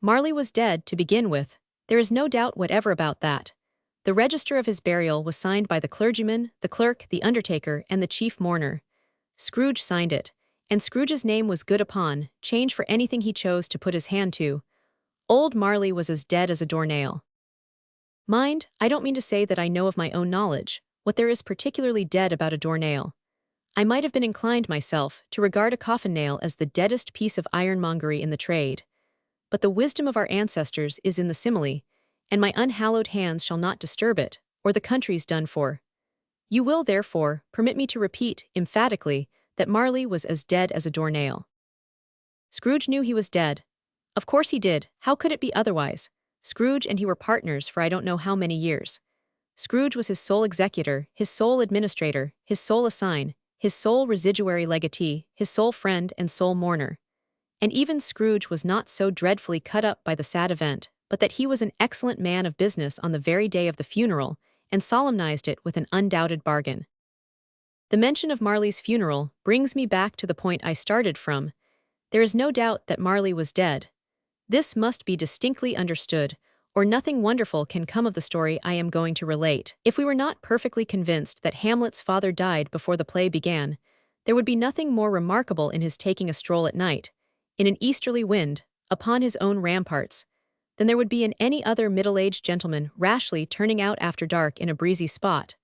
Marley was dead to begin with. There is no doubt whatever about that. The register of his burial was signed by the clergyman, the clerk, the undertaker, and the chief mourner. Scrooge signed it, and Scrooge's name was good upon change for anything he chose to put his hand to. Old Marley was as dead as a doornail. Mind, I don't mean to say that I know of my own knowledge what there is particularly dead about a doornail. I might have been inclined myself to regard a coffin nail as the deadest piece of ironmongery in the trade. But the wisdom of our ancestors is in the simile, and my unhallowed hands shall not disturb it, or the country's done for. You will, therefore, permit me to repeat, emphatically, that Marley was as dead as a doornail. Scrooge knew he was dead. Of course he did, how could it be otherwise? Scrooge and he were partners for I don't know how many years. Scrooge was his sole executor, his sole administrator, his sole assign, his sole residuary legatee, his sole friend and sole mourner. And even Scrooge was not so dreadfully cut up by the sad event, but that he was an excellent man of business on the very day of the funeral, and solemnized it with an undoubted bargain. The mention of Marley's funeral brings me back to the point I started from. There is no doubt that Marley was dead. This must be distinctly understood, or nothing wonderful can come of the story I am going to relate. If we were not perfectly convinced that Hamlet's father died before the play began, there would be nothing more remarkable in his taking a stroll at night, in an easterly wind, upon his own ramparts, than there would be in any other middle-aged gentleman rashly turning out after dark in a breezy spot,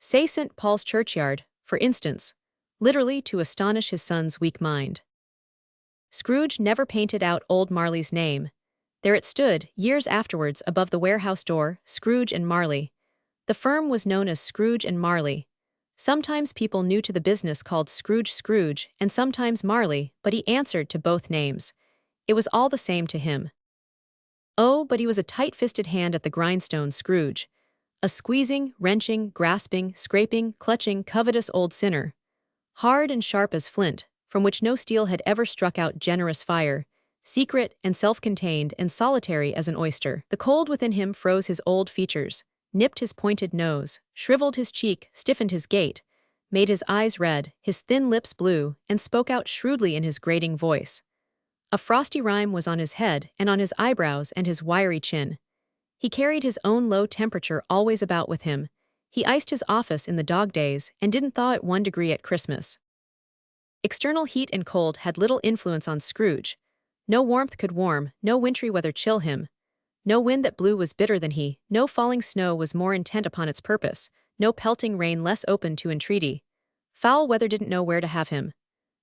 say St. Paul's churchyard, for instance, literally to astonish his son's weak mind. Scrooge never painted out old Marley's name. There it stood, years afterwards, above the warehouse door, Scrooge and Marley. The firm was known as Scrooge and Marley. Sometimes people new to the business called Scrooge, and sometimes Marley, but he answered to both names. It was all the same to him. Oh, but he was a tight-fisted hand at the grindstone, Scrooge. A squeezing, wrenching, grasping, scraping, clutching, covetous old sinner. Hard and sharp as flint, from which no steel had ever struck out generous fire, secret and self-contained and solitary as an oyster. The cold within him froze his old features, nipped his pointed nose, shriveled his cheek, stiffened his gait, made his eyes red, his thin lips blue, and spoke out shrewdly in his grating voice. A frosty rime was on his head and on his eyebrows and his wiry chin. He carried his own low temperature always about with him. He iced his office in the dog days and didn't thaw at 1 degree at Christmas. External heat and cold had little influence on Scrooge. No warmth could warm, no wintry weather chill him. No wind that blew was bitter than he, no falling snow was more intent upon its purpose, no pelting rain less open to entreaty. Foul weather didn't know where to have him.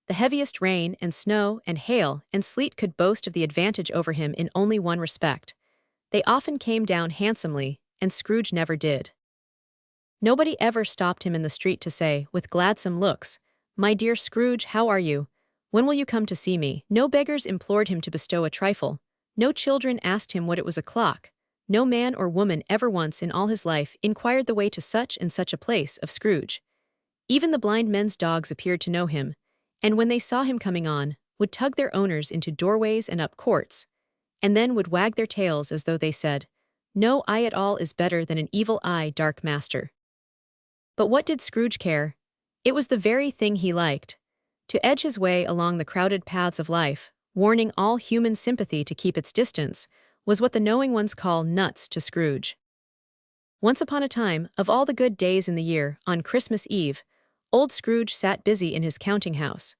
The heaviest rain and snow and hail and sleet could boast of the advantage over him in only one respect. They often came down handsomely, and Scrooge never did. Nobody ever stopped him in the street to say, with gladsome looks, "My dear Scrooge, how are you? When will you come to see me?" No beggars implored him to bestow a trifle. No children asked him what it was o'clock. No man or woman ever once in all his life inquired the way to such and such a place of Scrooge. Even the blind men's dogs appeared to know him, and when they saw him coming on, would tug their owners into doorways and up courts, and then would wag their tails as though they said, "No eye at all is better than an evil eye, dark master." But what did Scrooge care? It was the very thing he liked. To edge his way along the crowded paths of life, warning all human sympathy to keep its distance, was what the knowing ones call nuts to Scrooge. Once upon a time, of all the good days in the year, on Christmas Eve, old Scrooge sat busy in his counting-house.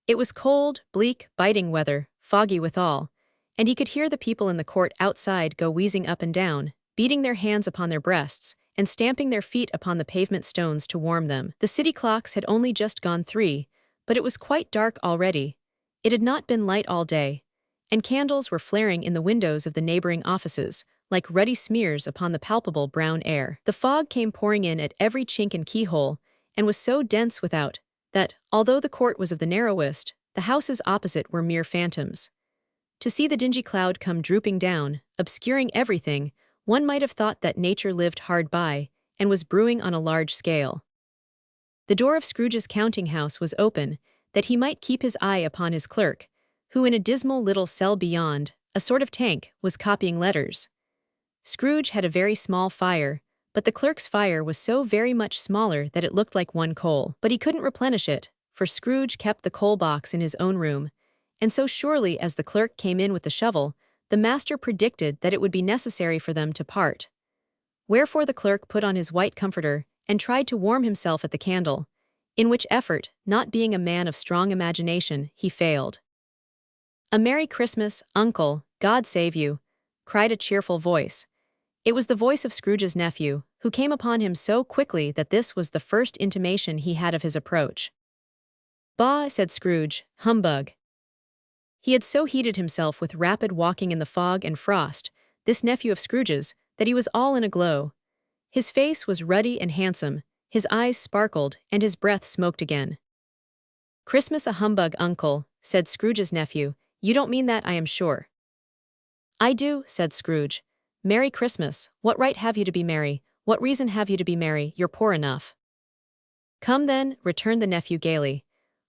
It was cold, bleak, biting weather, foggy withal, and he could hear the people in the court outside go wheezing up and down, beating their hands upon their breasts, and stamping their feet upon the pavement stones to warm them. The city clocks had only just gone 3, but it was quite dark already. It had not been light all day, and candles were flaring in the windows of the neighboring offices, like ruddy smears upon the palpable brown air. The fog came pouring in at every chink and keyhole, and was so dense without, that, although the court was of the narrowest, the houses opposite were mere phantoms. To see the dingy cloud come drooping down, obscuring everything, one might have thought that nature lived hard by, and was brewing on a large scale. The door of Scrooge's counting-house was open, that he might keep his eye upon his clerk, who in a dismal little cell beyond, a sort of tank, was copying letters. Scrooge had a very small fire, but the clerk's fire was so very much smaller that it looked like one coal. But he couldn't replenish it, for Scrooge kept the coal box in his own room, and so surely as the clerk came in with the shovel, the master predicted that it would be necessary for them to part. Wherefore the clerk put on his white comforter and tried to warm himself at the candle, in which effort, not being a man of strong imagination, he failed. "A Merry Christmas, Uncle, God save you," cried a cheerful voice. It was the voice of Scrooge's nephew, who came upon him so quickly that this was the first intimation he had of his approach. "Bah," said Scrooge, "humbug." He had so heated himself with rapid walking in the fog and frost, this nephew of Scrooge's, that he was all in a glow. His face was ruddy and handsome, his eyes sparkled, and his breath smoked again. "Christmas a humbug, Uncle," said Scrooge's nephew. "You don't mean that, I am sure." "I do," said Scrooge. "Merry Christmas. What right have you to be merry? What reason have you to be merry? You're poor enough." "Come then," returned the nephew gaily.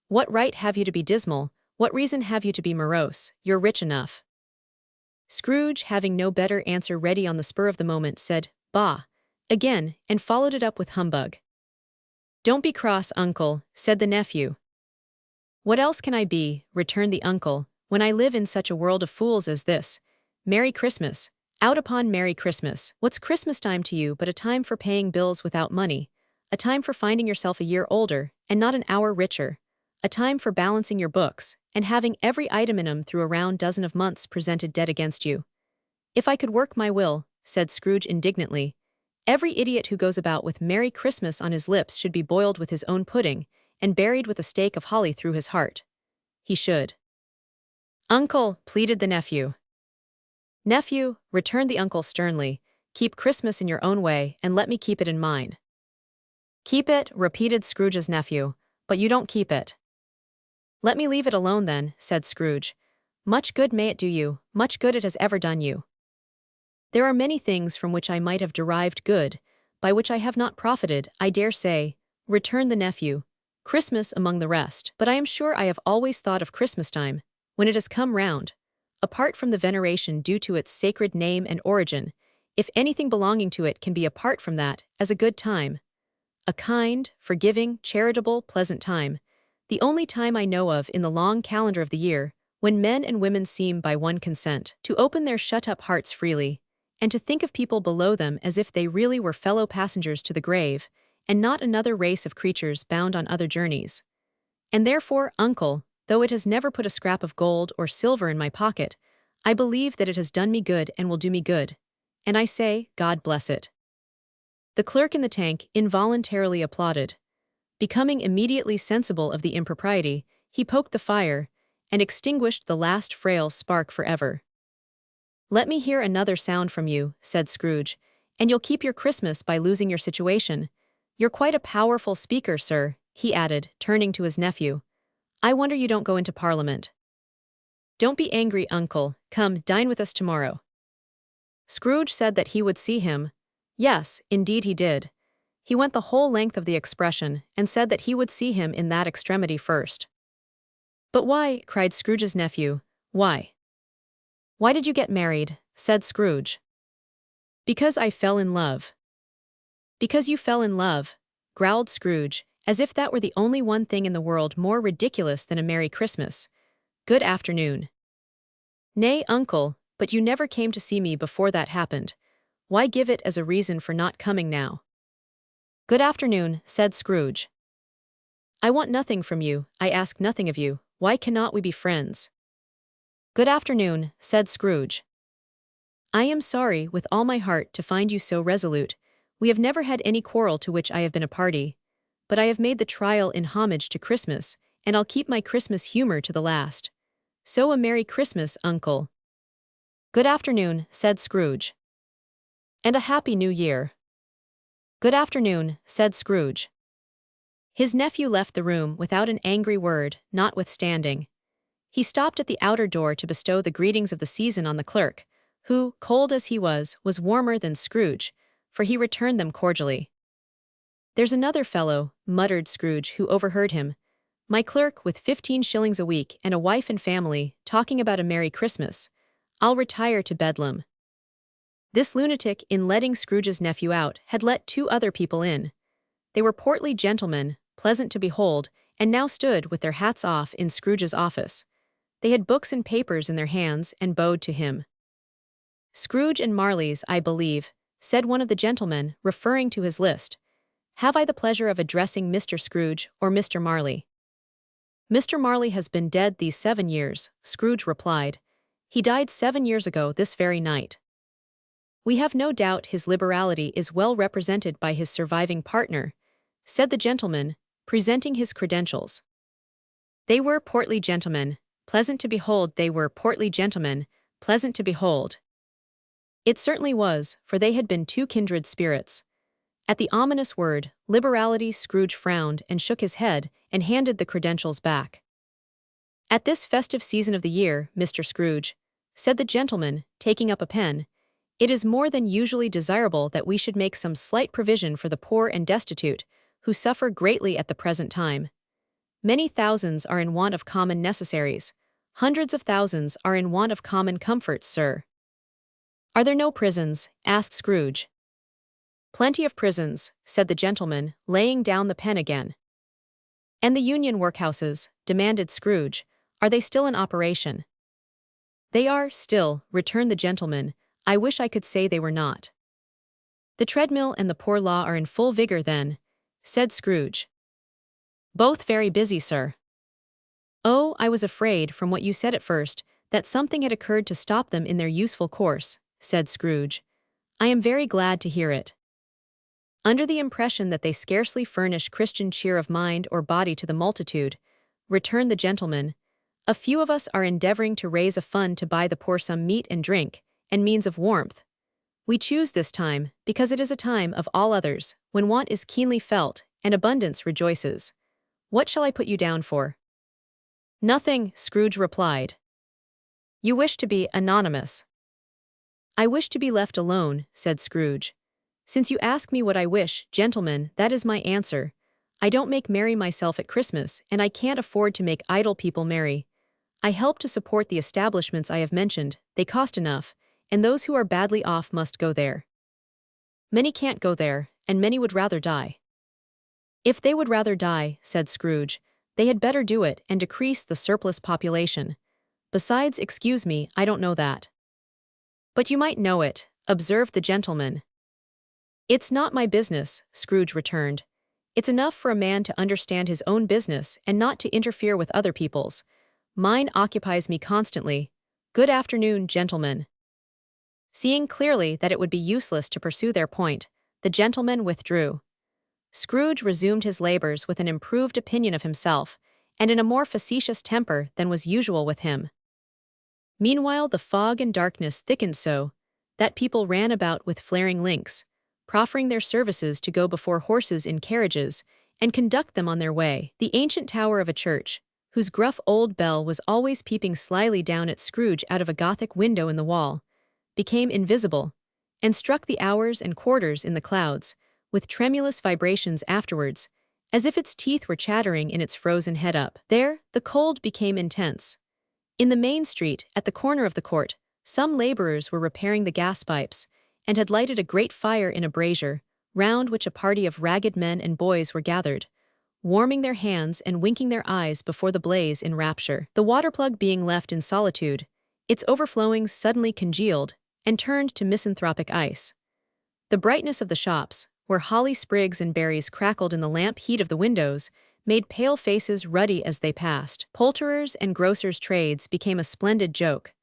"What right have you to be dismal? What reason have you to be morose? You're rich enough." Scrooge, having no better answer ready on the spur of the moment, said, "Bah," again, and followed it up with humbug. "Don't be cross, Uncle," said the nephew. "What else can I be," returned the uncle, "when I live in such a world of fools as this? Merry Christmas. Out upon Merry Christmas. What's Christmas time to you but a time for paying bills without money, a time for finding yourself a year older, and not an hour richer, a time for balancing your books, and having every item in 'em through a round dozen of months presented dead against you? If I could work my will," said Scrooge indignantly, "every idiot who goes about with Merry Christmas on his lips should be boiled with his own pudding, and buried with a stake of holly through his heart. He should." "Uncle," pleaded the nephew. "Nephew," returned the uncle sternly, "keep Christmas in your own way, and let me keep it in mine." "Keep it," repeated Scrooge's nephew, "but you don't keep it." "Let me leave it alone then," said Scrooge. "Much good may it do you, much good it has ever done you." "There are many things from which I might have derived good, by which I have not profited, I dare say," returned the nephew, "Christmas among the rest. But I am sure I have always thought of Christmas time, when it has come round, apart from the veneration due to its sacred name and origin, if anything belonging to it can be apart from that, as a good time. A kind, forgiving, charitable, pleasant time, the only time I know of in the long calendar of the year, when men and women seem by one consent to open their shut-up hearts freely, and to think of people below them as if they really were fellow passengers to the grave, and not another race of creatures bound on other journeys. And therefore, Uncle, though it has never put a scrap of gold or silver in my pocket, I believe that it has done me good and will do me good. And I say, God bless it." The clerk in the tank involuntarily applauded. Becoming immediately sensible of the impropriety, he poked the fire, and extinguished the last frail spark forever. "Let me hear another sound from you," said Scrooge, "and you'll keep your Christmas by losing your situation. You're quite a powerful speaker, sir," he added, turning to his nephew. "I wonder you don't go into Parliament." "Don't be angry, Uncle. Come, dine with us tomorrow." Scrooge said that he would see him. Yes, indeed he did. He went the whole length of the expression, and said that he would see him in that extremity first. "But why?" cried Scrooge's nephew. "Why?" "Why did you get married?" said Scrooge. "Because I fell in love." "Because you fell in love," growled Scrooge, as if that were the only one thing in the world more ridiculous than a Merry Christmas. "Good afternoon." "Nay, Uncle, but you never came to see me before that happened. Why give it as a reason for not coming now?" "Good afternoon," said Scrooge. "I want nothing from you, I ask nothing of you. Why cannot we be friends?" "Good afternoon," said Scrooge. "I am sorry, with all my heart, to find you so resolute. We have never had any quarrel to which I have been a party. But I have made the trial in homage to Christmas, and I'll keep my Christmas humor to the last. So a Merry Christmas, Uncle." "Good afternoon," said Scrooge. "And a Happy New Year." "Good afternoon," said Scrooge. His nephew left the room without an angry word, notwithstanding. He stopped at the outer door to bestow the greetings of the season on the clerk, who, cold as he was warmer than Scrooge, for he returned them cordially. "There's another fellow," muttered Scrooge, who overheard him. "My clerk, with 15 shillings a week and a wife and family, talking about a Merry Christmas. I'll retire to Bedlam." This lunatic, in letting Scrooge's nephew out, had let 2 other people in. They were portly gentlemen, pleasant to behold, and now stood with their hats off in Scrooge's office. They had books and papers in their hands and bowed to him. Scrooge and Marley's, I believe, said one of the gentlemen, referring to his list. Have I the pleasure of addressing Mr. Scrooge or Mr. Marley? Mr. Marley has been dead these 7 years, Scrooge replied. He died 7 years ago this very night. We have no doubt his liberality is well represented by his surviving partner, said the gentleman, presenting his credentials. They were portly gentlemen, pleasant to behold. They were portly gentlemen, pleasant to behold. It certainly was, for they had been two kindred spirits. At the ominous word, liberality, Scrooge frowned and shook his head and handed the credentials back. At this festive season of the year, Mr. Scrooge, said the gentleman, taking up a pen, it is more than usually desirable that we should make some slight provision for the poor and destitute, who suffer greatly at the present time. Many thousands are in want of common necessaries. Hundreds of thousands are in want of common comforts, sir. Are there no prisons? Asked Scrooge. Plenty of prisons, said the gentleman, laying down the pen again. And the union workhouses, demanded Scrooge, are they still in operation? They are, still, returned the gentleman. I wish I could say they were not. The treadmill and the poor law are in full vigor then, said Scrooge. Both very busy, sir. Oh, I was afraid, from what you said at first, that something had occurred to stop them in their useful course, said Scrooge. I am very glad to hear it. Under the impression that they scarcely furnish Christian cheer of mind or body to the multitude, returned the gentleman, a few of us are endeavoring to raise a fund to buy the poor some meat and drink, and means of warmth. We choose this time, because it is a time of all others, when want is keenly felt, and abundance rejoices. What shall I put you down for? Nothing, Scrooge replied. You wish to be anonymous. I wish to be left alone, said Scrooge. Since you ask me what I wish, gentlemen, that is my answer. I don't make merry myself at Christmas, and I can't afford to make idle people merry. I help to support the establishments I have mentioned, they cost enough, and those who are badly off must go there. Many can't go there, and many would rather die. If they would rather die, said Scrooge, they had better do it and decrease the surplus population. Besides, excuse me, I don't know that. But you might know it, observed the gentleman. It's not my business, Scrooge returned. It's enough for a man to understand his own business and not to interfere with other people's. Mine occupies me constantly. Good afternoon, gentlemen. Seeing clearly that it would be useless to pursue their point, the gentleman withdrew. Scrooge resumed his labors with an improved opinion of himself, and in a more facetious temper than was usual with him. Meanwhile the fog and darkness thickened so that people ran about with flaring links, proffering their services to go before horses in carriages and conduct them on their way. The ancient tower of a church, whose gruff old bell was always peeping slyly down at Scrooge out of a Gothic window in the wall, became invisible, and struck the hours and quarters in the clouds, with tremulous vibrations afterwards, as if its teeth were chattering in its frozen head up. There, the cold became intense. In the main street, at the corner of the court, some laborers were repairing the gas pipes, and had lighted a great fire in a brazier, round which a party of ragged men and boys were gathered, warming their hands and winking their eyes before the blaze in rapture. The water-plug being left in solitude, its overflowings suddenly congealed and turned to misanthropic ice. The brightness of the shops, where holly sprigs and berries crackled in the lamp heat of the windows, made pale faces ruddy as they passed. Poulterers' and grocers' trades became a splendid joke,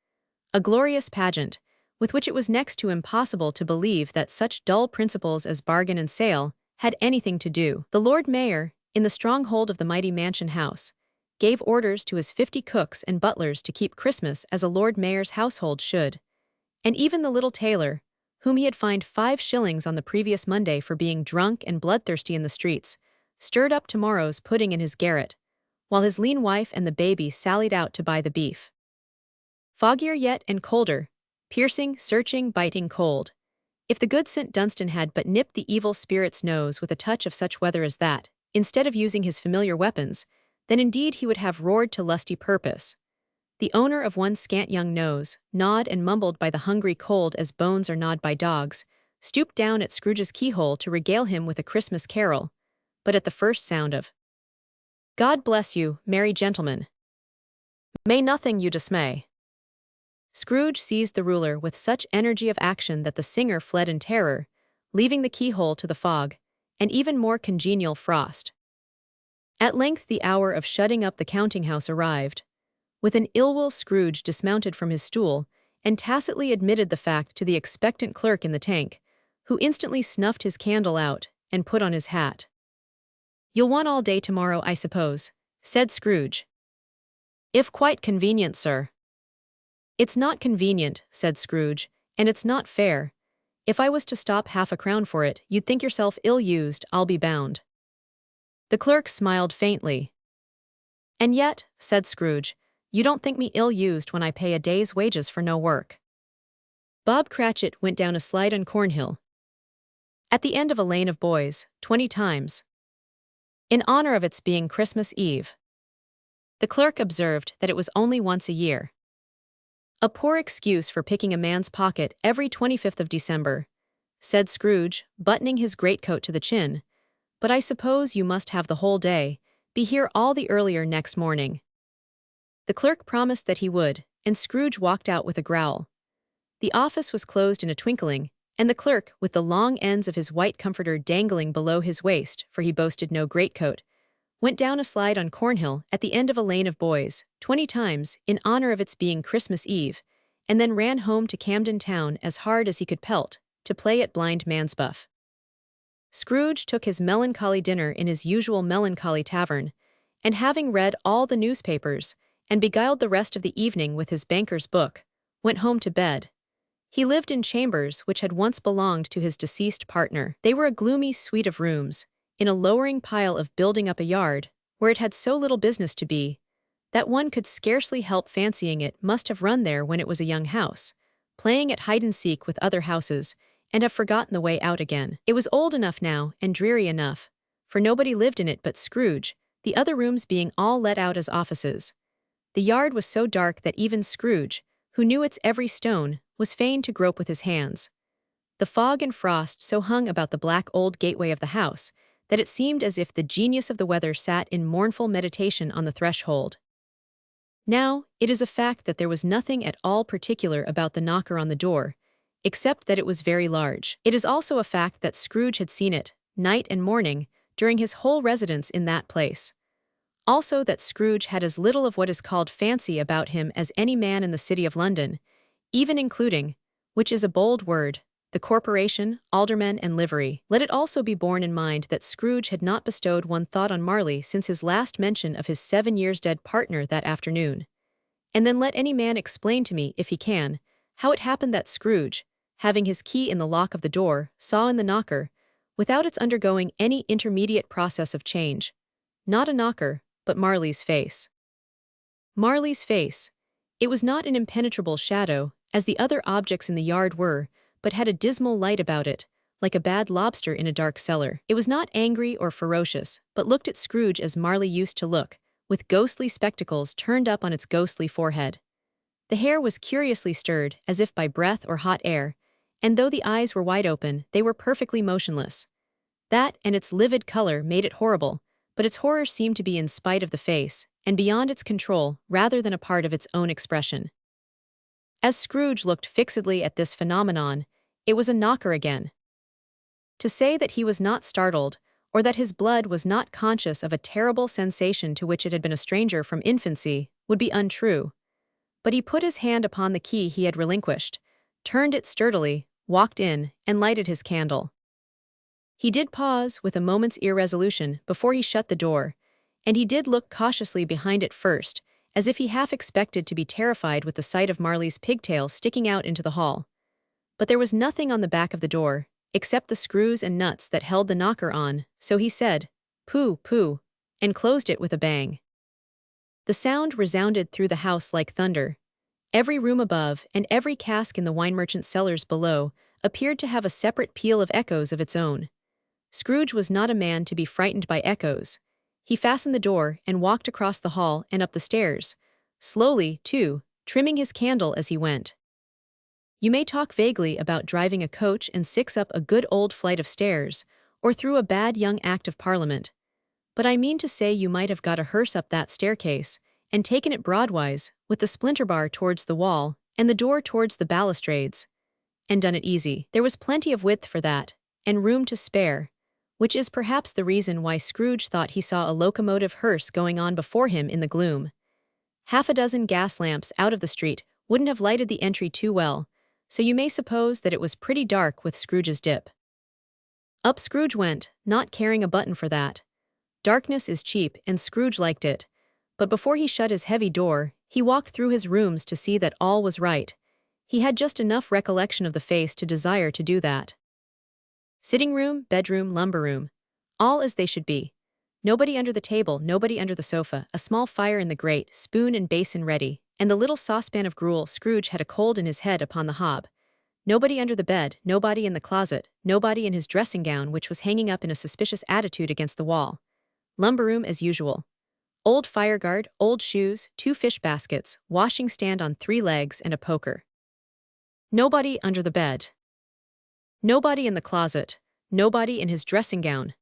a glorious pageant, with which it was next to impossible to believe that such dull principles as bargain and sale had anything to do. The Lord Mayor, in the stronghold of the mighty mansion house, gave orders to his 50 cooks and butlers to keep Christmas as a Lord Mayor's household should, and even the little tailor, whom he had fined 5 shillings on the previous Monday for being drunk and bloodthirsty in the streets, stirred up tomorrow's pudding in his garret, while his lean wife and the baby sallied out to buy the beef. Foggier yet and colder, piercing, searching, biting cold. If the good St. Dunstan had but nipped the evil spirit's nose with a touch of such weather as that, instead of using his familiar weapons, then indeed he would have roared to lusty purpose. The owner of one scant young nose, gnawed and mumbled by the hungry cold as bones are gnawed by dogs, stooped down at Scrooge's keyhole to regale him with a Christmas carol, but at the first sound of "God bless you, merry gentlemen. May nothing you dismay," Scrooge seized the ruler with such energy of action that the singer fled in terror, leaving the keyhole to the fog, and even more congenial frost. At length the hour of shutting up the counting-house arrived. With an ill-will Scrooge dismounted from his stool, and tacitly admitted the fact to the expectant clerk in the tank, who instantly snuffed his candle out and put on his hat. "You'll want all day tomorrow, I suppose," said Scrooge. "If quite convenient, sir." "It's not convenient," said Scrooge, "and it's not fair. If I was to stop half a crown for it, you'd think yourself ill-used, I'll be bound." The clerk smiled faintly. "And yet," said Scrooge, "you don't think me ill-used when I pay a day's wages for no work." Bob Cratchit went down a slide on Cornhill, at the end of a lane of boys, 20 times, in honor of its being Christmas Eve. The clerk observed that it was only once a year. "A poor excuse for picking a man's pocket every 25th of December," said Scrooge, buttoning his greatcoat to the chin, "but I suppose you must have the whole day, be here all the earlier next morning." The clerk promised that he would, and Scrooge walked out with a growl. The office was closed in a twinkling, and the clerk, with the long ends of his white comforter dangling below his waist, for he boasted no greatcoat, went down a slide on Cornhill at the end of a lane of boys, 20 times, in honor of its being Christmas Eve, and then ran home to Camden Town as hard as he could pelt, to play at blind man's buff. Scrooge took his melancholy dinner in his usual melancholy tavern, and having read all the newspapers, and beguiled the rest of the evening with his banker's book, went home to bed. He lived in chambers which had once belonged to his deceased partner. They were a gloomy suite of rooms, in a lowering pile of building up a yard, where it had so little business to be, that one could scarcely help fancying it must have run there when it was a young house, playing at hide-and-seek with other houses, and have forgotten the way out again. It was old enough now, and dreary enough, for nobody lived in it but Scrooge, the other rooms being all let out as offices. The yard was so dark that even Scrooge, who knew its every stone, was fain to grope with his hands. The fog and frost so hung about the black old gateway of the house, that it seemed as if the genius of the weather sat in mournful meditation on the threshold. Now, it is a fact that there was nothing at all particular about the knocker on the door, except that it was very large. It is also a fact that Scrooge had seen it, night and morning, during his whole residence in that place. Also that Scrooge had as little of what is called fancy about him as any man in the city of London, even including, which is a bold word, the corporation, aldermen, and livery. Let it also be borne in mind that Scrooge had not bestowed one thought on Marley since his last mention of his 7 years dead partner that afternoon. And then let any man explain to me, if he can, how it happened that Scrooge, having his key in the lock of the door, saw in the knocker, without its undergoing any intermediate process of change, not a knocker, but Marley's face. Marley's face. It was not an impenetrable shadow, as the other objects in the yard were, but had a dismal light about it, like a bad lobster in a dark cellar. It was not angry or ferocious, but looked at Scrooge as Marley used to look, with ghostly spectacles turned up on its ghostly forehead. The hair was curiously stirred, as if by breath or hot air, and though the eyes were wide open, they were perfectly motionless. That and its livid color made it horrible, but its horror seemed to be in spite of the face, and beyond its control, rather than a part of its own expression. As Scrooge looked fixedly at this phenomenon, it was a knocker again. To say that he was not startled, or that his blood was not conscious of a terrible sensation to which it had been a stranger from infancy, would be untrue. But he put his hand upon the key he had relinquished, turned it sturdily, walked in, and lighted his candle. He did pause with a moment's irresolution before he shut the door, and he did look cautiously behind it first, as if he half expected to be terrified with the sight of Marley's pigtail sticking out into the hall. But there was nothing on the back of the door, except the screws and nuts that held the knocker on, so he said, "Pooh, pooh," and closed it with a bang. The sound resounded through the house like thunder. Every room above, and every cask in the wine merchant's cellars below, appeared to have a separate peal of echoes of its own. Scrooge was not a man to be frightened by echoes. He fastened the door and walked across the hall and up the stairs, slowly, too, trimming his candle as he went. You may talk vaguely about driving a coach and six up a good old flight of stairs, or through a bad young Act of Parliament, but I mean to say you might have got a hearse up that staircase, and taken it broadwise, with the splinter bar towards the wall, and the door towards the balustrades, and done it easy. There was plenty of width for that, and room to spare, which is perhaps the reason why Scrooge thought he saw a locomotive hearse going on before him in the gloom. Half a dozen gas lamps out of the street wouldn't have lighted the entry too well, so you may suppose that it was pretty dark with Scrooge's dip. Up Scrooge went, not caring a button for that. Darkness is cheap, and Scrooge liked it. But before he shut his heavy door, he walked through his rooms to see that all was right. He had just enough recollection of the face to desire to do that. Sitting room, bedroom, lumber room. All as they should be. Nobody under the table, nobody under the sofa, a small fire in the grate, spoon and basin ready, and the little saucepan of gruel Scrooge had a cold in his head upon the hob. Nobody under the bed, nobody in the closet, nobody in his dressing gown which was hanging up in a suspicious attitude against the wall. Lumber room as usual. Old fireguard, old shoes, 2 fish baskets, washing stand on 3 legs and a poker. Nobody under the bed. Nobody in the closet, nobody in his dressing gown,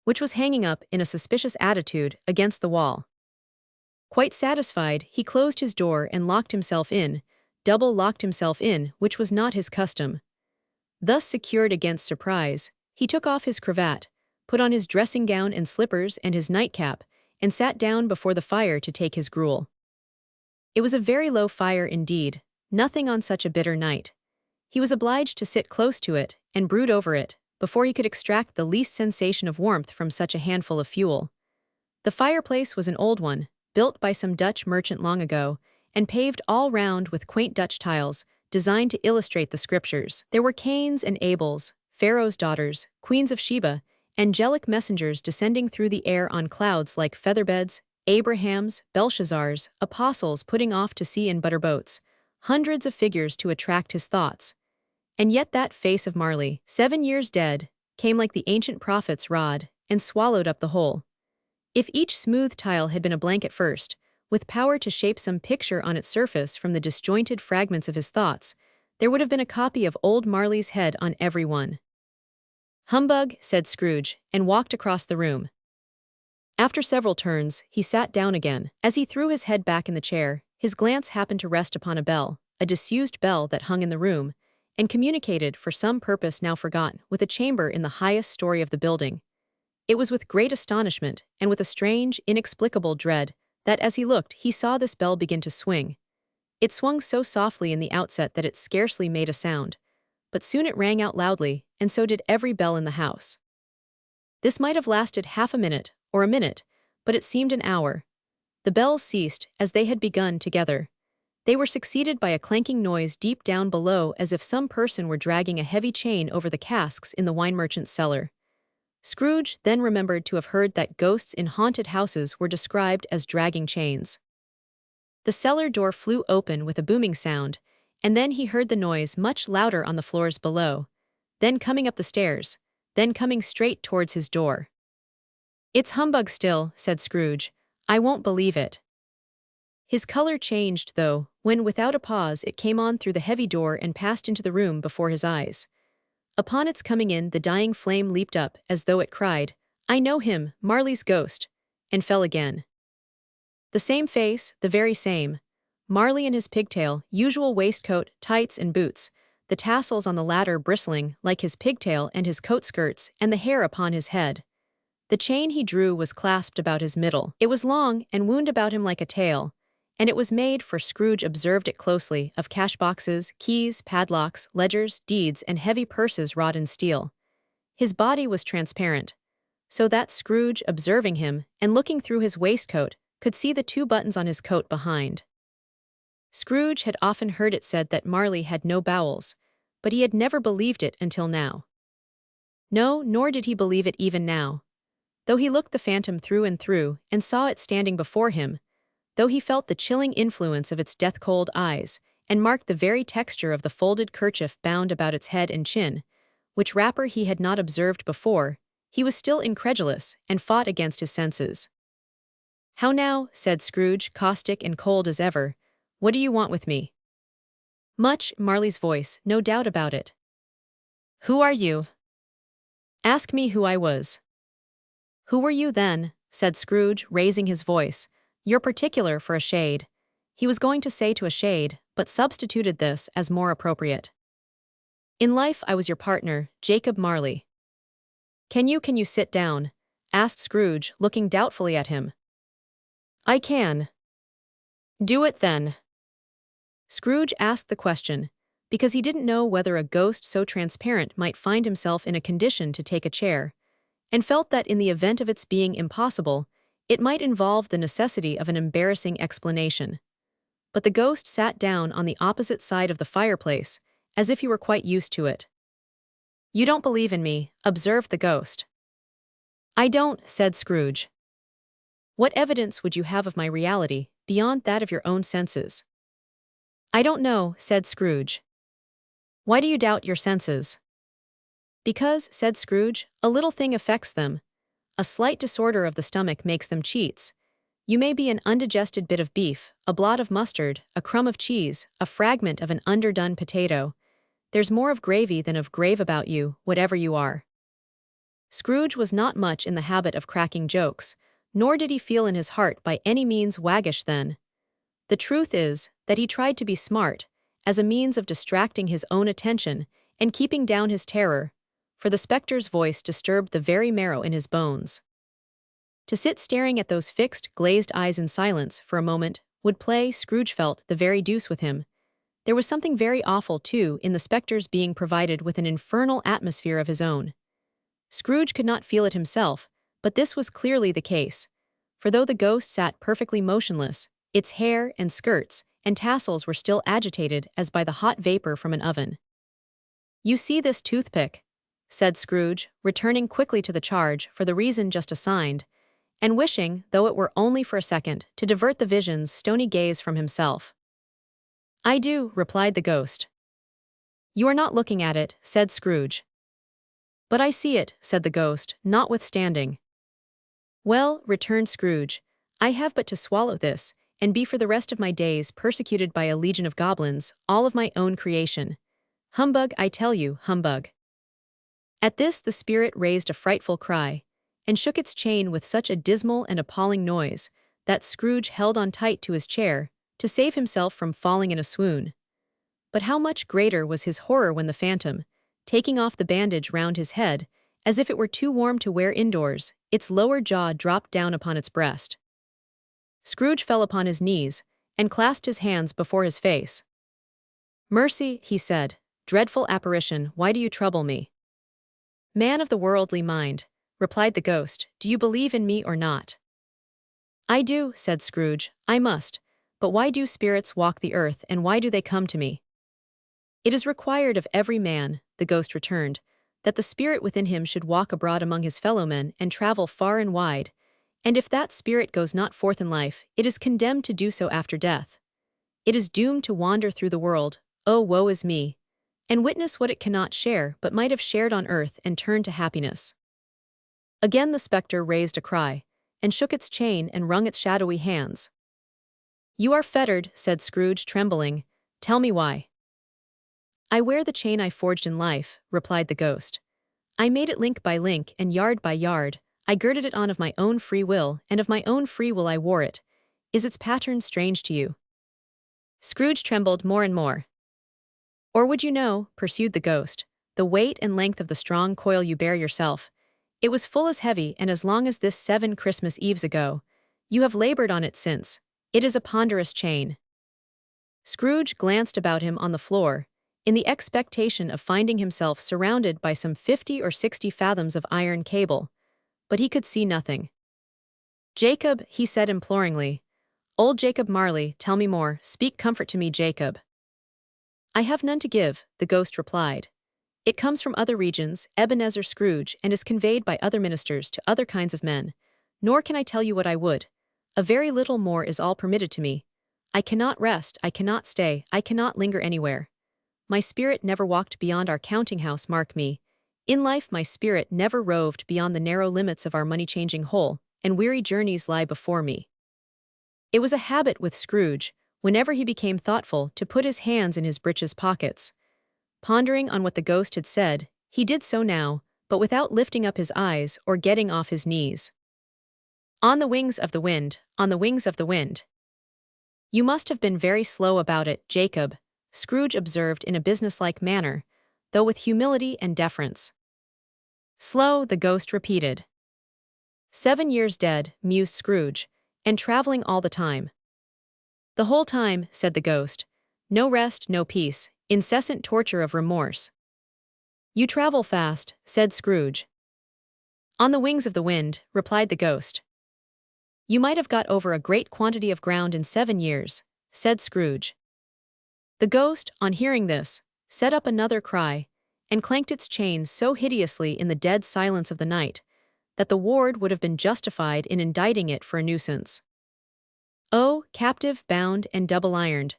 which was hanging up in a suspicious attitude against the wall. Quite satisfied, he closed his door and locked himself in, double-locked himself in, which was not his custom. Thus secured against surprise, he took off his cravat, put on his dressing gown and slippers and his nightcap, and sat down before the fire to take his gruel. It was a very low fire indeed, nothing on such a bitter night. He was obliged to sit close to it and brood over it before he could extract the least sensation of warmth from such a handful of fuel. The fireplace was an old one, built by some Dutch merchant long ago, and paved all round with quaint Dutch tiles, designed to illustrate the scriptures. There were Cains and Abels, Pharaoh's daughters, queens of Sheba, angelic messengers descending through the air on clouds like featherbeds, Abrahams, Belshazzars, apostles putting off to sea in butterboats, hundreds of figures to attract his thoughts. And yet that face of Marley, 7 years dead, came like the ancient prophet's rod, and swallowed up the whole. If each smooth tile had been a blank at first, with power to shape some picture on its surface from the disjointed fragments of his thoughts, there would have been a copy of old Marley's head on every one. "Humbug," said Scrooge, and walked across the room. After several turns, he sat down again. As he threw his head back in the chair, his glance happened to rest upon a bell, a disused bell that hung in the room, and communicated, for some purpose now forgotten, with a chamber in the highest story of the building. It was with great astonishment, and with a strange, inexplicable dread, that as he looked he saw this bell begin to swing. It swung so softly in the outset that it scarcely made a sound, but soon it rang out loudly, and so did every bell in the house. This might have lasted half a minute, or a minute, but it seemed an hour. The bells ceased as they had begun together. They were succeeded by a clanking noise deep down below, as if some person were dragging a heavy chain over the casks in the wine merchant's cellar. Scrooge then remembered to have heard that ghosts in haunted houses were described as dragging chains. The cellar door flew open with a booming sound, and then he heard the noise much louder on the floors below, then coming up the stairs, then coming straight towards his door. "It's humbug still," said Scrooge. "I won't believe it." His color changed, though, when without a pause it came on through the heavy door and passed into the room before his eyes. Upon its coming in, the dying flame leaped up, as though it cried, "I know him, Marley's ghost," and fell again. The same face, the very same. Marley in his pigtail, usual waistcoat, tights and boots, the tassels on the latter bristling like his pigtail and his coat skirts, and the hair upon his head. The chain he drew was clasped about his middle. It was long and wound about him like a tail, and it was made, for Scrooge observed it closely, of cash boxes, keys, padlocks, ledgers, deeds, and heavy purses wrought in steel. His body was transparent, so that Scrooge, observing him, and looking through his waistcoat, could see the 2 buttons on his coat behind. Scrooge had often heard it said that Marley had no bowels, but he had never believed it until now. No, nor did he believe it even now. Though he looked the phantom through and through, and saw it standing before him, though he felt the chilling influence of its death-cold eyes, and marked the very texture of the folded kerchief bound about its head and chin, which wrapper he had not observed before, he was still incredulous, and fought against his senses. "How now," said Scrooge, caustic and cold as ever, "what do you want with me?" "Much," Marley's voice, no doubt about it. "Who are you?" "Ask me who I was." "Who were you then?" said Scrooge, raising his voice. "You're particular for a shade." He was going to say to a shade, but substituted this as more appropriate. In life I was your partner, Jacob Marley. Can you sit down? Asked Scrooge, looking doubtfully at him. I can. Do it then. Scrooge asked the question, because he didn't know whether a ghost so transparent might find himself in a condition to take a chair, and felt that in the event of its being impossible, it might involve the necessity of an embarrassing explanation. But the ghost sat down on the opposite side of the fireplace, as if he were quite used to it. You don't believe in me, observed the ghost. I don't, said Scrooge. What evidence would you have of my reality, beyond that of your own senses? I don't know, said Scrooge. Why do you doubt your senses? Because, said Scrooge, a little thing affects them. A slight disorder of the stomach makes them cheats. You may be an undigested bit of beef, a blot of mustard, a crumb of cheese, a fragment of an underdone potato. There's more of gravy than of grave about you, whatever you are. Scrooge was not much in the habit of cracking jokes, nor did he feel in his heart by any means waggish then. The truth is that he tried to be smart, as a means of distracting his own attention and keeping down his terror, for the spectre's voice disturbed the very marrow in his bones. To sit staring at those fixed, glazed eyes in silence for a moment would play, Scrooge felt, the very deuce with him. There was something very awful, too, in the spectre's being provided with an infernal atmosphere of his own. Scrooge could not feel it himself, but this was clearly the case, for though the ghost sat perfectly motionless, its hair and skirts and tassels were still agitated as by the hot vapor from an oven. You see this toothpick, said Scrooge, returning quickly to the charge for the reason just assigned, and wishing, though it were only for a second, to divert the vision's stony gaze from himself. I do, replied the ghost. You are not looking at it, said Scrooge. But I see it, said the ghost, notwithstanding. Well, returned Scrooge, I have but to swallow this, and be for the rest of my days persecuted by a legion of goblins, all of my own creation. Humbug, I tell you, humbug. At this the spirit raised a frightful cry, and shook its chain with such a dismal and appalling noise, that Scrooge held on tight to his chair, to save himself from falling in a swoon. But how much greater was his horror when the phantom, taking off the bandage round his head, as if it were too warm to wear indoors, its lower jaw dropped down upon its breast. Scrooge fell upon his knees, and clasped his hands before his face. Mercy, he said, dreadful apparition, why do you trouble me? Man of the worldly mind, replied the ghost, do you believe in me or not? I do, said Scrooge, I must, but why do spirits walk the earth and why do they come to me? It is required of every man, the ghost returned, that the spirit within him should walk abroad among his fellowmen and travel far and wide, and if that spirit goes not forth in life, it is condemned to do so after death. It is doomed to wander through the world, oh woe is me, and witness what it cannot share but might have shared on earth and turn to happiness. Again the spectre raised a cry, and shook its chain and wrung its shadowy hands. You are fettered, said Scrooge, trembling. Tell me why. I wear the chain I forged in life, replied the ghost. I made it link by link and yard by yard. I girded it on of my own free will, and of my own free will I wore it. Is its pattern strange to you? Scrooge trembled more and more. Or would you know, pursued the ghost, the weight and length of the strong coil you bear yourself? It was full as heavy and as long as this 7 Christmas Eves ago. You have labored on it since. It is a ponderous chain. Scrooge glanced about him on the floor, in the expectation of finding himself surrounded by some 50 or 60 fathoms of iron cable, but he could see nothing. Jacob, he said imploringly. Old Jacob Marley, tell me more, speak comfort to me, Jacob. I have none to give, the ghost replied. It comes from other regions, Ebenezer Scrooge, and is conveyed by other ministers to other kinds of men, nor can I tell you what I would. A very little more is all permitted to me. I cannot rest, I cannot stay, I cannot linger anywhere. My spirit never walked beyond our counting-house, mark me. In life my spirit never roved beyond the narrow limits of our money-changing hole, and weary journeys lie before me. It was a habit with Scrooge, whenever he became thoughtful, to put his hands in his breeches pockets. Pondering on what the ghost had said, he did so now, but without lifting up his eyes or getting off his knees. On the wings of the wind, on the wings of the wind. You must have been very slow about it, Jacob, Scrooge observed in a businesslike manner, though with humility and deference. Slow, the ghost repeated. 7 years dead, mused Scrooge, and traveling all the time. The whole time, said the ghost. No rest, no peace, incessant torture of remorse. You travel fast, said Scrooge. On the wings of the wind, replied the ghost. You might have got over a great quantity of ground in 7 years, said Scrooge. The ghost, on hearing this, set up another cry, and clanked its chains so hideously in the dead silence of the night, that the ward would have been justified in indicting it for a nuisance. Oh, captive, bound, and double-ironed,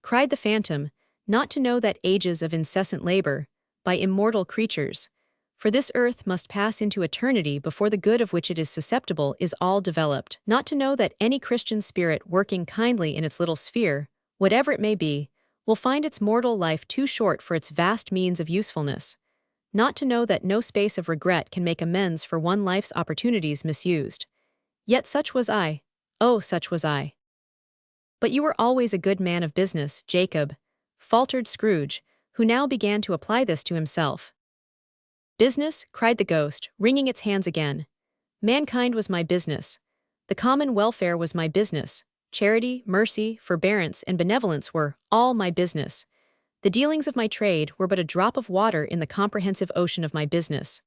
cried the phantom, not to know that ages of incessant labor, by immortal creatures, for this earth must pass into eternity before the good of which it is susceptible is all developed, not to know that any Christian spirit working kindly in its little sphere, whatever it may be, will find its mortal life too short for its vast means of usefulness, not to know that no space of regret can make amends for one life's opportunities misused. Yet such was I, oh, such was I. But you were always a good man of business, Jacob, faltered Scrooge, who now began to apply this to himself. Business, cried the ghost, wringing its hands again. Mankind was my business. The common welfare was my business. Charity, mercy, forbearance, and benevolence were all my business. The dealings of my trade were but a drop of water in the comprehensive ocean of my business.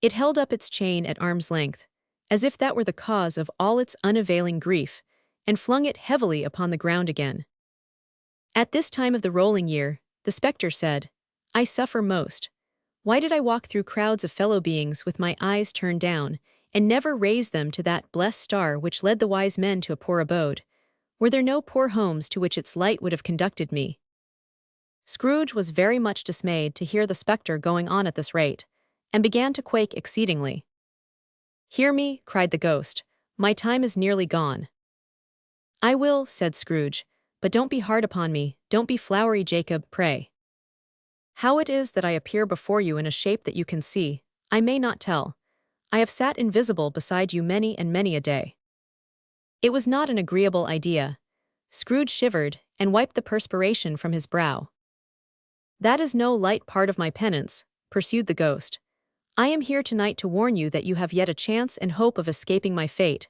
It held up its chain at arm's length, as if that were the cause of all its unavailing grief, and flung it heavily upon the ground again. At this time of the rolling year, the spectre said, I suffer most. Why did I walk through crowds of fellow beings with my eyes turned down, and never raise them to that blessed star which led the wise men to a poor abode? Were there no poor homes to which its light would have conducted me? Scrooge was very much dismayed to hear the spectre going on at this rate, and began to quake exceedingly. Hear me, cried the ghost, my time is nearly gone. I will, said Scrooge, but don't be hard upon me, don't be flowery, Jacob, pray. How it is that I appear before you in a shape that you can see, I may not tell. I have sat invisible beside you many and many a day. It was not an agreeable idea. Scrooge shivered, and wiped the perspiration from his brow. That is no light part of my penance, pursued the ghost. I am here tonight to warn you that you have yet a chance and hope of escaping my fate,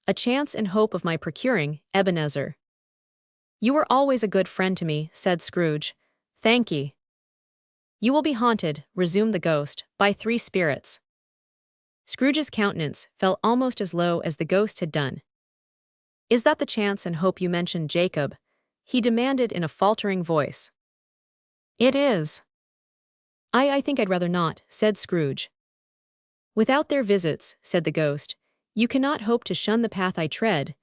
a chance and hope of my procuring, Ebenezer. You were always a good friend to me, said Scrooge. Thank ye. You will be haunted, resumed the ghost, by 3 spirits. Scrooge's countenance fell almost as low as the ghost had done. Is that the chance and hope you mentioned, Jacob? He demanded in a faltering voice. It is. I think I'd rather not, said Scrooge. Without their visits, said the ghost, you cannot hope to shun the path I tread.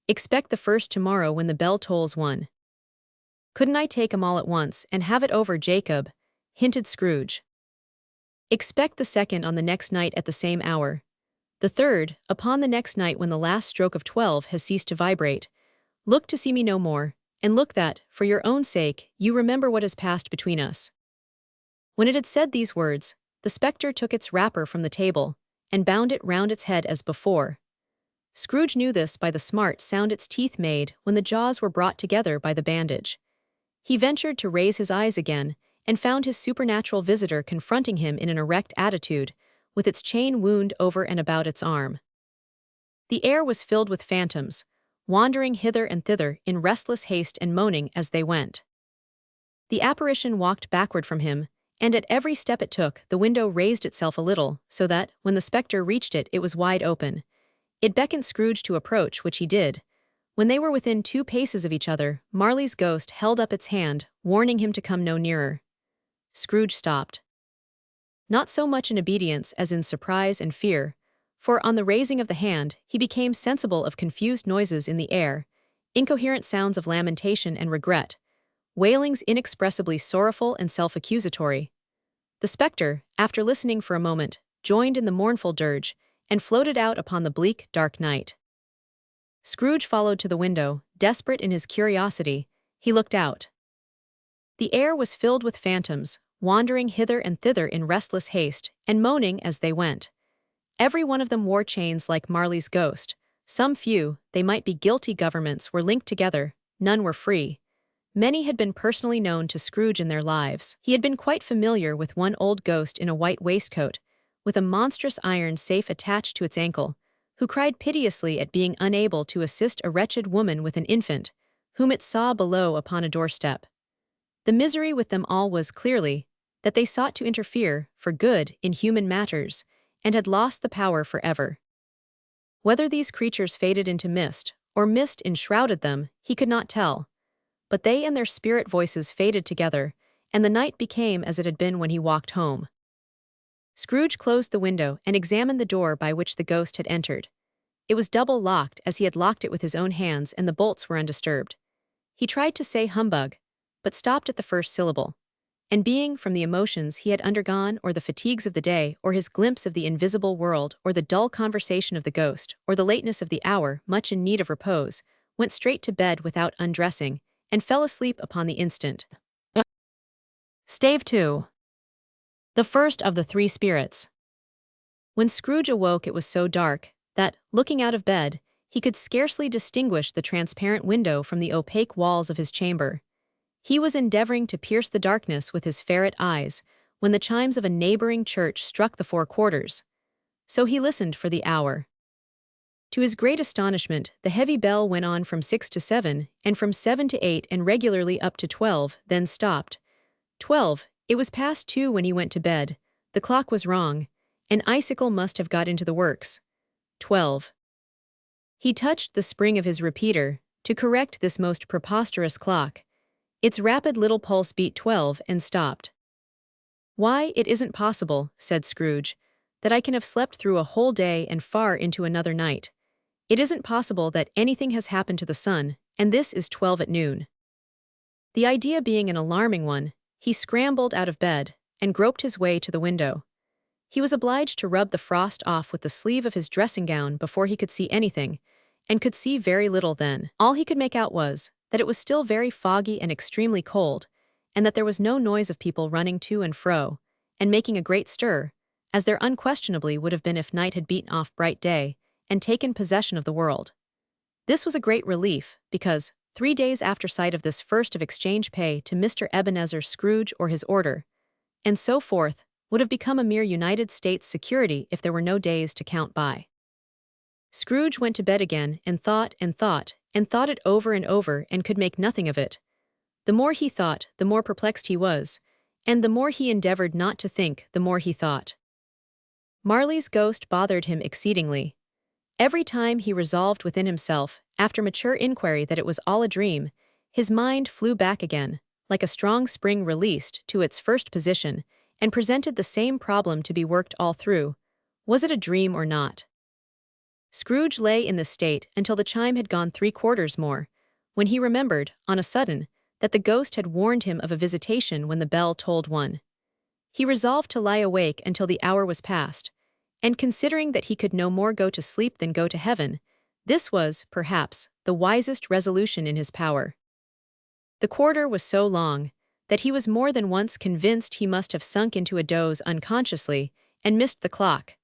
Expect the first tomorrow when the bell tolls 1. Couldn't I take 'em all at once and have it over, Jacob? Hinted Scrooge. Expect the second on the next night at the same hour. The third, upon the next night when the last stroke of 12 has ceased to vibrate. Look to see me no more, and look that, for your own sake, you remember what has passed between us. When it had said these words, the spectre took its wrapper from the table, and bound it round its head as before. Scrooge knew this by the smart sound its teeth made when the jaws were brought together by the bandage. He ventured to raise his eyes again, and found his supernatural visitor confronting him in an erect attitude, with its chain wound over and about its arm. The air was filled with phantoms, wandering hither and thither in restless haste and moaning as they went. The apparition walked backward from him, and at every step it took, the window raised itself a little, so that, when the spectre reached it, it was wide open. It beckoned Scrooge to approach, which he did. When they were within 2 paces of each other, Marley's ghost held up its hand, warning him to come no nearer. Scrooge stopped. Not so much in obedience as in surprise and fear, for on the raising of the hand, he became sensible of confused noises in the air, incoherent sounds of lamentation and regret, wailings inexpressibly sorrowful and self-accusatory. The spectre, after listening for a moment, joined in the mournful dirge, and floated out upon the bleak, dark night. Scrooge followed to the window, desperate in his curiosity. He looked out. The air was filled with phantoms, wandering hither and thither in restless haste, and moaning as they went. Every one of them wore chains like Marley's ghost. Some few, they might be guilty governments, were linked together, none were free. Many had been personally known to Scrooge in their lives. He had been quite familiar with one old ghost in a white waistcoat, with a monstrous iron safe attached to its ankle, who cried piteously at being unable to assist a wretched woman with an infant, whom it saw below upon a doorstep. The misery with them all was, clearly, that they sought to interfere, for good, in human matters, and had lost the power forever. Whether these creatures faded into mist, or mist enshrouded them, he could not tell. But they and their spirit voices faded together, and the night became as it had been when he walked home. Scrooge closed the window and examined the door by which the ghost had entered. It was double locked, as he had locked it with his own hands, and the bolts were undisturbed. He tried to say humbug, but stopped at the first syllable. And being, from the emotions he had undergone, or the fatigues of the day, or his glimpse of the invisible world, or the dull conversation of the ghost, or the lateness of the hour, much in need of repose, went straight to bed without undressing, and fell asleep upon the instant. Stave 2. The first of the three spirits. When Scrooge awoke, it was so dark that, looking out of bed, he could scarcely distinguish the transparent window from the opaque walls of his chamber. He was endeavoring to pierce the darkness with his ferret eyes, when the chimes of a neighboring church struck the 4 quarters. So he listened for the hour. To his great astonishment, the heavy bell went on from 6 to 7, and from 7 to 8, and regularly up to 12, then stopped. 12. It was past 2 when he went to bed. The clock was wrong. An icicle must have got into the works. 12. He touched the spring of his repeater, to correct this most preposterous clock. Its rapid little pulse beat 12 and stopped. "Why, it isn't possible," said Scrooge, "that I can have slept through a whole day and far into another night. It isn't possible that anything has happened to the sun, and this is 12 at noon." The idea being an alarming one, he scrambled out of bed, and groped his way to the window. He was obliged to rub the frost off with the sleeve of his dressing gown before he could see anything, and could see very little then. All he could make out was that it was still very foggy and extremely cold, and that there was no noise of people running to and fro, and making a great stir, as there unquestionably would have been if night had beaten off bright day, and taken possession of the world. This was a great relief, because, 3 days after sight of this first of exchange pay to Mr. Ebenezer Scrooge or his order, and so forth, would have become a mere United States security if there were no days to count by. Scrooge went to bed again, and thought it over and over, and could make nothing of it. The more he thought, the more perplexed he was, and the more he endeavored not to think, the more he thought. Marley's ghost bothered him exceedingly. Every time he resolved within himself, after mature inquiry, that it was all a dream, his mind flew back again, like a strong spring released, to its first position, and presented the same problem to be worked all through. Was it a dream or not? Scrooge lay in this state until the chime had gone 3 quarters more, when he remembered, on a sudden, that the ghost had warned him of a visitation when the bell tolled 1. He resolved to lie awake until the hour was past, and considering that he could no more go to sleep than go to heaven, this was, perhaps, the wisest resolution in his power. The quarter was so long that he was more than once convinced he must have sunk into a doze unconsciously, and missed the clock.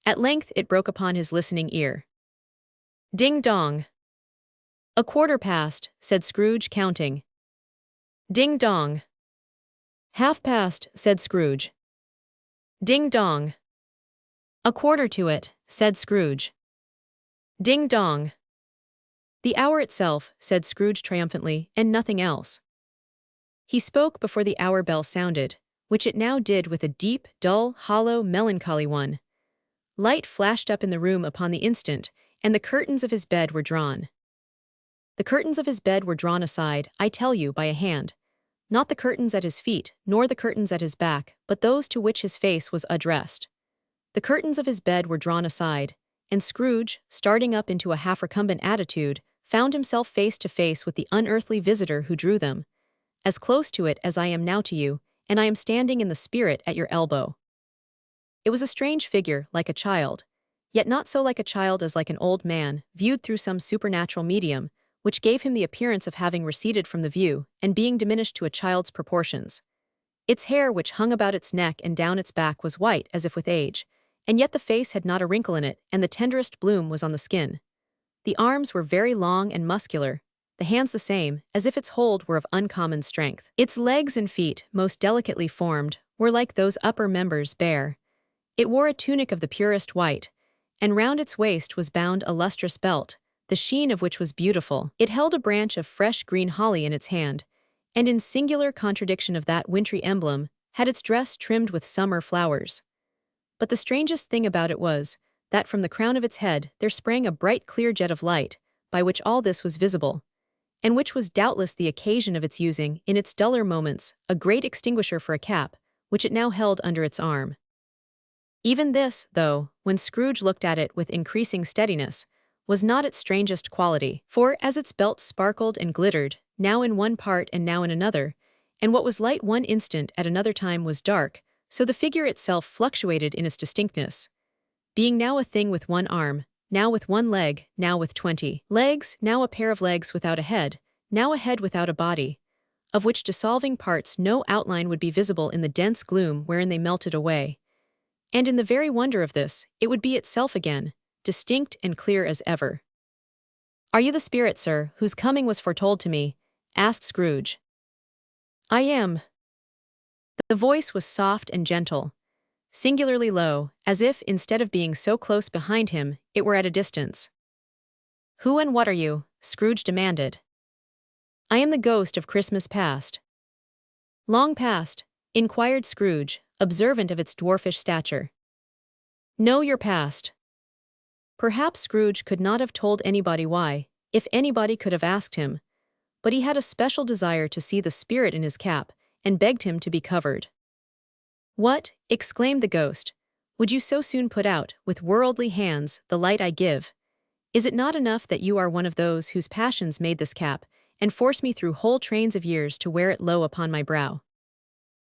At length it broke upon his listening ear. Ding-dong. "A quarter past," said Scrooge, counting. "Ding-dong." "Half-past," said Scrooge. "Ding-dong." "A quarter to it," said Scrooge. "Ding-dong." "The hour itself," said Scrooge triumphantly, "and nothing else." He spoke before the hour bell sounded, which it now did with a deep, dull, hollow, melancholy one. Light flashed up in the room upon the instant, and the curtains of his bed were drawn. The curtains of his bed were drawn aside, I tell you, by a hand. Not the curtains at his feet, nor the curtains at his back, but those to which his face was addressed. The curtains of his bed were drawn aside, and Scrooge, starting up into a half-recumbent attitude, found himself face to face with the unearthly visitor who drew them. As close to it as I am now to you, and I am standing in the spirit at your elbow. It was a strange figure, like a child, yet not so like a child as like an old man, viewed through some supernatural medium, which gave him the appearance of having receded from the view, and being diminished to a child's proportions. Its hair, which hung about its neck and down its back, was white as if with age, and yet the face had not a wrinkle in it, and the tenderest bloom was on the skin. The arms were very long and muscular, the hands the same, as if its hold were of uncommon strength. Its legs and feet, most delicately formed, were like those upper members bare. It wore a tunic of the purest white, and round its waist was bound a lustrous belt, the sheen of which was beautiful. It held a branch of fresh green holly in its hand, and in singular contradiction of that wintry emblem, had its dress trimmed with summer flowers. But the strangest thing about it was, that from the crown of its head there sprang a bright clear jet of light, by which all this was visible, and which was doubtless the occasion of its using, in its duller moments, a great extinguisher for a cap, which it now held under its arm. Even this, though, when Scrooge looked at it with increasing steadiness, was not its strangest quality, for as its belt sparkled and glittered, now in one part and now in another, and what was light one instant at another time was dark, so the figure itself fluctuated in its distinctness, being now a thing with one arm, now with one leg, now with 20 legs, now a pair of legs without a head, now a head without a body, of which dissolving parts no outline would be visible in the dense gloom wherein they melted away. And in the very wonder of this, it would be itself again, distinct and clear as ever. "Are you the spirit, sir, whose coming was foretold to me?" asked Scrooge. "I am." The voice was soft and gentle, singularly low, as if, instead of being so close behind him, it were at a distance. "Who and what are you?" Scrooge demanded. "I am the ghost of Christmas past." "Long past?" inquired Scrooge, observant of its dwarfish stature. "Know your past." Perhaps Scrooge could not have told anybody why, if anybody could have asked him, but he had a special desire to see the spirit in his cap, and begged him to be covered. "What," exclaimed the ghost, "would you so soon put out, with worldly hands, the light I give? Is it not enough that you are one of those whose passions made this cap, and force me through whole trains of years to wear it low upon my brow?"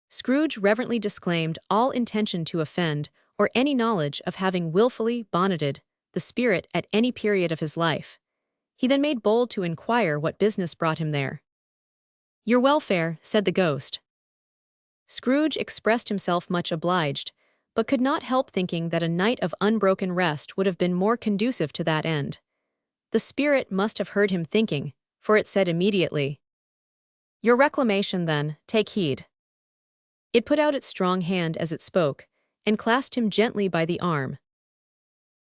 Scrooge reverently disclaimed all intention to offend, or any knowledge of having wilfully bonneted the spirit at any period of his life. He then made bold to inquire what business brought him there. "Your welfare," said the ghost. Scrooge expressed himself much obliged, but could not help thinking that a night of unbroken rest would have been more conducive to that end. The spirit must have heard him thinking, for it said immediately, "Your reclamation, then, take heed." It put out its strong hand as it spoke, and clasped him gently by the arm.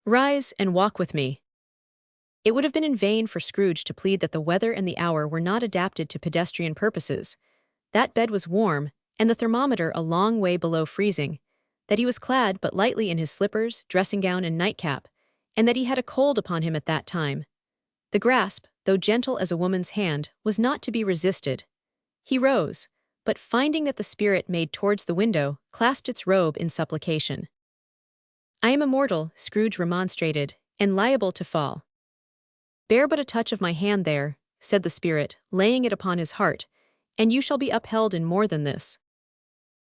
"Rise and walk with me." It would have been in vain for Scrooge to plead that the weather and the hour were not adapted to pedestrian purposes. That bed was warm, and the thermometer a long way below freezing, that he was clad but lightly in his slippers, dressing-gown, and nightcap, and that he had a cold upon him at that time. The grasp, though gentle as a woman's hand, was not to be resisted. He rose, but finding that the spirit made towards the window, clasped its robe in supplication. "I am immortal," Scrooge remonstrated, "and liable to fall." "Bear but a touch of my hand there," said the spirit, laying it upon his heart, "and you shall be upheld in more than this."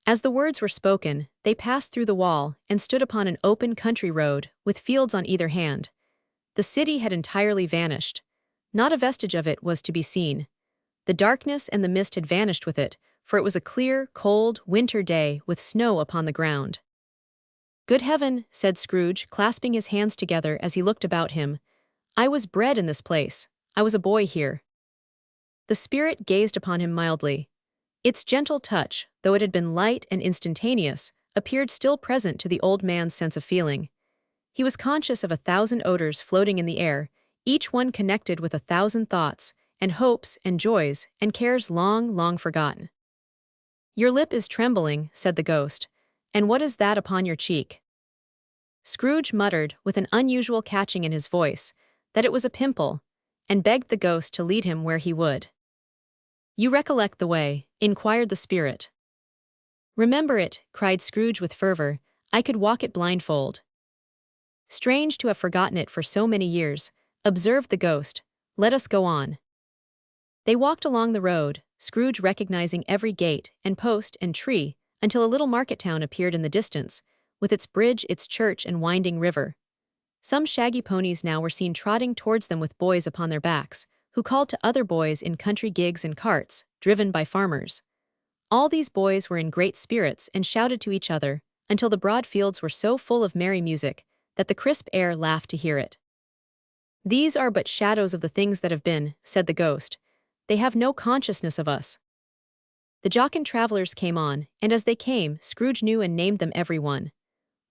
As the words were spoken, they passed through the wall, and stood upon an open country road, with fields on either hand. The city had entirely vanished. Not a vestige of it was to be seen. The darkness and the mist had vanished with it, for it was a clear, cold, winter day, with snow upon the ground. "Good heaven," said Scrooge, clasping his hands together as he looked about him, "I was bred in this place. I was a boy here." The spirit gazed upon him mildly. Its gentle touch, though it had been light and instantaneous, appeared still present to the old man's sense of feeling. He was conscious of 1,000 odors floating in the air, each one connected with 1,000 thoughts, and hopes, and joys, and cares long, long forgotten. "Your lip is trembling," said the ghost, "and what is that upon your cheek?" Scrooge muttered, with an unusual catching in his voice, that it was a pimple, and begged the ghost to lead him where he would. "You recollect the way?" inquired the spirit. "Remember it," cried Scrooge with fervor. "I could walk it blindfold." "Strange to have forgotten it for so many years," observed the ghost. "Let us go on." They walked along the road, Scrooge recognizing every gate, and post, and tree, until a little market town appeared in the distance, with its bridge, its church, and winding river. Some shaggy ponies now were seen trotting towards them with boys upon their backs, who called to other boys in country gigs and carts, driven by farmers. All these boys were in great spirits and shouted to each other, until the broad fields were so full of merry music that the crisp air laughed to hear it. "These are but shadows of the things that have been," said the ghost. "They have no consciousness of us." The jocund travelers came on, and as they came, Scrooge knew and named them every one.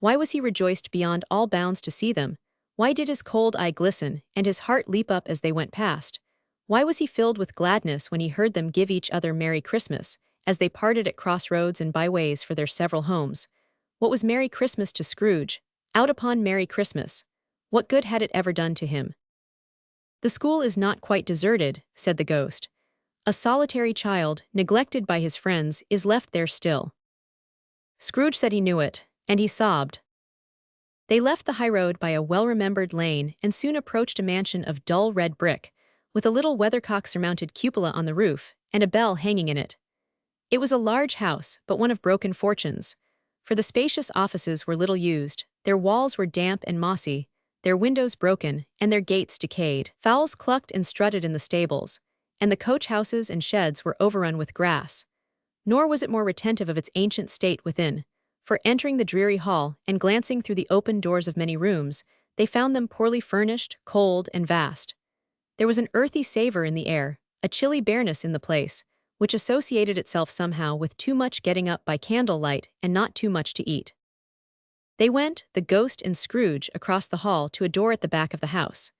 Why was he rejoiced beyond all bounds to see them? Why did his cold eye glisten, and his heart leap up as they went past? Why was he filled with gladness when he heard them give each other Merry Christmas, as they parted at crossroads and byways for their several homes? What was Merry Christmas to Scrooge? Out upon Merry Christmas. What good had it ever done to him? "The school is not quite deserted," said the ghost. "A solitary child, neglected by his friends, is left there still." Scrooge said he knew it, and he sobbed. They left the highroad by a well-remembered lane and soon approached a mansion of dull red brick, with a little weathercock-surmounted cupola on the roof and a bell hanging in it. It was a large house, but one of broken fortunes, for the spacious offices were little used, their walls were damp and mossy, their windows broken, and their gates decayed. Fowls clucked and strutted in the stables, and the coach-houses and sheds were overrun with grass. Nor was it more retentive of its ancient state within, for entering the dreary hall and glancing through the open doors of many rooms, they found them poorly furnished, cold, and vast. There was an earthy savor in the air, a chilly bareness in the place, which associated itself somehow with too much getting up by candlelight and not too much to eat. They went, the ghost and Scrooge, across the hall to a door at the back of the house.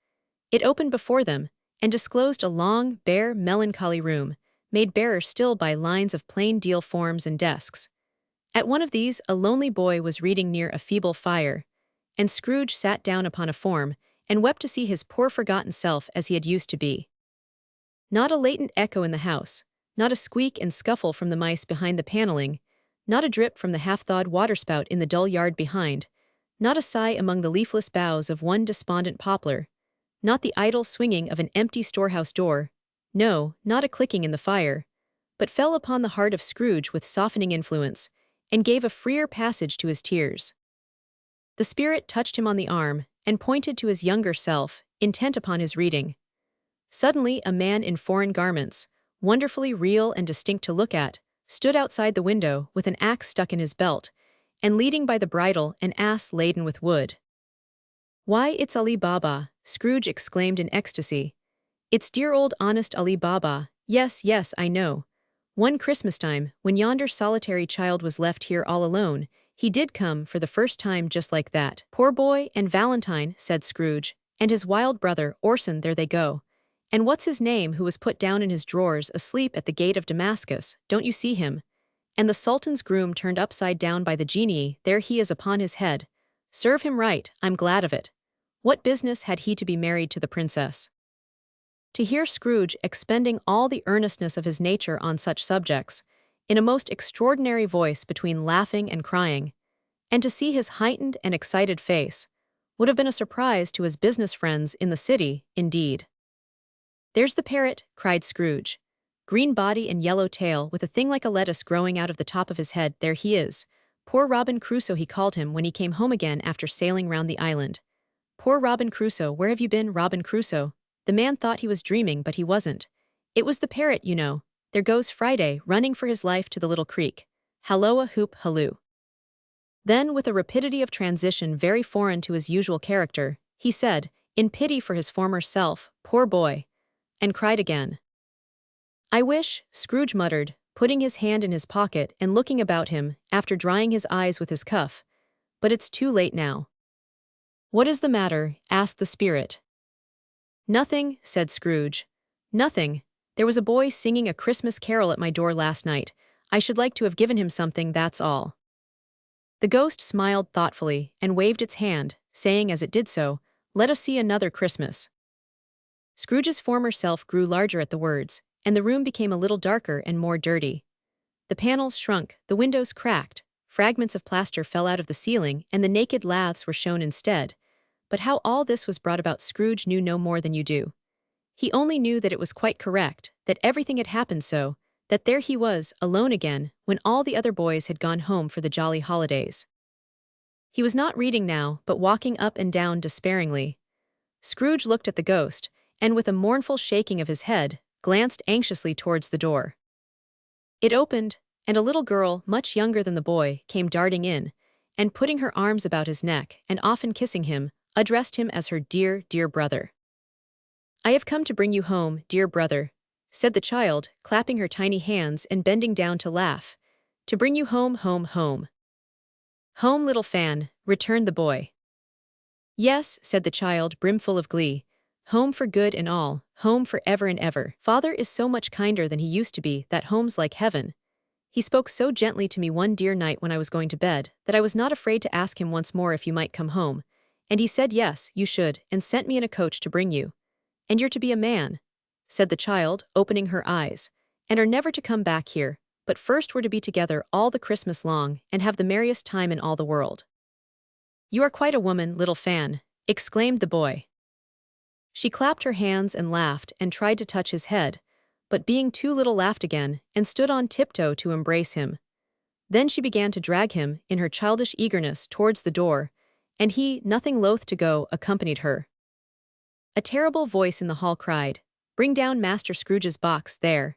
It opened before them, and disclosed a long, bare, melancholy room, made barer still by lines of plain deal forms and desks. At one of these, a lonely boy was reading near a feeble fire, and Scrooge sat down upon a form, and wept to see his poor forgotten self as he had used to be. Not a latent echo in the house, not a squeak and scuffle from the mice behind the paneling, not a drip from the half-thawed waterspout in the dull yard behind, not a sigh among the leafless boughs of one despondent poplar, not the idle swinging of an empty storehouse door, no, not a clicking in the fire, but fell upon the heart of Scrooge with softening influence, and gave a freer passage to his tears. The spirit touched him on the arm, and pointed to his younger self, intent upon his reading. Suddenly a man in foreign garments, wonderfully real and distinct to look at, stood outside the window with an axe stuck in his belt, and leading by the bridle an ass laden with wood. "Why, it's Ali Baba," Scrooge exclaimed in ecstasy. "It's dear old honest Ali Baba, yes, yes, I know. One Christmas time, when yonder solitary child was left here all alone, he did come for the first time just like that." "Poor boy, and Valentine," said Scrooge, "and his wild brother, Orson, there they go. And what's his name who was put down in his drawers asleep at the gate of Damascus, don't you see him? And the Sultan's groom turned upside down by the genie, there he is upon his head. Serve him right, I'm glad of it. What business had he to be married to the princess?" To hear Scrooge expending all the earnestness of his nature on such subjects, in a most extraordinary voice between laughing and crying, and to see his heightened and excited face, would have been a surprise to his business friends in the city, indeed. "There's the parrot," cried Scrooge. "Green body and yellow tail, with a thing like a lettuce growing out of the top of his head, there he is. Poor Robin Crusoe he called him when he came home again after sailing round the island. Poor Robin Crusoe, where have you been, Robin Crusoe? The man thought he was dreaming, but he wasn't. It was the parrot, you know. There goes Friday, running for his life to the little creek. Halloa hoop halloo." Then, with a rapidity of transition very foreign to his usual character, he said, in pity for his former self, "Poor boy," and cried again. "I wish," Scrooge muttered, putting his hand in his pocket and looking about him, after drying his eyes with his cuff, "but it's too late now." "What is the matter?" asked the spirit. "Nothing," said Scrooge. "Nothing. There was a boy singing a Christmas carol at my door last night. I should like to have given him something, that's all." The ghost smiled thoughtfully and waved its hand, saying as it did so, "Let us see another Christmas." Scrooge's former self grew larger at the words, and the room became a little darker and more dirty. The panels shrunk, the windows cracked, fragments of plaster fell out of the ceiling, and the naked laths were shown instead. But how all this was brought about Scrooge knew no more than you do. He only knew that it was quite correct, that everything had happened so, that there he was, alone again, when all the other boys had gone home for the jolly holidays. He was not reading now, but walking up and down despairingly. Scrooge looked at the ghost, and with a mournful shaking of his head, glanced anxiously towards the door. It opened, and a little girl, much younger than the boy, came darting in, and putting her arms about his neck, and often kissing him, addressed him as her dear, dear brother. I have come to bring you home, dear brother, said the child, clapping her tiny hands and bending down to laugh. To bring you home, home, home. Home, little fan, returned the boy. Yes, said the child, brimful of glee. Home for good and all, home for ever and ever. Father is so much kinder than he used to be that home's like heaven. He spoke so gently to me one dear night when I was going to bed that I was not afraid to ask him once more if you might come home. And he said yes, you should, and sent me in a coach to bring you. And you're to be a man, said the child, opening her eyes, and are never to come back here, but first we're to be together all the Christmas long and have the merriest time in all the world. You are quite a woman, little fan, exclaimed the boy. She clapped her hands and laughed and tried to touch his head, but being too little laughed again and stood on tiptoe to embrace him. Then she began to drag him, in her childish eagerness, towards the door, and he, nothing loath to go, accompanied her. A terrible voice in the hall cried, "Bring down Master Scrooge's box, there."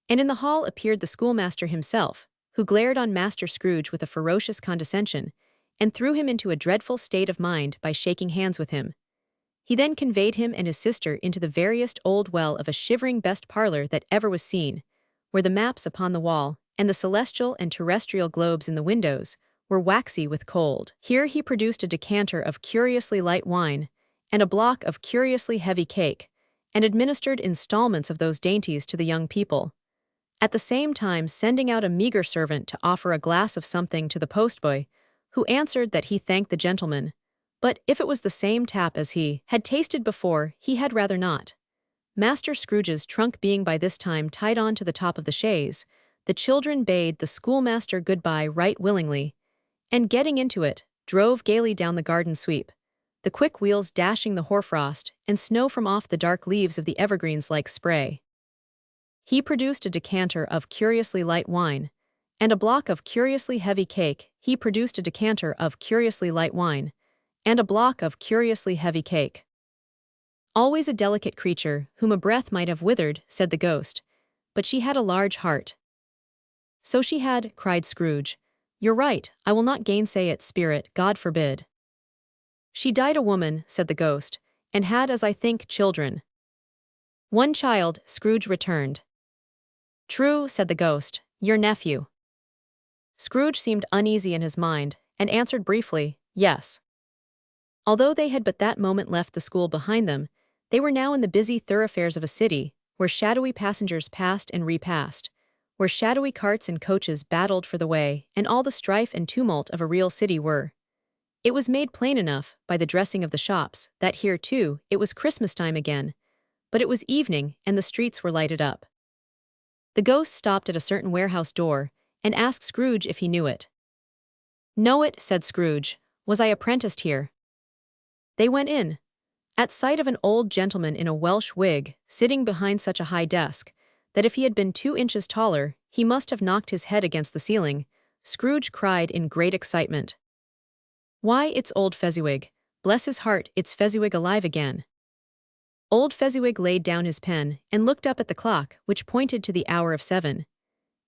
And in the hall appeared the schoolmaster himself, who glared on Master Scrooge with a ferocious condescension, and threw him into a dreadful state of mind by shaking hands with him. He then conveyed him and his sister into the veriest old well of a shivering best parlor that ever was seen, where the maps upon the wall, and the celestial and terrestrial globes in the windows, were waxy with cold. Here he produced a decanter of curiously light wine, and a block of curiously heavy cake, and administered installments of those dainties to the young people, at the same time sending out a meager servant to offer a glass of something to the postboy, who answered that he thanked the gentleman, but if it was the same tap as he had tasted before, he had rather not. Master Scrooge's trunk being by this time tied on to the top of the chaise, the children bade the schoolmaster good-bye right willingly, and getting into it, drove gaily down the garden sweep, the quick wheels dashing the hoarfrost and snow from off the dark leaves of the evergreens like spray. He produced a decanter of curiously light wine, and a block of curiously heavy cake. He produced a decanter of curiously light wine, and a block of curiously heavy cake. Always a delicate creature, whom a breath might have withered, said the ghost, but she had a large heart. So she had, cried Scrooge. You're right, I will not gainsay it, spirit, God forbid. She died a woman, said the ghost, and had, as I think, children. One child, Scrooge returned. True, said the ghost, your nephew. Scrooge seemed uneasy in his mind, and answered briefly, yes. Although they had but that moment left the school behind them, they were now in the busy thoroughfares of a city, where shadowy passengers passed and repassed, where shadowy carts and coaches battled for the way, and all the strife and tumult of a real city were. It was made plain enough, by the dressing of the shops, that here, too, it was Christmas time again, but it was evening, and the streets were lighted up. The ghost stopped at a certain warehouse door, and asked Scrooge if he knew it. Know it, said Scrooge. Was I apprenticed here? They went in. At sight of an old gentleman in a Welsh wig, sitting behind such a high desk, that if he had been 2 inches taller, he must have knocked his head against the ceiling, Scrooge cried in great excitement. Why, it's old Fezziwig. Bless his heart, it's Fezziwig alive again. Old Fezziwig laid down his pen and looked up at the clock, which pointed to the hour of 7.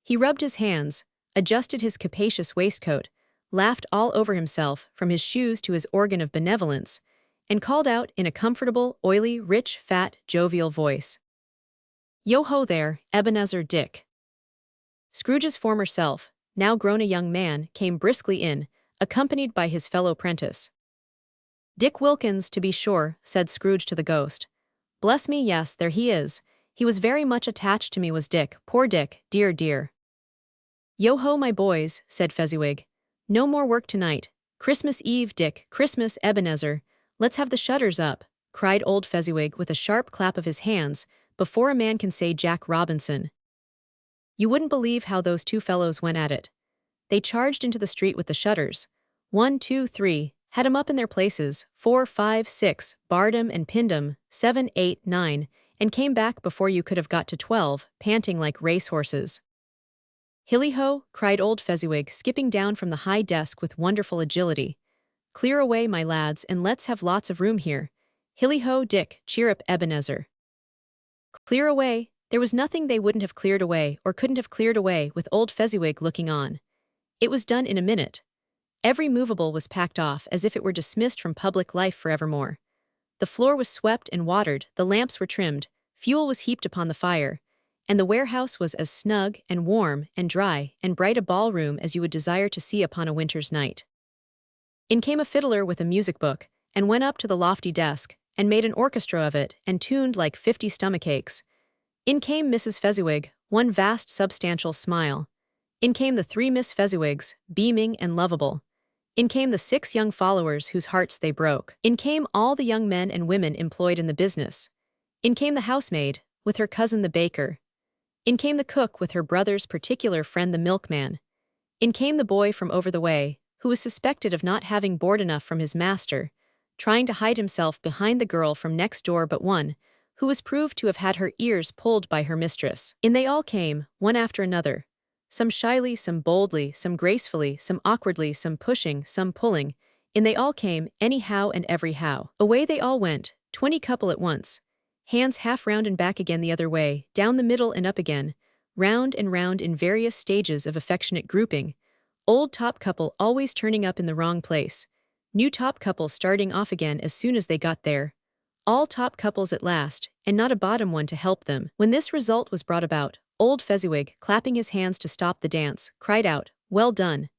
He rubbed his hands, adjusted his capacious waistcoat, laughed all over himself, from his shoes to his organ of benevolence, and called out in a comfortable, oily, rich, fat, jovial voice. Yo-ho there, Ebenezer Dick. Scrooge's former self, now grown a young man, came briskly in, accompanied by his fellow prentice. Dick Wilkins, to be sure, said Scrooge to the ghost. Bless me, yes, there he is. He was very much attached to me, was Dick, poor Dick, dear, dear. Yo-ho, my boys, said Fezziwig. No more work tonight. Christmas Eve, Dick, Christmas, Ebenezer. Let's have the shutters up, cried old Fezziwig with a sharp clap of his hands, before a man can say Jack Robinson. You wouldn't believe how those two fellows went at it. They charged into the street with the shutters. 1, 2, 3, had 'em up in their places, 4, 5, 6, barred 'em and pinned 'em, 7, 8, 9, and came back before you could have got to 12, panting like racehorses. Hilly-ho, cried old Fezziwig, skipping down from the high desk with wonderful agility. Clear away, my lads, and let's have lots of room here. Hilly-ho, Dick, cheer up, Ebenezer. Clear away, there was nothing they wouldn't have cleared away or couldn't have cleared away with old Fezziwig looking on. It was done in a minute. Every movable was packed off as if it were dismissed from public life forevermore. The floor was swept and watered, the lamps were trimmed, fuel was heaped upon the fire, and the warehouse was as snug and warm and dry and bright a ballroom as you would desire to see upon a winter's night. In came a fiddler with a music book, and went up to the lofty desk, and made an orchestra of it, and tuned like 50 stomachaches. In came Mrs. Fezziwig, one vast substantial smile. In came the 3 Miss Fezziwigs, beaming and lovable. In came the 6 young followers whose hearts they broke. In came all the young men and women employed in the business. In came the housemaid, with her cousin the baker. In came the cook with her brother's particular friend the milkman. In came the boy from over the way, who was suspected of not having board enough from his master, trying to hide himself behind the girl from next door but one, who was proved to have had her ears pulled by her mistress. In they all came, one after another, some shyly, some boldly, some gracefully, some awkwardly, some pushing, some pulling. In they all came, anyhow and every how. Away they all went, 20 couple at once, hands half round and back again the other way, down the middle and up again, round and round in various stages of affectionate grouping, old top couple always turning up in the wrong place, new top couple starting off again as soon as they got there, all top couples at last, and not a bottom one to help them. When this result was brought about, old Fezziwig, clapping his hands to stop the dance, cried out, "Well done!"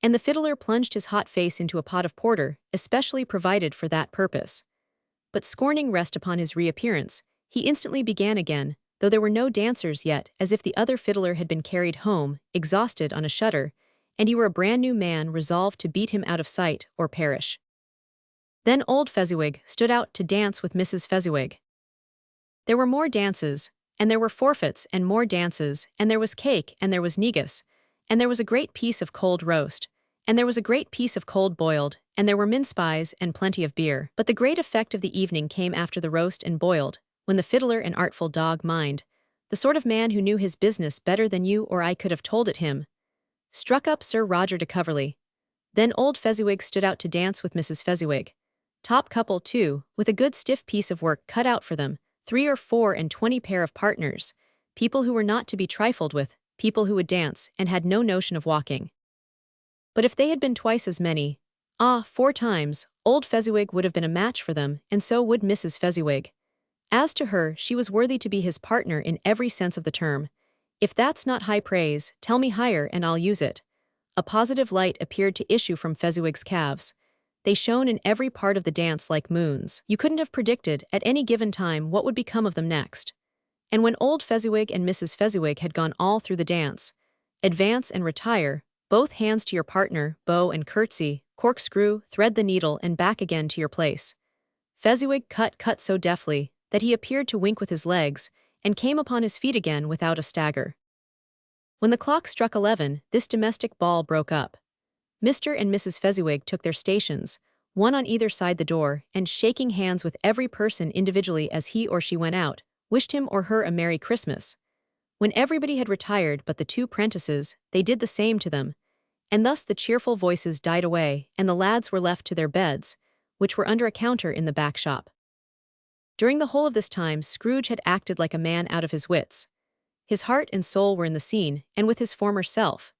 And the fiddler plunged his hot face into a pot of porter, especially provided for that purpose. But scorning rest upon his reappearance, he instantly began again, though there were no dancers yet, as if the other fiddler had been carried home, exhausted on a shutter, and he were a brand-new man resolved to beat him out of sight or perish. Then old Fezziwig stood out to dance with Mrs. Fezziwig. There were more dances, and there were forfeits and more dances, and there was cake and there was negus, and there was a great piece of cold roast, and there was a great piece of cold boiled, and there were mince pies and plenty of beer. But the great effect of the evening came after the roast and boiled, when the fiddler and artful dog Mind, the sort of man who knew his business better than you or I could have told it him, struck up Sir Roger de Coverley. Then old Fezziwig stood out to dance with Mrs. Fezziwig. Top couple too, with a good stiff piece of work cut out for them, 3 or 4 and 20 pair of partners, people who were not to be trifled with, people who would dance and had no notion of walking. But if they had been twice as many, 4 times, old Fezziwig would have been a match for them, and so would Mrs. Fezziwig. As to her, she was worthy to be his partner in every sense of the term. If that's not high praise, tell me higher and I'll use it. A positive light appeared to issue from Fezziwig's calves. They shone in every part of the dance like moons. You couldn't have predicted, at any given time, what would become of them next. And when old Fezziwig and Mrs. Fezziwig had gone all through the dance, advance and retire, both hands to your partner, bow and curtsy, corkscrew, thread the needle and back again to your place. Fezziwig cut so deftly that he appeared to wink with his legs, and came upon his feet again without a stagger. When the clock struck 11, this domestic ball broke up. Mr. and Mrs. Fezziwig took their stations, one on either side the door, and shaking hands with every person individually as he or she went out, wished him or her a Merry Christmas. When everybody had retired but the 2 prentices, they did the same to them, and thus the cheerful voices died away, and the lads were left to their beds, which were under a counter in the back shop. During the whole of this time Scrooge had acted like a man out of his wits. His heart and soul were in the scene, and with his former self.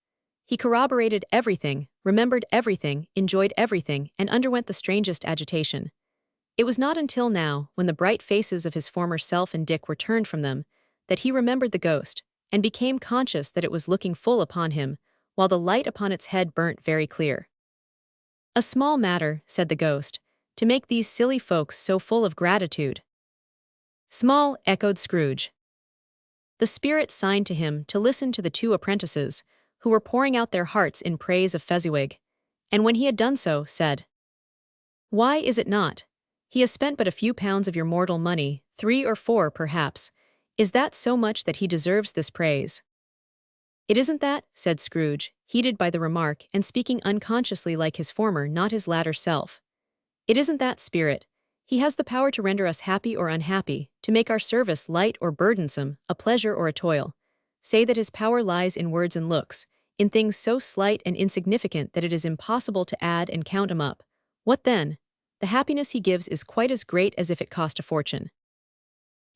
He corroborated everything, remembered everything, enjoyed everything, and underwent the strangest agitation. It was not until now, when the bright faces of his former self and Dick were turned from them, that he remembered the ghost, and became conscious that it was looking full upon him, while the light upon its head burnt very clear. "A small matter," said the ghost, "to make these silly folks so full of gratitude." "Small," echoed Scrooge. The spirit signed to him to listen to the 2 apprentices, who were pouring out their hearts in praise of Fezziwig, and when he had done so, said, "Why is it not? He has spent but a few pounds of your mortal money, 3 or 4 perhaps. Is that so much that he deserves this praise?" "It isn't that," said Scrooge, heated by the remark and speaking unconsciously like his former, not his latter self. "It isn't that, spirit. He has the power to render us happy or unhappy, to make our service light or burdensome, a pleasure or a toil. Say that his power lies in words and looks, in things so slight and insignificant that it is impossible to add and count 'em up. What then? The happiness he gives is quite as great as if it cost a fortune."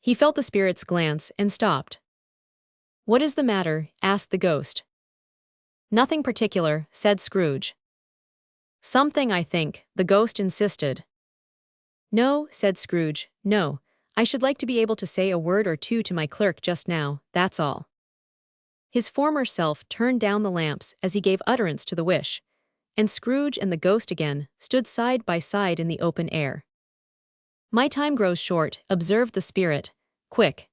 He felt the spirit's glance and stopped. "What is the matter?" asked the ghost. "Nothing particular," said Scrooge. "Something, I think," the ghost insisted. "No," said Scrooge, "no. I should like to be able to say a word or two to my clerk just now, that's all." His former self turned down the lamps as he gave utterance to the wish, and Scrooge and the ghost again stood side by side in the open air. "My time grows short," observed the spirit. "Quick."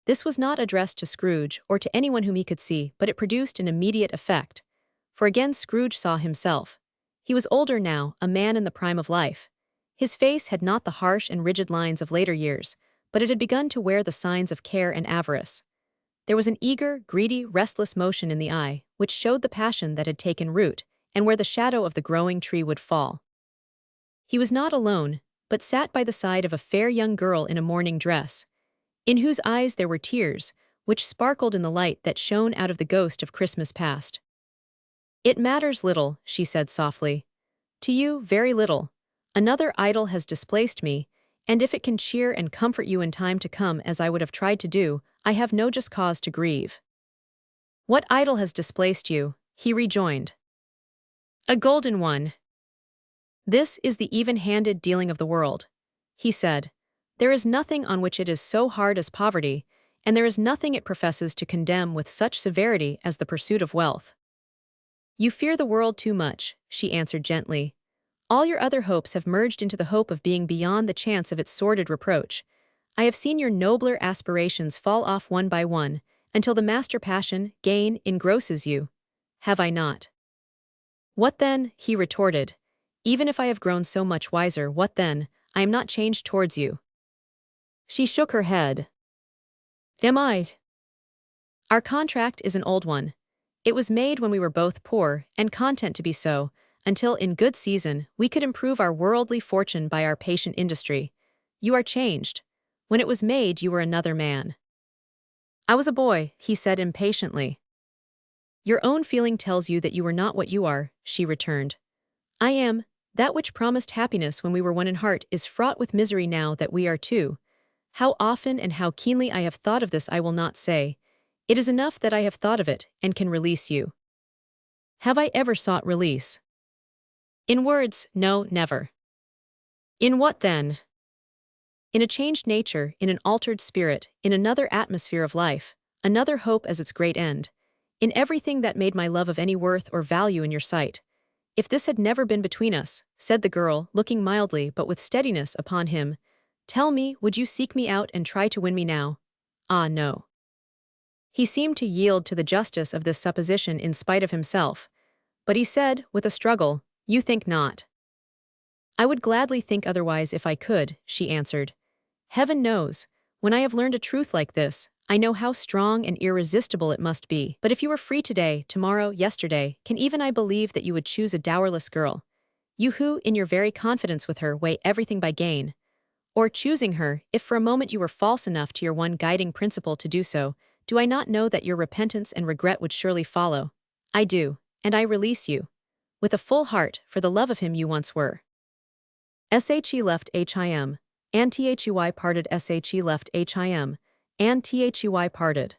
This was not addressed to Scrooge or to anyone whom he could see, but it produced an immediate effect. For again Scrooge saw himself. He was older now, a man in the prime of life. His face had not the harsh and rigid lines of later years, but it had begun to wear the signs of care and avarice. There was an eager, greedy, restless motion in the eye, which showed the passion that had taken root, and where the shadow of the growing tree would fall. He was not alone, but sat by the side of a fair young girl in a mourning dress, in whose eyes there were tears, which sparkled in the light that shone out of the ghost of Christmas past. "It matters little," she said softly. "To you, very little. Another idol has displaced me, and if it can cheer and comfort you in time to come as I would have tried to do, I have no just cause to grieve." "What idol has displaced you?" he rejoined. "A golden one." "This is the even-handed dealing of the world," he said. "There is nothing on which it is so hard as poverty, and there is nothing it professes to condemn with such severity as the pursuit of wealth." "You fear the world too much," she answered gently. "All your other hopes have merged into the hope of being beyond the chance of its sordid reproach. I have seen your nobler aspirations fall off one by one, until the master passion, gain, engrosses you. Have I not?" "What then?" he retorted. "Even if I have grown so much wiser, what then? I am not changed towards you." She shook her head. "Am I?" "Our contract is an old one. It was made when we were both poor, and content to be so, until in good season we could improve our worldly fortune by our patient industry. You are changed. When it was made you were another man." "I was a boy," he said impatiently. "Your own feeling tells you that you were not what you are," she returned. "I am. That which promised happiness when we were one in heart is fraught with misery now that we are two. How often and how keenly I have thought of this I will not say. It is enough that I have thought of it, and can release you." "Have I ever sought release?" "In words, no, never." "In what then?" "In a changed nature, in an altered spirit, in another atmosphere of life, another hope as its great end, in everything that made my love of any worth or value in your sight. If this had never been between us," said the girl, looking mildly but with steadiness upon him, "tell me, would you seek me out and try to win me now?" "Ah, no." He seemed to yield to the justice of this supposition in spite of himself, but he said, with a struggle, "You think not." "I would gladly think otherwise if I could," she answered. "Heaven knows, when I have learned a truth like this, I know how strong and irresistible it must be. But if you were free today, tomorrow, yesterday, can even I believe that you would choose a dowerless girl? You who, in your very confidence with her, weigh everything by gain. Or choosing her, if for a moment you were false enough to your one guiding principle to do so, do I not know that your repentance and regret would surely follow? I do, and I release you. With a full heart, for the love of him you once were." She left him, and Thui parted. She left him, and Thui parted.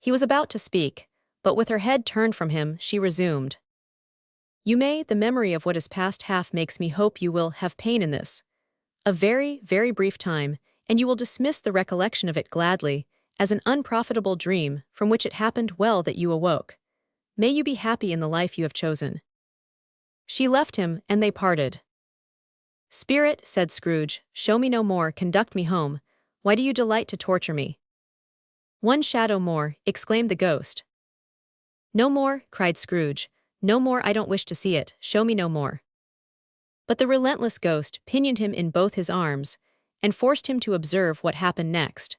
He was about to speak, but with her head turned from him, she resumed. "You may, the memory of what is past half makes me hope you will have pain in this. A very, very brief time, and you will dismiss the recollection of it gladly, as an unprofitable dream from which it happened well that you awoke. May you be happy in the life you have chosen." She left him, and they parted. "Spirit," said Scrooge, "show me no more, conduct me home. Why do you delight to torture me?" "One shadow more," exclaimed the ghost. "No more," cried Scrooge. "No more, I don't wish to see it, show me no more." But the relentless ghost pinioned him in both his arms, and forced him to observe what happened next.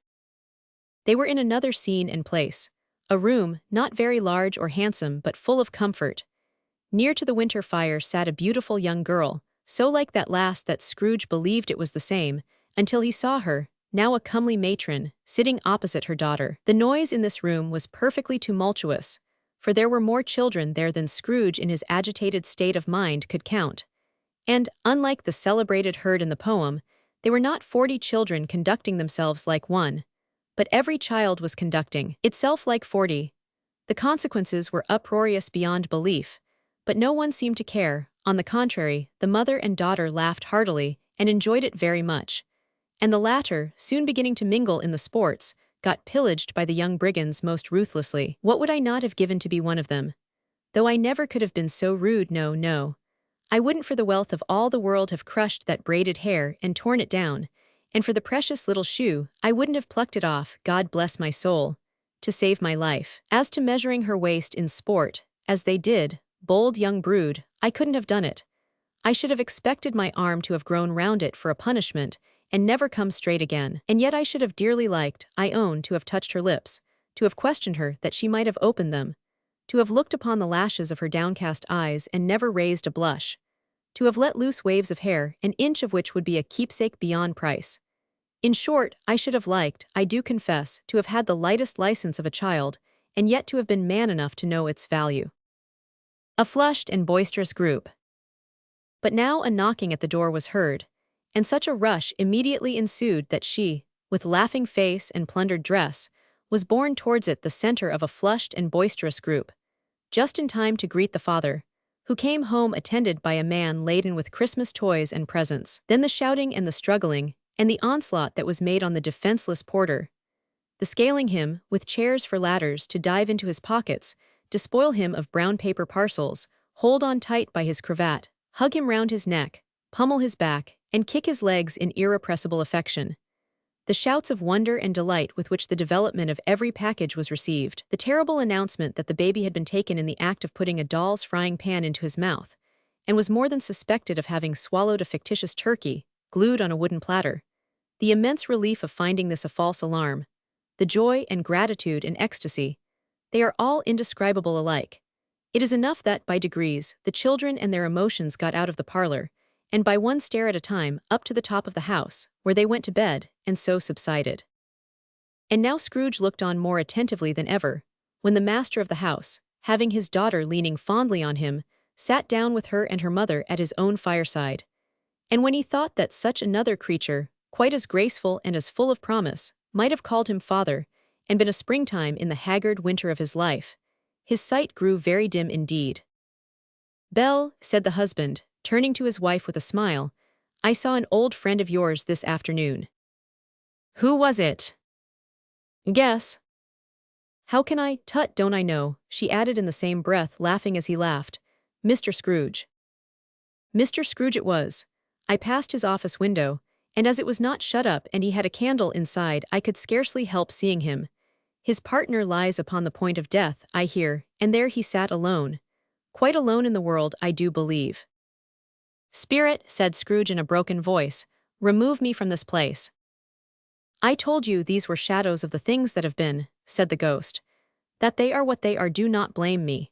They were in another scene and place, a room, not very large or handsome but full of comfort. Near to the winter fire sat a beautiful young girl, so like that last that Scrooge believed it was the same, until he saw her, now a comely matron, sitting opposite her daughter. The noise in this room was perfectly tumultuous, for there were more children there than Scrooge in his agitated state of mind could count. And, unlike the celebrated herd in the poem, they were not 40 children conducting themselves like one, but every child was conducting itself like 40. The consequences were uproarious beyond belief, but no one seemed to care. On the contrary, the mother and daughter laughed heartily, and enjoyed it very much. And the latter, soon beginning to mingle in the sports, got pillaged by the young brigands most ruthlessly. What would I not have given to be one of them? Though I never could have been so rude, no, no. I wouldn't for the wealth of all the world have crushed that braided hair and torn it down, and for the precious little shoe, I wouldn't have plucked it off, God bless my soul, to save my life. As to measuring her waist in sport, as they did, bold young brood, I couldn't have done it. I should have expected my arm to have grown round it for a punishment, and never come straight again. And yet I should have dearly liked, I own, to have touched her lips, to have questioned her that she might have opened them, to have looked upon the lashes of her downcast eyes and never raised a blush, to have let loose waves of hair, an inch of which would be a keepsake beyond price. In short, I should have liked, I do confess, to have had the lightest license of a child, and yet to have been man enough to know its value. A flushed and boisterous group. But now a knocking at the door was heard, and such a rush immediately ensued that she, with laughing face and plundered dress, was borne towards it the center of a flushed and boisterous group, just in time to greet the father, who came home attended by a man laden with Christmas toys and presents. Then the shouting and the struggling, and the onslaught that was made on the defenseless porter, the scaling him, with chairs for ladders to dive into his pockets, despoil him of brown paper parcels, hold on tight by his cravat, hug him round his neck, pummel his back, and kick his legs in irrepressible affection. The shouts of wonder and delight with which the development of every package was received, the terrible announcement that the baby had been taken in the act of putting a doll's frying pan into his mouth, and was more than suspected of having swallowed a fictitious turkey, glued on a wooden platter, the immense relief of finding this a false alarm, the joy and gratitude and ecstasy, they are all indescribable alike. It is enough that, by degrees, the children and their emotions got out of the parlor, and by one stair at a time, up to the top of the house, where they went to bed, and so subsided. And now Scrooge looked on more attentively than ever, when the master of the house, having his daughter leaning fondly on him, sat down with her and her mother at his own fireside. And when he thought that such another creature, quite as graceful and as full of promise, might have called him father, and been a springtime in the haggard winter of his life, his sight grew very dim indeed. "Belle," said the husband, turning to his wife with a smile, "I saw an old friend of yours this afternoon." "Who was it?" "Guess." "How can I? Tut, don't I know," she added in the same breath, laughing as he laughed. "Mr. Scrooge." Mr. Scrooge it was. I passed his office window, and as it was not shut up and he had a candle inside, I could scarcely help seeing him. His partner lies upon the point of death, I hear, and there he sat alone. Quite alone in the world, I do believe. "Spirit," said Scrooge in a broken voice, "remove me from this place." "I told you these were shadows of the things that have been," said the ghost. "That they are what they are, do not blame me."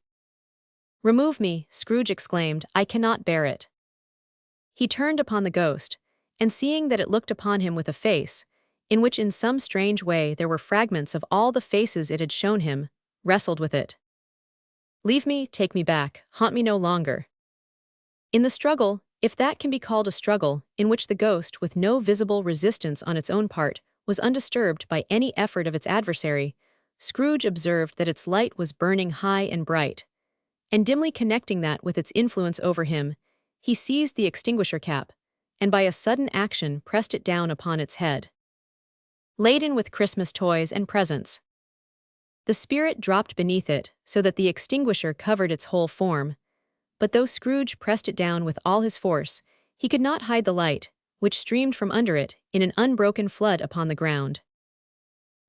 "Remove me," Scrooge exclaimed, "I cannot bear it." He turned upon the ghost, and seeing that it looked upon him with a face, in which in some strange way there were fragments of all the faces it had shown him, wrestled with it. "Leave me, take me back, haunt me no longer." In the struggle, if that can be called a struggle, in which the ghost, with no visible resistance on its own part, was undisturbed by any effort of its adversary, Scrooge observed that its light was burning high and bright, and dimly connecting that with its influence over him, he seized the extinguisher cap, and by a sudden action pressed it down upon its head. Laden with Christmas toys and presents. The spirit dropped beneath it, so that the extinguisher covered its whole form, but though Scrooge pressed it down with all his force, he could not hide the light, which streamed from under it in an unbroken flood upon the ground.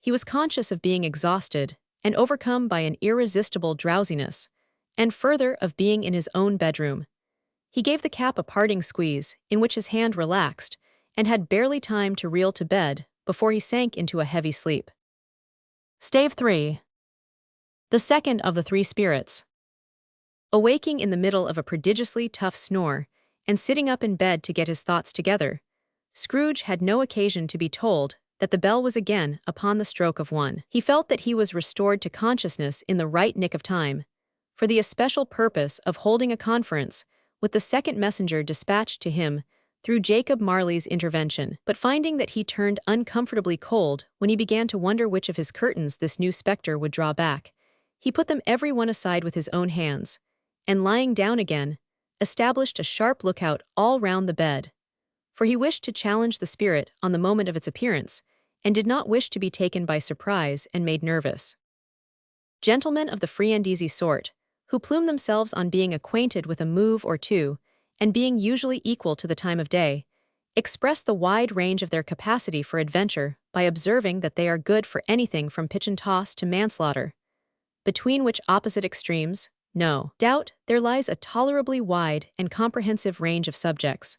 He was conscious of being exhausted, and overcome by an irresistible drowsiness, and further of being in his own bedroom. He gave the cap a parting squeeze, in which his hand relaxed, and had barely time to reel to bed before he sank into a heavy sleep. Stave 3. The second of the three spirits. Awaking in the middle of a prodigiously tough snore, and sitting up in bed to get his thoughts together, Scrooge had no occasion to be told that the bell was again upon the stroke of 1. He felt that he was restored to consciousness in the right nick of time, for the especial purpose of holding a conference with the second messenger dispatched to him through Jacob Marley's intervention. But finding that he turned uncomfortably cold when he began to wonder which of his curtains this new spectre would draw back, he put them every one aside with his own hands, and lying down again, established a sharp lookout all round the bed, for he wished to challenge the spirit on the moment of its appearance, and did not wish to be taken by surprise and made nervous. Gentlemen of the free and easy sort, who plume themselves on being acquainted with a move or two, and being usually equal to the time of day, express the wide range of their capacity for adventure by observing that they are good for anything from pitch and toss to manslaughter, between which opposite extremes, no doubt, there lies a tolerably wide and comprehensive range of subjects.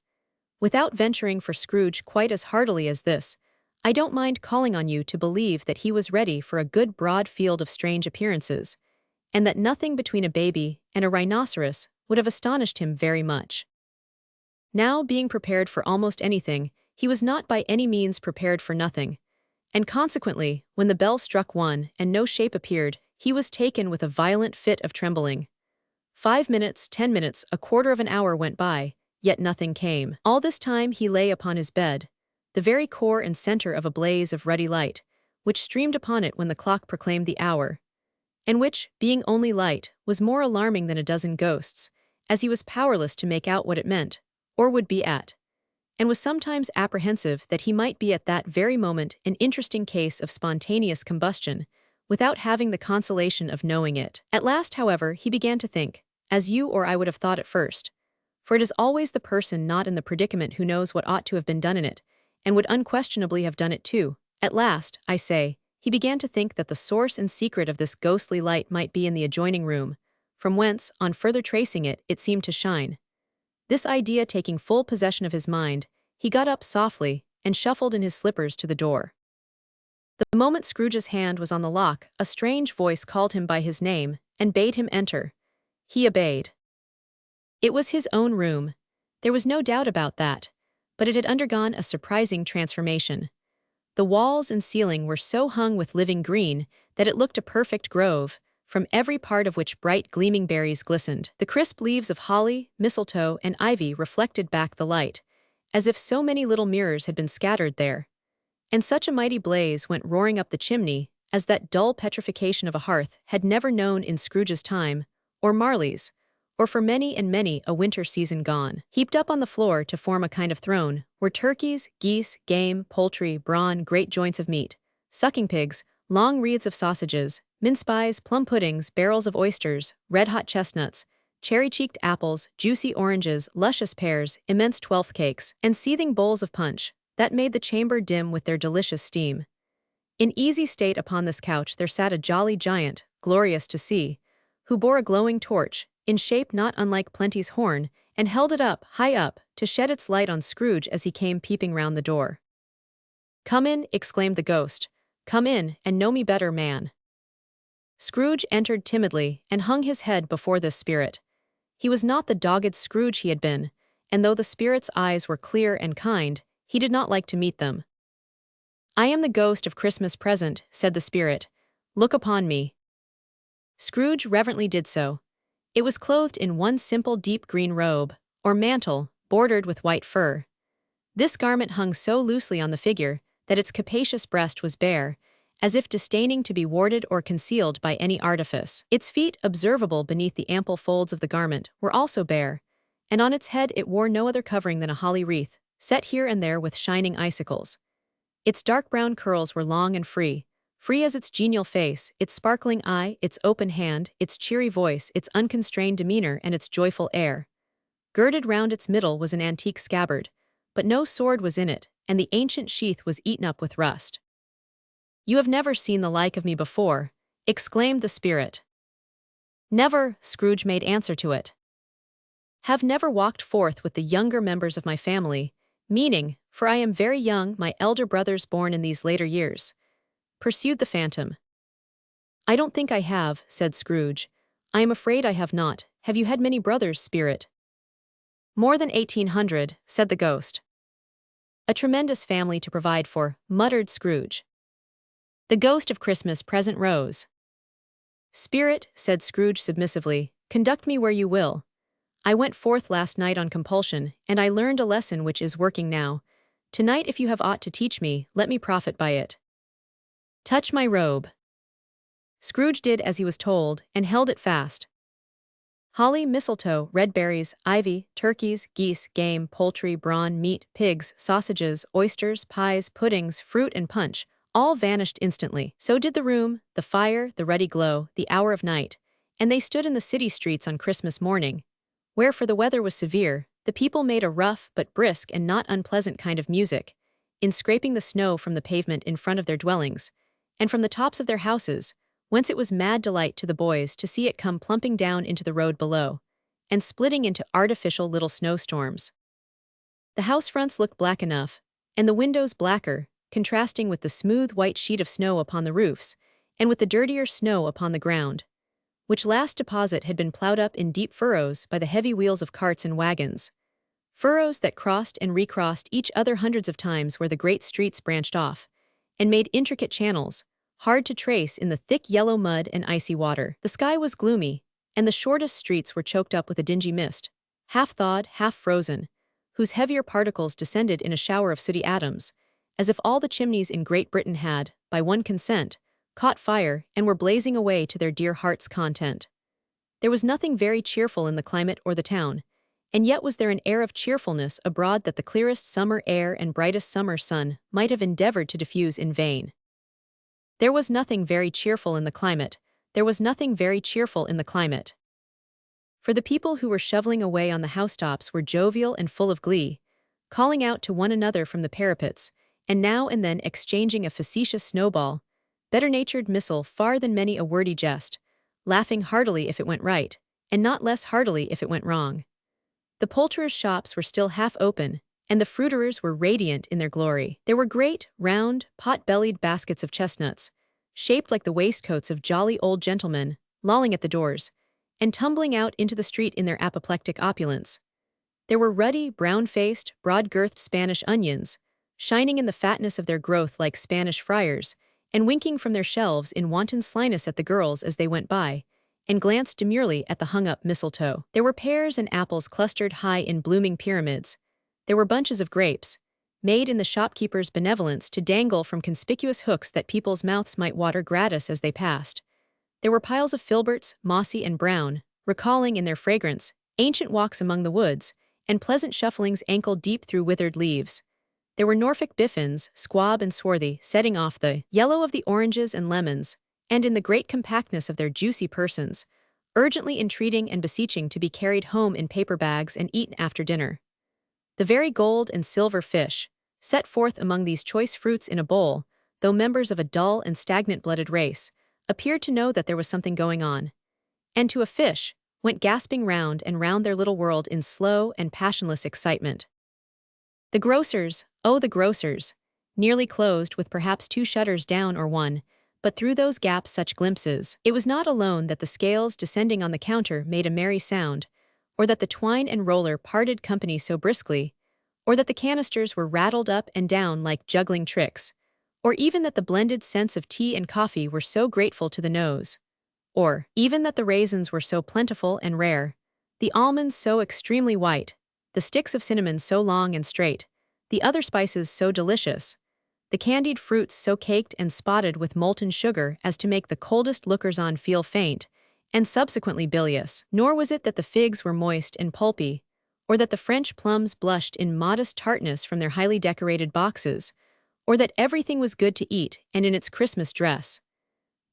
Without venturing for Scrooge quite as heartily as this, I don't mind calling on you to believe that he was ready for a good broad field of strange appearances, and that nothing between a baby and a rhinoceros would have astonished him very much. Now, being prepared for almost anything, he was not by any means prepared for nothing, and consequently, when the bell struck one and no shape appeared, he was taken with a violent fit of trembling. 5 minutes, 10 minutes, a quarter of an hour went by, yet nothing came. All this time he lay upon his bed, the very core and center of a blaze of ruddy light, which streamed upon it when the clock proclaimed the hour, and which, being only light, was more alarming than a dozen ghosts, as he was powerless to make out what it meant, or would be at, and was sometimes apprehensive that he might be at that very moment an interesting case of spontaneous combustion, without having the consolation of knowing it. At last, however, he began to think, as you or I would have thought at first, for it is always the person not in the predicament who knows what ought to have been done in it, and would unquestionably have done it too. At last, I say, he began to think that the source and secret of this ghostly light might be in the adjoining room, from whence, on further tracing it, it seemed to shine. This idea taking full possession of his mind, he got up softly and shuffled in his slippers to the door. The moment Scrooge's hand was on the lock, a strange voice called him by his name and bade him enter. He obeyed. It was his own room. There was no doubt about that, but it had undergone a surprising transformation. The walls and ceiling were so hung with living green that it looked a perfect grove, from every part of which bright gleaming berries glistened. The crisp leaves of holly, mistletoe, and ivy reflected back the light, as if so many little mirrors had been scattered there. And such a mighty blaze went roaring up the chimney as that dull petrification of a hearth had never known in Scrooge's time, or Marley's, or for many and many a winter season gone. Heaped up on the floor to form a kind of throne were turkeys, geese, game, poultry, brawn, great joints of meat, sucking pigs, long wreaths of sausages, mince pies, plum puddings, barrels of oysters, red-hot chestnuts, cherry-cheeked apples, juicy oranges, luscious pears, immense twelfth cakes, and seething bowls of punch, that made the chamber dim with their delicious steam. In easy state upon this couch there sat a jolly giant, glorious to see, who bore a glowing torch, in shape not unlike Plenty's horn, and held it up, high up, to shed its light on Scrooge as he came peeping round the door. "Come in," exclaimed the ghost. "Come in, and know me better, man." Scrooge entered timidly, and hung his head before this spirit. He was not the dogged Scrooge he had been, and though the spirit's eyes were clear and kind, he did not like to meet them. "I am the ghost of Christmas present," said the spirit. "Look upon me." Scrooge reverently did so. It was clothed in one simple deep green robe, or mantle, bordered with white fur. This garment hung so loosely on the figure that its capacious breast was bare, as if disdaining to be warded or concealed by any artifice. Its feet, observable beneath the ample folds of the garment, were also bare, and on its head it wore no other covering than a holly wreath, set here and there with shining icicles. Its dark brown curls were long and free as its genial face, its sparkling eye, its open hand, its cheery voice, its unconstrained demeanor, and its joyful air. Girded round its middle was an antique scabbard, but no sword was in it, and the ancient sheath was eaten up with rust. "You have never seen the like of me before," exclaimed the spirit. "Never," Scrooge made answer to it. "Have never walked forth with the younger members of my family, meaning, for I am very young, my elder brothers born in these later years," pursued the phantom. "I don't think I have," said Scrooge. "I am afraid I have not. Have you had many brothers, spirit?" "More than 1,800, said the ghost. "A tremendous family to provide for," muttered Scrooge. The ghost of Christmas present rose. "Spirit," said Scrooge submissively, "conduct me where you will. I went forth last night on compulsion, and I learned a lesson which is working now. Tonight, if you have aught to teach me, let me profit by it. Touch my robe." Scrooge did as he was told, and held it fast. Holly, mistletoe, red berries, ivy, turkeys, geese, game, poultry, brawn, meat, pigs, sausages, oysters, pies, puddings, fruit and punch, all vanished instantly. So did the room, the fire, the ruddy glow, the hour of night, and they stood in the city streets on Christmas morning, where, for the weather was severe, the people made a rough but brisk and not unpleasant kind of music, in scraping the snow from the pavement in front of their dwellings, and from the tops of their houses, whence it was mad delight to the boys to see it come plumping down into the road below, and splitting into artificial little snowstorms. The house fronts looked black enough, and the windows blacker, contrasting with the smooth white sheet of snow upon the roofs, and with the dirtier snow upon the ground, which last deposit had been plowed up in deep furrows by the heavy wheels of carts and wagons, furrows that crossed and recrossed each other hundreds of times where the great streets branched off, and made intricate channels, hard to trace in the thick yellow mud and icy water. The sky was gloomy, and the shortest streets were choked up with a dingy mist, half thawed, half frozen, whose heavier particles descended in a shower of sooty atoms, as if all the chimneys in Great Britain had, by one consent, caught fire and were blazing away to their dear hearts' content. There was nothing very cheerful in the climate or the town, and yet was there an air of cheerfulness abroad that the clearest summer air and brightest summer sun might have endeavored to diffuse in vain. There was nothing very cheerful in the climate, there was nothing very cheerful in the climate. For the people who were shoveling away on the housetops were jovial and full of glee, calling out to one another from the parapets, and now and then exchanging a facetious snowball, better-natured missile far than many a wordy jest, laughing heartily if it went right, and not less heartily if it went wrong. The poulterers' shops were still half open, and the fruiterers were radiant in their glory. There were great, round, pot-bellied baskets of chestnuts, shaped like the waistcoats of jolly old gentlemen, lolling at the doors, and tumbling out into the street in their apoplectic opulence. There were ruddy, brown-faced, broad-girthed Spanish onions, shining in the fatness of their growth like Spanish friars, and winking from their shelves in wanton slyness at the girls as they went by, and glanced demurely at the hung-up mistletoe. There were pears and apples clustered high in blooming pyramids. There were bunches of grapes, made in the shopkeeper's benevolence to dangle from conspicuous hooks that people's mouths might water gratis as they passed. There were piles of filberts, mossy and brown, recalling in their fragrance ancient walks among the woods, and pleasant shufflings ankle-deep through withered leaves. There were Norfolk biffins, squab and swarthy, setting off the yellow of the oranges and lemons, and in the great compactness of their juicy persons, urgently entreating and beseeching to be carried home in paper bags and eaten after dinner. The very gold and silver fish, set forth among these choice fruits in a bowl, though members of a dull and stagnant-blooded race, appeared to know that there was something going on, and to a fish, went gasping round and round their little world in slow and passionless excitement. The grocers, oh the grocers, nearly closed with perhaps 2 shutters down or one, but through those gaps such glimpses. It was not alone that the scales descending on the counter made a merry sound, or that the twine and roller parted company so briskly, or that the canisters were rattled up and down like juggling tricks, or even that the blended scents of tea and coffee were so grateful to the nose, or even that the raisins were so plentiful and rare, the almonds so extremely white, the sticks of cinnamon so long and straight, the other spices so delicious, the candied fruits so caked and spotted with molten sugar as to make the coldest lookers-on feel faint, and subsequently bilious. Nor was it that the figs were moist and pulpy, or that the French plums blushed in modest tartness from their highly decorated boxes, or that everything was good to eat and in its Christmas dress.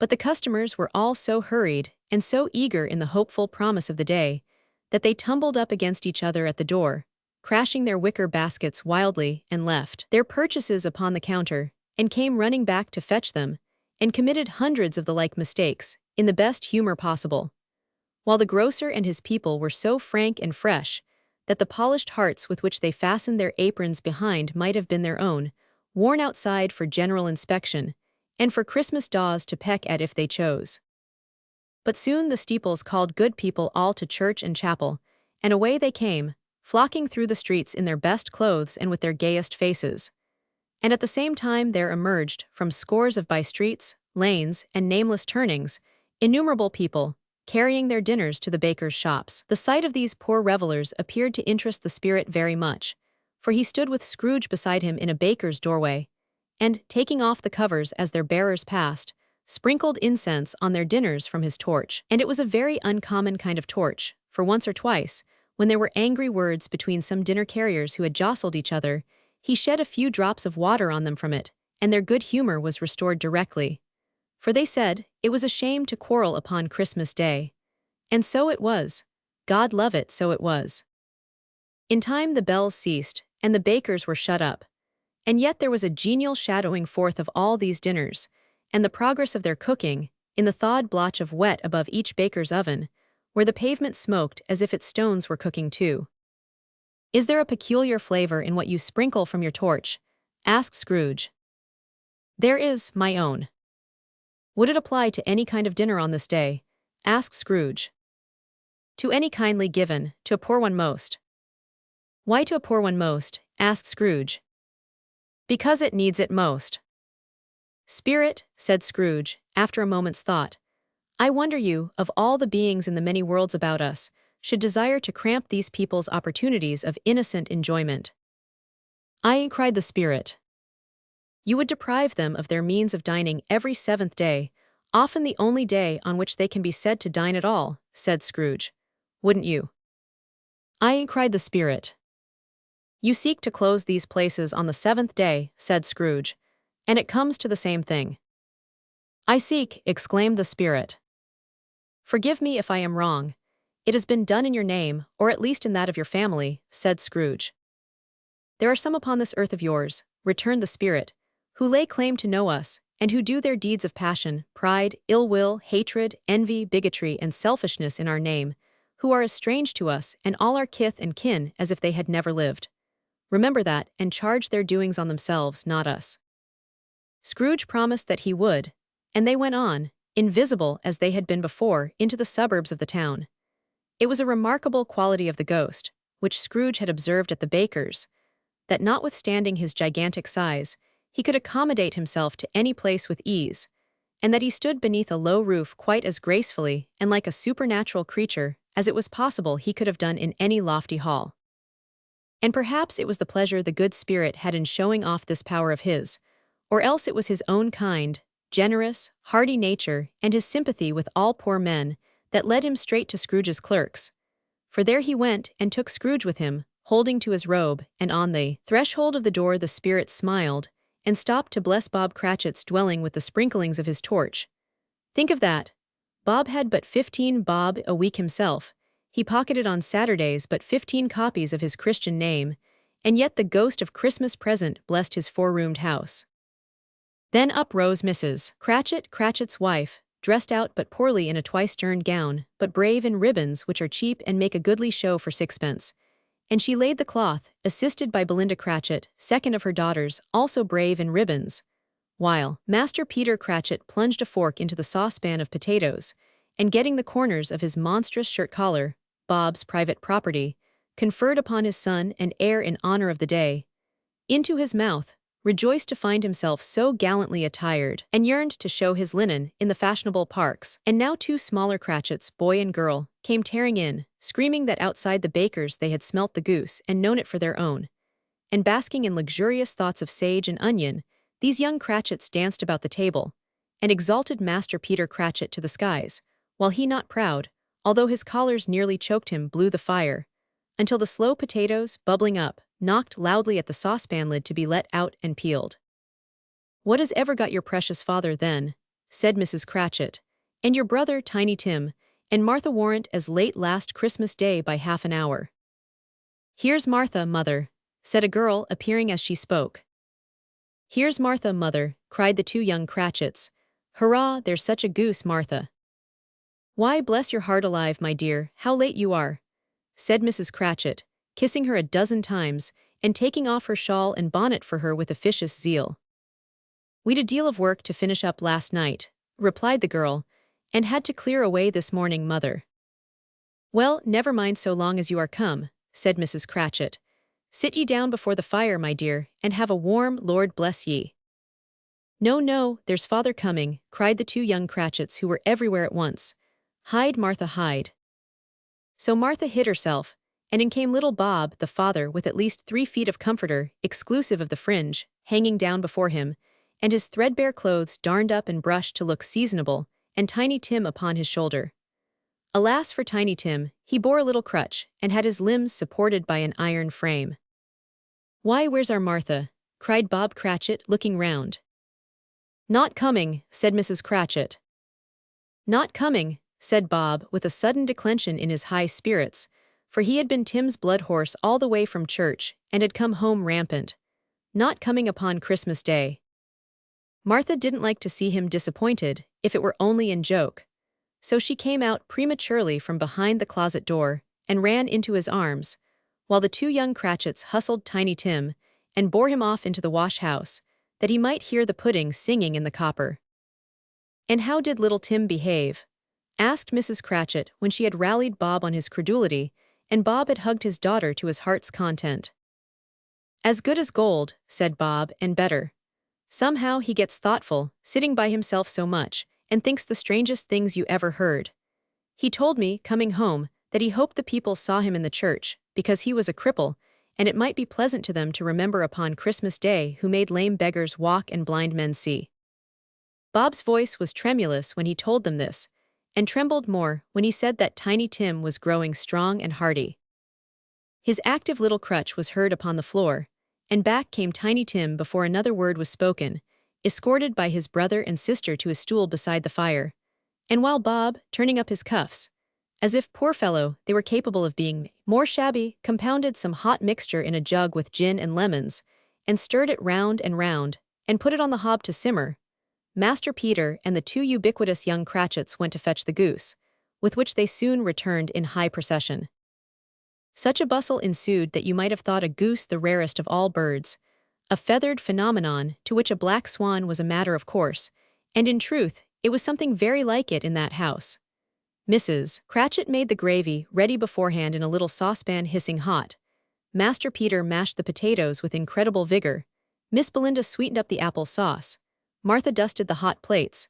But the customers were all so hurried and so eager in the hopeful promise of the day that they tumbled up against each other at the door, crashing their wicker baskets wildly, and left their purchases upon the counter, and came running back to fetch them, and committed hundreds of the like mistakes, in the best humor possible, while the grocer and his people were so frank and fresh that the polished hearts with which they fastened their aprons behind might have been their own, worn outside for general inspection, and for Christmas daws to peck at if they chose. But soon the steeples called good people all to church and chapel, and away they came, flocking through the streets in their best clothes and with their gayest faces. And at the same time there emerged, from scores of by-streets, lanes, and nameless turnings, innumerable people, carrying their dinners to the bakers' shops. The sight of these poor revelers appeared to interest the spirit very much, for he stood with Scrooge beside him in a baker's doorway, and, taking off the covers as their bearers passed, sprinkled incense on their dinners from his torch. And it was a very uncommon kind of torch, for once or twice, when there were angry words between some dinner carriers who had jostled each other, he shed a few drops of water on them from it, and their good humor was restored directly. For they said, it was a shame to quarrel upon Christmas Day. And so it was. God love it, so it was. In time the bells ceased, and the bakers were shut up. And yet there was a genial shadowing forth of all these dinners, and the progress of their cooking, in the thawed blotch of wet above each baker's oven, where the pavement smoked as if its stones were cooking too. "Is there a peculiar flavor in what you sprinkle from your torch?" asked Scrooge. "There is, my own." "Would it apply to any kind of dinner on this day?" asked Scrooge. "To any kindly given, to a poor one most." "Why to a poor one most?" asked Scrooge. "Because it needs it most." "Spirit," said Scrooge, after a moment's thought, "I wonder you, of all the beings in the many worlds about us, should desire to cramp these people's opportunities of innocent enjoyment." "Aye," cried the Spirit. "You would deprive them of their means of dining every seventh day, often the only day on which they can be said to dine at all," said Scrooge. "Wouldn't you?" "Aye," cried the Spirit. "You seek to close these places on the seventh day," said Scrooge, "and it comes to the same thing." "I seek," exclaimed the Spirit. "Forgive me if I am wrong. It has been done in your name, or at least in that of your family," said Scrooge. "There are some upon this earth of yours," returned the Spirit, "who lay claim to know us, and who do their deeds of passion, pride, ill will, hatred, envy, bigotry, and selfishness in our name, who are as strange to us and all our kith and kin as if they had never lived. Remember that, and charge their doings on themselves, not us." Scrooge promised that he would, and they went on, invisible as they had been before, into the suburbs of the town. It was a remarkable quality of the ghost, which Scrooge had observed at the baker's, that notwithstanding his gigantic size, he could accommodate himself to any place with ease, and that he stood beneath a low roof quite as gracefully and like a supernatural creature as it was possible he could have done in any lofty hall. And perhaps it was the pleasure the good Spirit had in showing off this power of his, or else it was his own kind, generous, hearty nature and his sympathy with all poor men that led him straight to Scrooge's clerks. For there he went and took Scrooge with him, holding to his robe, and on the threshold of the door the Spirit smiled, and stopped to bless Bob Cratchit's dwelling with the sprinklings of his torch. Think of that! Bob had but 15 bob a week himself. He pocketed on Saturdays but 15 copies of his Christian name, and yet the ghost of Christmas present blessed his four-roomed house. Then up rose Mrs. Cratchit, Cratchit's wife, dressed out but poorly in a twice-turned gown, but brave in ribbons which are cheap and make a goodly show for sixpence. And she laid the cloth, assisted by Belinda Cratchit, second of her daughters, also brave in ribbons, while Master Peter Cratchit plunged a fork into the saucepan of potatoes, and getting the corners of his monstrous shirt-collar, Bob's private property, conferred upon his son and heir in honor of the day, into his mouth, rejoiced to find himself so gallantly attired, and yearned to show his linen in the fashionable parks. And now 2 smaller Cratchits, boy and girl, came tearing in, screaming that outside the baker's they had smelt the goose and known it for their own. And basking in luxurious thoughts of sage and onion, these young Cratchits danced about the table, and exalted Master Peter Cratchit to the skies, while he, not proud, although his collars nearly choked him, blew the fire, until the slow potatoes, bubbling up, knocked loudly at the saucepan lid to be let out and peeled. "What has ever got your precious father, then?" said Mrs. Cratchit, "and your brother, Tiny Tim, and Martha warrant as late last Christmas Day by half an hour?" "Here's Martha, mother," said a girl, appearing as she spoke. "Here's Martha, mother," cried the 2 young Cratchits. "Hurrah, there's such a goose, Martha." "Why, bless your heart alive, my dear, how late you are," said Mrs. Cratchit, kissing her a dozen times, and taking off her shawl and bonnet for her with officious zeal. "We'd a deal of work to finish up last night," replied the girl, "and had to clear away this morning, mother." "Well, never mind so long as you are come," said Mrs. Cratchit. "Sit ye down before the fire, my dear, and have a warm Lord bless ye." "No, no, there's father coming," cried the 2 young Cratchits who were everywhere at once. "Hide, Martha, hide." So Martha hid herself, and in came little Bob, the father, with at least 3 feet of comforter, exclusive of the fringe, hanging down before him, and his threadbare clothes darned up and brushed to look seasonable, and Tiny Tim upon his shoulder. Alas for Tiny Tim, he bore a little crutch, and had his limbs supported by an iron frame. "Why, where's our Martha?" cried Bob Cratchit, looking round. "Not coming," said Mrs. Cratchit. "Not coming," said Bob, with a sudden declension in his high spirits, for he had been Tim's blood horse all the way from church, and had come home rampant. "Not coming upon Christmas Day." Martha didn't like to see him disappointed, if it were only in joke. So she came out prematurely from behind the closet door, and ran into his arms, while the two young Cratchits hustled Tiny Tim, and bore him off into the wash-house, that he might hear the pudding singing in the copper. "And how did little Tim behave?" asked Mrs. Cratchit when she had rallied Bob on his credulity, and Bob had hugged his daughter to his heart's content. "As good as gold," said Bob, "and better. Somehow he gets thoughtful, sitting by himself so much, and thinks the strangest things you ever heard. He told me, coming home, that he hoped the people saw him in the church, because he was a cripple, and it might be pleasant to them to remember upon Christmas Day who made lame beggars walk and blind men see." Bob's voice was tremulous when he told them this, and trembled more when he said that Tiny Tim was growing strong and hearty. His active little crutch was heard upon the floor, and back came Tiny Tim before another word was spoken, escorted by his brother and sister to his stool beside the fire, and while Bob, turning up his cuffs, as if, poor fellow, they were capable of being more shabby, compounded some hot mixture in a jug with gin and lemons, and stirred it round, and put it on the hob to simmer, Master Peter and the two ubiquitous young Cratchits went to fetch the goose, with which they soon returned in high procession. Such a bustle ensued that you might have thought a goose the rarest of all birds, a feathered phenomenon to which a black swan was a matter of course, and in truth, it was something very like it in that house. Mrs. Cratchit made the gravy ready beforehand in a little saucepan hissing hot. Master Peter mashed the potatoes with incredible vigor. Miss Belinda sweetened up the apple sauce. Martha dusted the hot plates.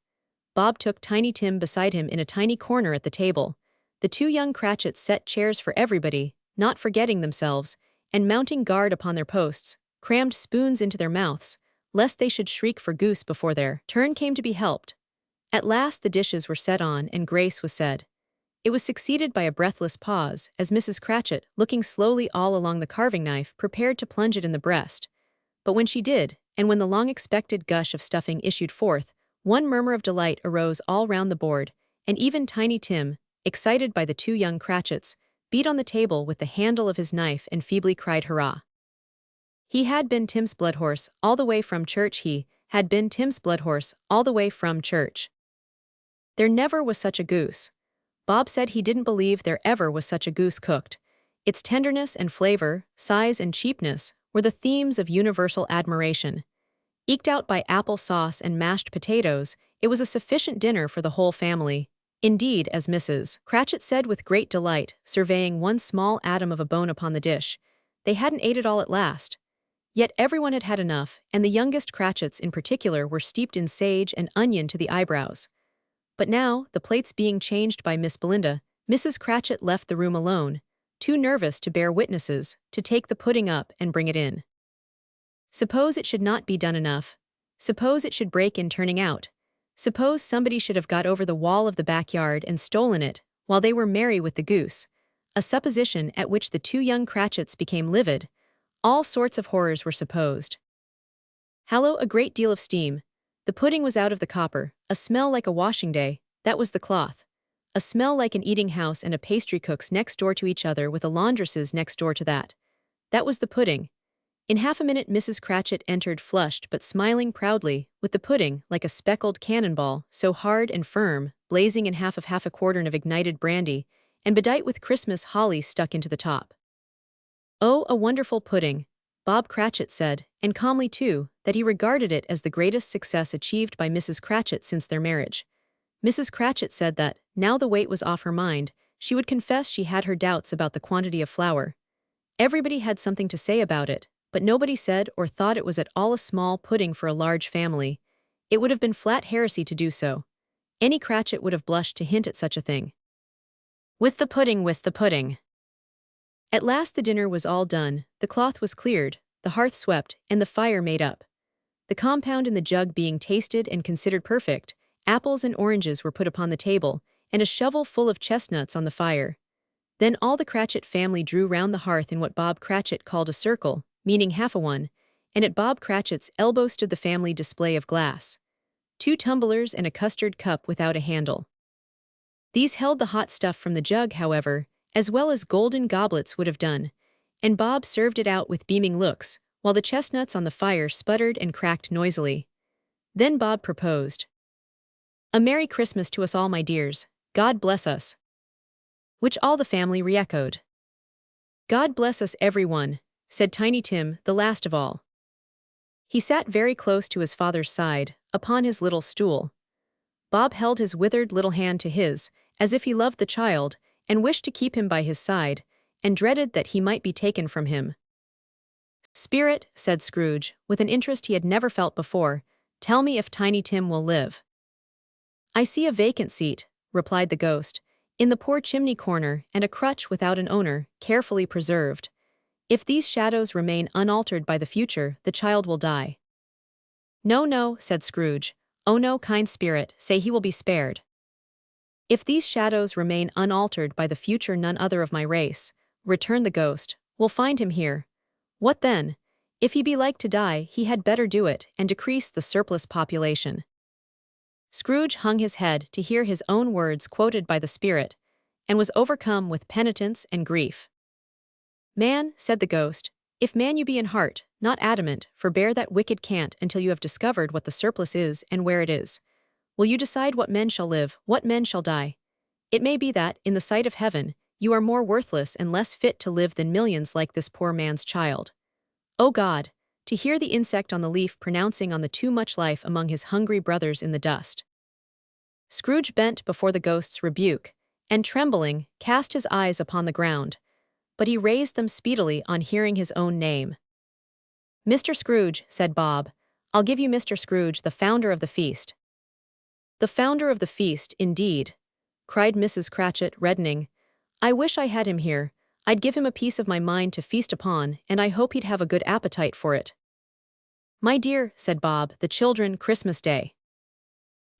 Bob took Tiny Tim beside him in a tiny corner at the table. The two young Cratchits set chairs for everybody, not forgetting themselves, and mounting guard upon their posts, crammed spoons into their mouths, lest they should shriek for goose before their turn came to be helped. At last the dishes were set on and grace was said. It was succeeded by a breathless pause, as Mrs. Cratchit, looking slowly all along the carving knife, prepared to plunge it in the breast. But when she did, and when the long-expected gush of stuffing issued forth, one murmur of delight arose all round the board, and even Tiny Tim, excited by the two young Cratchits, beat on the table with the handle of his knife and feebly cried hurrah. He had been Tim's blood horse all the way from church. He had been Tim's blood horse all the way from church. There never was such a goose. Bob said he didn't believe there ever was such a goose cooked. Its tenderness and flavor, size and cheapness, were the themes of universal admiration. Eked out by apple sauce and mashed potatoes, it was a sufficient dinner for the whole family. Indeed, as Mrs. Cratchit said with great delight, surveying one small atom of a bone upon the dish, they hadn't ate it all at last. Yet everyone had had enough, and the youngest Cratchits in particular were steeped in sage and onion to the eyebrows. But now, the plates being changed by Miss Belinda, Mrs. Cratchit left the room alone, too nervous to bear witnesses, to take the pudding up and bring it in. Suppose it should not be done enough. Suppose it should break in turning out. Suppose somebody should have got over the wall of the backyard and stolen it, while they were merry with the goose, a supposition at which the two young Cratchits became livid. All sorts of horrors were supposed. Hallo, a great deal of steam. The pudding was out of the copper, a smell like a washing day, that was the cloth. A smell like an eating house and a pastry cook's next door to each other with a laundress's next door to that. That was the pudding. In half a minute Mrs. Cratchit entered flushed but smiling proudly, with the pudding, like a speckled cannonball, so hard and firm, blazing in half a quartern of ignited brandy, and bedight with Christmas holly stuck into the top. "Oh, a wonderful pudding," Bob Cratchit said, and calmly too, that he regarded it as the greatest success achieved by Mrs. Cratchit since their marriage. Mrs. Cratchit said that, now the weight was off her mind, she would confess she had her doubts about the quantity of flour. Everybody had something to say about it, but nobody said or thought it was at all a small pudding for a large family. It would have been flat heresy to do so. Any Cratchit would have blushed to hint at such a thing. With the pudding, with the pudding. At last the dinner was all done, the cloth was cleared, the hearth swept, and the fire made up. The compound in the jug being tasted and considered perfect, apples and oranges were put upon the table, and a shovel full of chestnuts on the fire. Then all the Cratchit family drew round the hearth in what Bob Cratchit called a circle, meaning half a one, and at Bob Cratchit's elbow stood the family display of glass. 2 tumblers and a custard cup without a handle. These held the hot stuff from the jug, however, as well as golden goblets would have done, and Bob served it out with beaming looks, while the chestnuts on the fire sputtered and cracked noisily. Then Bob proposed, "A Merry Christmas to us all, my dears. God bless us." Which all the family re-echoed. "God bless us, everyone," said Tiny Tim, the last of all. He sat very close to his father's side, upon his little stool. Bob held his withered little hand to his, as if he loved the child, and wished to keep him by his side, and dreaded that he might be taken from him. "Spirit," said Scrooge, with an interest he had never felt before, "tell me if Tiny Tim will live." "I see a vacant seat," replied the ghost, "in the poor chimney corner, and a crutch without an owner, carefully preserved. If these shadows remain unaltered by the future, the child will die." "No, no," said Scrooge. "Oh no, kind spirit, say he will be spared." "If these shadows remain unaltered by the future, none other of my race," returned the ghost, "will find him here. What then? If he be like to die, he had better do it, and decrease the surplus population." Scrooge hung his head to hear his own words quoted by the spirit, and was overcome with penitence and grief. "Man," said the ghost, "if man you be in heart, not adamant, forbear that wicked cant until you have discovered what the surplus is and where it is. Will you decide what men shall live, what men shall die? It may be that, in the sight of heaven, you are more worthless and less fit to live than millions like this poor man's child. O God, to hear the insect on the leaf pronouncing on the too much life among his hungry brothers in the dust." Scrooge bent before the ghost's rebuke, and trembling, cast his eyes upon the ground, but he raised them speedily on hearing his own name. "Mr. Scrooge," said Bob, "I'll give you Mr. Scrooge, the founder of the feast." "The founder of the feast, indeed," cried Mrs. Cratchit, reddening. "I wish I had him here. I'd give him a piece of my mind to feast upon, and I hope he'd have a good appetite for it." "My dear," said Bob, "the children, Christmas Day."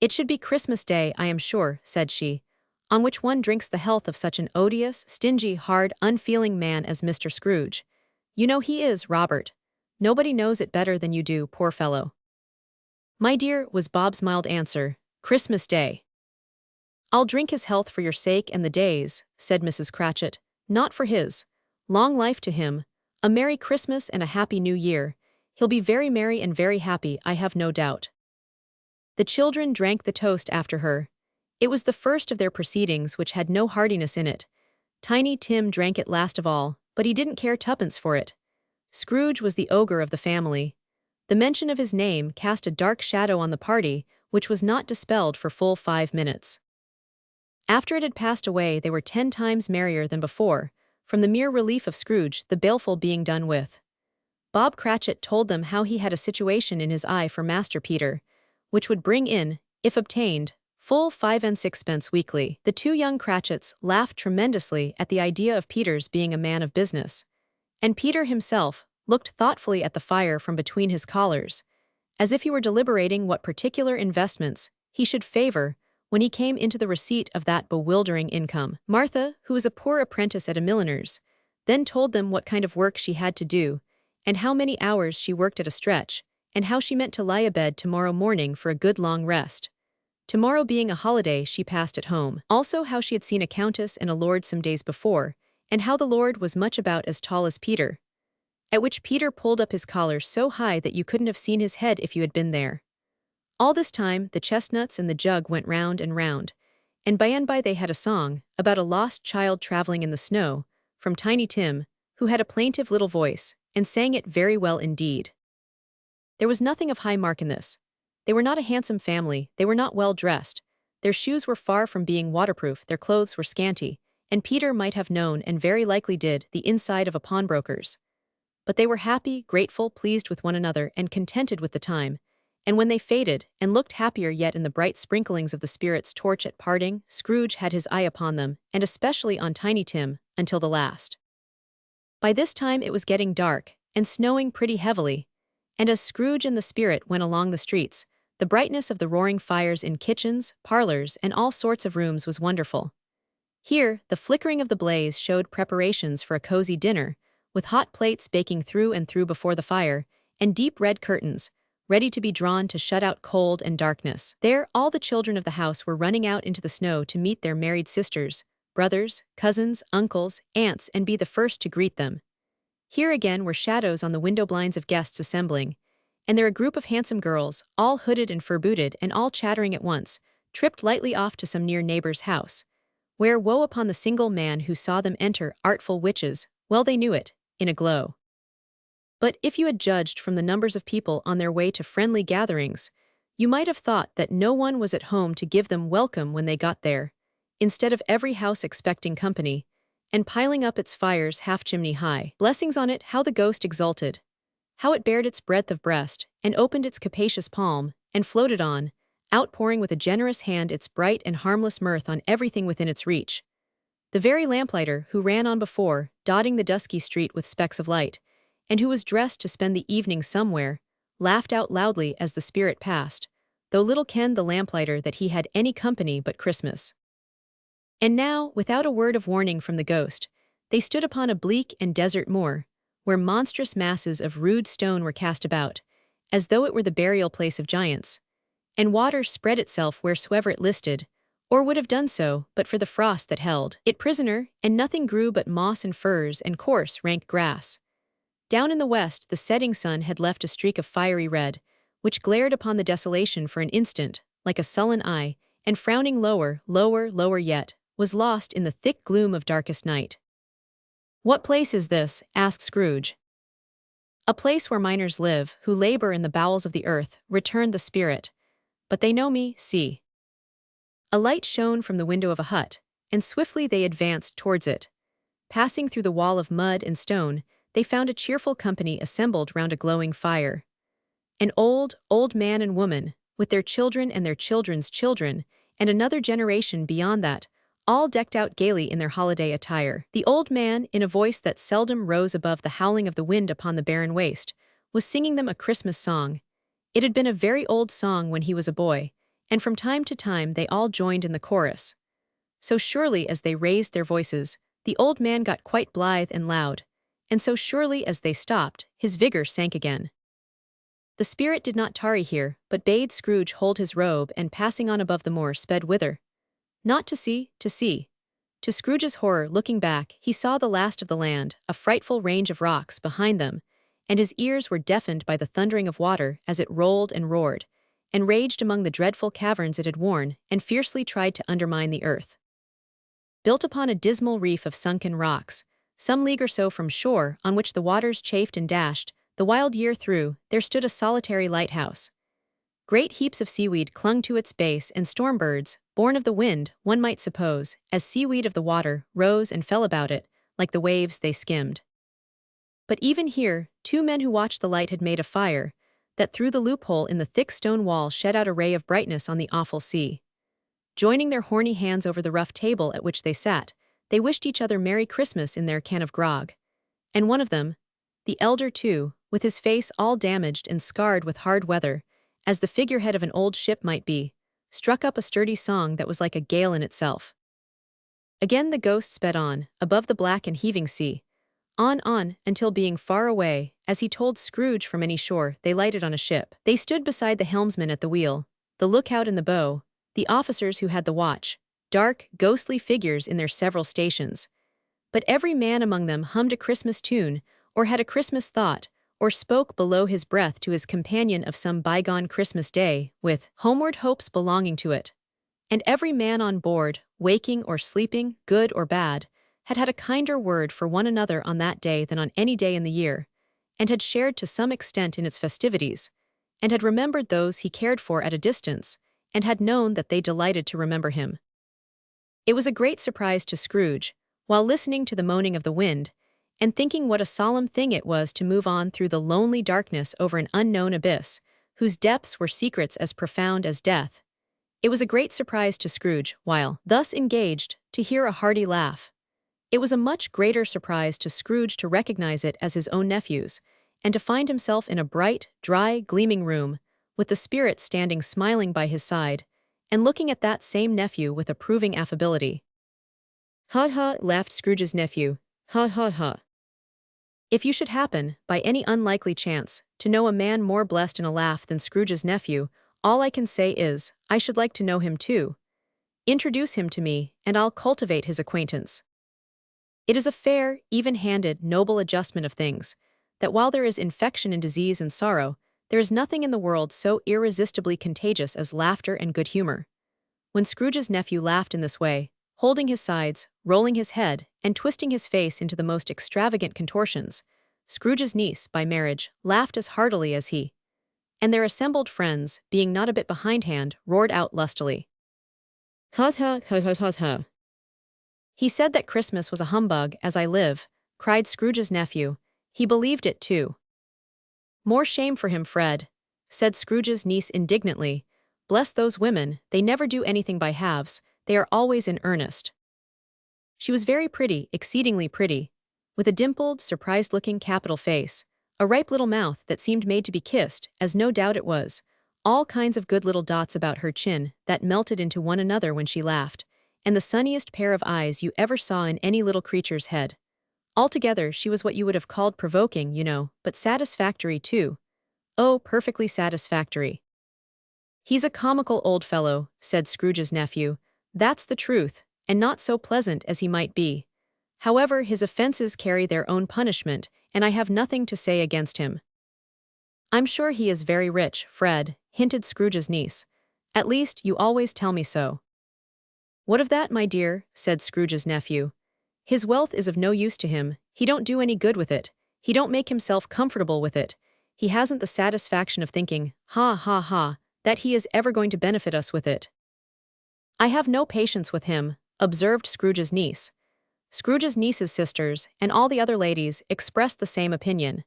"It should be Christmas Day, I am sure," said she, "on which one drinks the health of such an odious, stingy, hard, unfeeling man as Mr. Scrooge. You know he is, Robert. Nobody knows it better than you do, poor fellow." "My dear," was Bob's mild answer, "Christmas Day." "I'll drink his health for your sake and the day's," said Mrs. Cratchit, "not for his. Long life to him, a Merry Christmas and a Happy New Year. He'll be very merry and very happy, I have no doubt." The children drank the toast after her. It was the first of their proceedings which had no heartiness in it. Tiny Tim drank it last of all, but he didn't care twopence for it. Scrooge was the ogre of the family. The mention of his name cast a dark shadow on the party, which was not dispelled for full 5 minutes. After it had passed away, they were 10 times merrier than before, from the mere relief of Scrooge, the baleful, being done with. Bob Cratchit told them how he had a situation in his eye for Master Peter, which would bring in, if obtained, full 5 and 6 weekly. The 2 young Cratchits laughed tremendously at the idea of Peter's being a man of business, and Peter himself looked thoughtfully at the fire from between his collars, as if he were deliberating what particular investments he should favor when he came into the receipt of that bewildering income. Martha, who was a poor apprentice at a milliner's, then told them what kind of work she had to do, and how many hours she worked at a stretch, and how she meant to lie abed tomorrow morning for a good long rest. Tomorrow being a holiday she passed at home. Also how she had seen a countess and a lord some days before, and how the lord was much about as tall as Peter. At which Peter pulled up his collar so high that you couldn't have seen his head if you had been there. All this time the chestnuts and the jug went round, and by they had a song about a lost child traveling in the snow, from Tiny Tim, who had a plaintive little voice, and sang it very well indeed. There was nothing of high mark in this. They were not a handsome family, they were not well dressed, their shoes were far from being waterproof, their clothes were scanty, and Peter might have known, and very likely did, the inside of a pawnbroker's. But they were happy, grateful, pleased with one another, and contented with the time. And when they faded, and looked happier yet in the bright sprinklings of the spirit's torch at parting, Scrooge had his eye upon them, and especially on Tiny Tim, until the last. By this time it was getting dark, and snowing pretty heavily, and as Scrooge and the spirit went along the streets, The brightness of the roaring fires in kitchens, parlors, and all sorts of rooms was wonderful. Here, the flickering of the blaze showed preparations for a cozy dinner, with hot plates baking through and through before the fire, and deep red curtains, ready to be drawn to shut out cold and darkness. There, all the children of the house were running out into the snow to meet their married sisters, brothers, cousins, uncles, aunts, and be the first to greet them. Here again were shadows on the window blinds of guests assembling, and there a group of handsome girls, all hooded and fur-booted and all chattering at once, tripped lightly off to some near neighbor's house, where woe upon the single man who saw them enter, artful witches, well they knew it, in a glow. But if you had judged from the numbers of people on their way to friendly gatherings, you might have thought that no one was at home to give them welcome when they got there, instead of every house expecting company, and piling up its fires half-chimney high. Blessings on it, how the ghost exulted! How it bared its breadth of breast, and opened its capacious palm, and floated on, outpouring with a generous hand its bright and harmless mirth on everything within its reach. The very lamplighter who ran on before, dotting the dusky street with specks of light, and who was dressed to spend the evening somewhere, laughed out loudly as the spirit passed, though little kenned the lamplighter that he had any company but Christmas. And now, without a word of warning from the ghost, they stood upon a bleak and desert moor, where monstrous masses of rude stone were cast about, as though it were the burial place of giants, and water spread itself wheresoever it listed, or would have done so but for the frost that held it prisoner, and nothing grew but moss and furze and coarse, rank grass. Down in the west the setting sun had left a streak of fiery red, which glared upon the desolation for an instant, like a sullen eye, and frowning lower, lower, lower yet, was lost in the thick gloom of darkest night. "What place is this?" asked Scrooge. "A place where miners live, who labor in the bowels of the earth," returned the spirit. "But they know me, see." A light shone from the window of a hut, and swiftly they advanced towards it. Passing through the wall of mud and stone, they found a cheerful company assembled round a glowing fire. An old, old man and woman, with their children and their children's children, and another generation beyond that, all decked out gaily in their holiday attire. The old man, in a voice that seldom rose above the howling of the wind upon the barren waste, was singing them a Christmas song. It had been a very old song when he was a boy, and from time to time they all joined in the chorus. So surely as they raised their voices, the old man got quite blithe and loud, and so surely as they stopped, his vigor sank again. The spirit did not tarry here, but bade Scrooge hold his robe and passing on above the moor sped whither? Not to sea, to sea. To Scrooge's horror, looking back, he saw the last of the land, a frightful range of rocks behind them, and his ears were deafened by the thundering of water as it rolled and roared, and raged among the dreadful caverns it had worn, and fiercely tried to undermine the earth. Built upon a dismal reef of sunken rocks, some league or so from shore, on which the waters chafed and dashed, the wild year through, there stood a solitary lighthouse. Great heaps of seaweed clung to its base, and storm birds, born of the wind, one might suppose, as seaweed of the water, rose and fell about it, like the waves they skimmed. But even here, two men who watched the light had made a fire, that through the loophole in the thick stone wall shed out a ray of brightness on the awful sea. Joining their horny hands over the rough table at which they sat, they wished each other Merry Christmas in their can of grog. And one of them, the elder too, with his face all damaged and scarred with hard weather, as the figurehead of an old ship might be, struck up a sturdy song that was like a gale in itself. Again the ghost sped on, above the black and heaving sea, on, until being far away, as he told Scrooge from any shore, they lighted on a ship. They stood beside the helmsman at the wheel, the lookout in the bow, the officers who had the watch, dark, ghostly figures in their several stations. But every man among them hummed a Christmas tune, or had a Christmas thought, or spoke below his breath to his companion of some bygone Christmas day, with homeward hopes belonging to it. And every man on board, waking or sleeping, good or bad, had had a kinder word for one another on that day than on any day in the year, and had shared to some extent in its festivities, and had remembered those he cared for at a distance, and had known that they delighted to remember him. It was a great surprise to Scrooge, while listening to the moaning of the wind, and thinking what a solemn thing it was to move on through the lonely darkness over an unknown abyss, whose depths were secrets as profound as death. It was a great surprise to Scrooge, while thus engaged, to hear a hearty laugh. It was a much greater surprise to Scrooge to recognize it as his own nephew's, and to find himself in a bright, dry, gleaming room, with the spirit standing smiling by his side, and looking at that same nephew with approving affability. "Ha ha," laughed Scrooge's nephew. "Ha ha ha. If you should happen, by any unlikely chance, to know a man more blessed in a laugh than Scrooge's nephew, all I can say is, I should like to know him too. Introduce him to me, and I'll cultivate his acquaintance." It is a fair, even-handed, noble adjustment of things, that while there is infection and disease and sorrow, there is nothing in the world so irresistibly contagious as laughter and good humor. When Scrooge's nephew laughed in this way, holding his sides, rolling his head, and twisting his face into the most extravagant contortions, Scrooge's niece, by marriage, laughed as heartily as he. And their assembled friends, being not a bit behindhand, roared out lustily. "Ha ha ha ha ha ha. He said that Christmas was a humbug, as I live," cried Scrooge's nephew. "He believed it too." "More shame for him, Fred," said Scrooge's niece indignantly. "Bless those women, they never do anything by halves, they are always in earnest." She was very pretty, exceedingly pretty, with a dimpled, surprised-looking capital face, a ripe little mouth that seemed made to be kissed, as no doubt it was, all kinds of good little dots about her chin that melted into one another when she laughed, and the sunniest pair of eyes you ever saw in any little creature's head. Altogether, she was what you would have called provoking, you know, but satisfactory too. Oh, perfectly satisfactory. "He's a comical old fellow," said Scrooge's nephew. "That's the truth, and not so pleasant as he might be. However, his offenses carry their own punishment, and I have nothing to say against him." "I'm sure he is very rich, Fred," hinted Scrooge's niece. "At least, you always tell me so." "What of that, my dear?" said Scrooge's nephew. "His wealth is of no use to him, he don't do any good with it, he don't make himself comfortable with it, he hasn't the satisfaction of thinking, ha ha ha, that he is ever going to benefit us with it." "I have no patience with him," observed Scrooge's niece. Scrooge's niece's sisters, and all the other ladies, expressed the same opinion.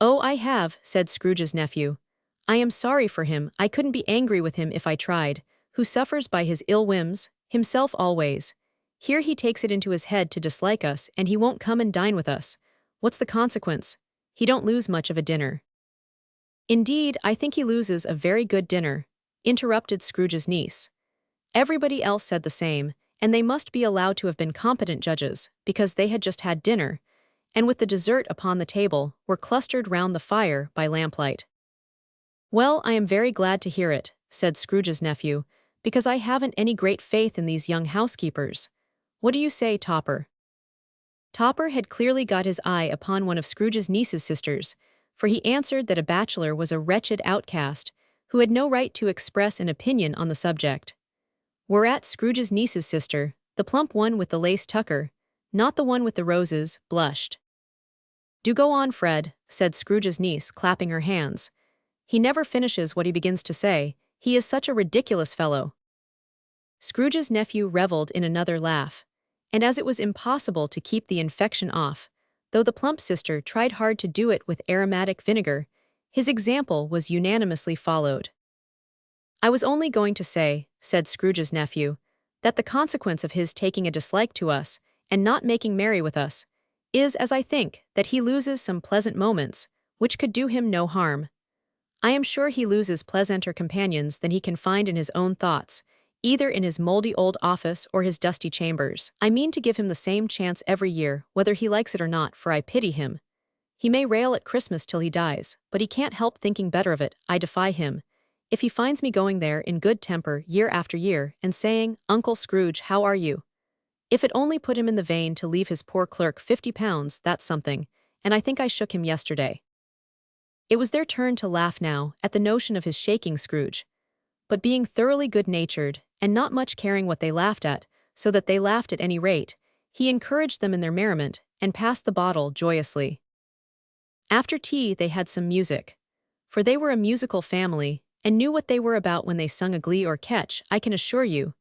"Oh, I have," said Scrooge's nephew. "I am sorry for him, I couldn't be angry with him if I tried, who suffers by his ill whims, himself always. Here he takes it into his head to dislike us, and he won't come and dine with us. What's the consequence? He don't lose much of a dinner." "Indeed, I think he loses a very good dinner," interrupted Scrooge's niece. Everybody else said the same, and they must be allowed to have been competent judges, because they had just had dinner, and with the dessert upon the table, were clustered round the fire by lamplight. "Well, I am very glad to hear it," said Scrooge's nephew, "because I haven't any great faith in these young housekeepers. What do you say, Topper?" Topper had clearly got his eye upon one of Scrooge's niece's sisters, for he answered that a bachelor was a wretched outcast, who had no right to express an opinion on the subject. Whereat Scrooge's niece's sister, the plump one with the lace tucker, not the one with the roses, blushed. "Do go on, Fred," said Scrooge's niece, clapping her hands. "He never finishes what he begins to say, he is such a ridiculous fellow." Scrooge's nephew revelled in another laugh, and as it was impossible to keep the infection off, though the plump sister tried hard to do it with aromatic vinegar, his example was unanimously followed. "I was only going to say," said Scrooge's nephew, "that the consequence of his taking a dislike to us, and not making merry with us, is, as I think, that he loses some pleasant moments, which could do him no harm. I am sure he loses pleasanter companions than he can find in his own thoughts, either in his mouldy old office or his dusty chambers. I mean to give him the same chance every year, whether he likes it or not, for I pity him. He may rail at Christmas till he dies, but he can't help thinking better of it, I defy him. If he finds me going there in good temper year after year, and saying, 'Uncle Scrooge, how are you?' If it only put him in the vein to leave his poor clerk £50, that's something, and I think I shook him yesterday." It was their turn to laugh now, at the notion of his shaking Scrooge. But being thoroughly good-natured, and not much caring what they laughed at, so that they laughed at any rate, he encouraged them in their merriment, and passed the bottle joyously. After tea they had some music. For they were a musical family, and knew what they were about when they sung a glee or catch, I can assure you.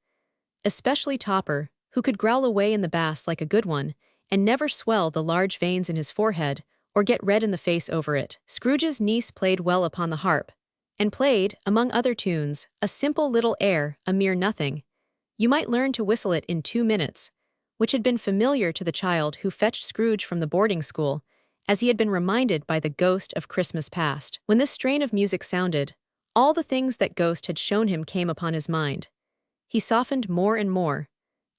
Especially Topper, who could growl away in the bass like a good one, and never swell the large veins in his forehead, or get red in the face over it. Scrooge's niece played well upon the harp, and played, among other tunes, a simple little air, a mere nothing. You might learn to whistle it in 2 minutes, which had been familiar to the child who fetched Scrooge from the boarding school, as he had been reminded by the ghost of Christmas past. When this strain of music sounded, All the things that Ghost had shown him came upon his mind. He softened more and more,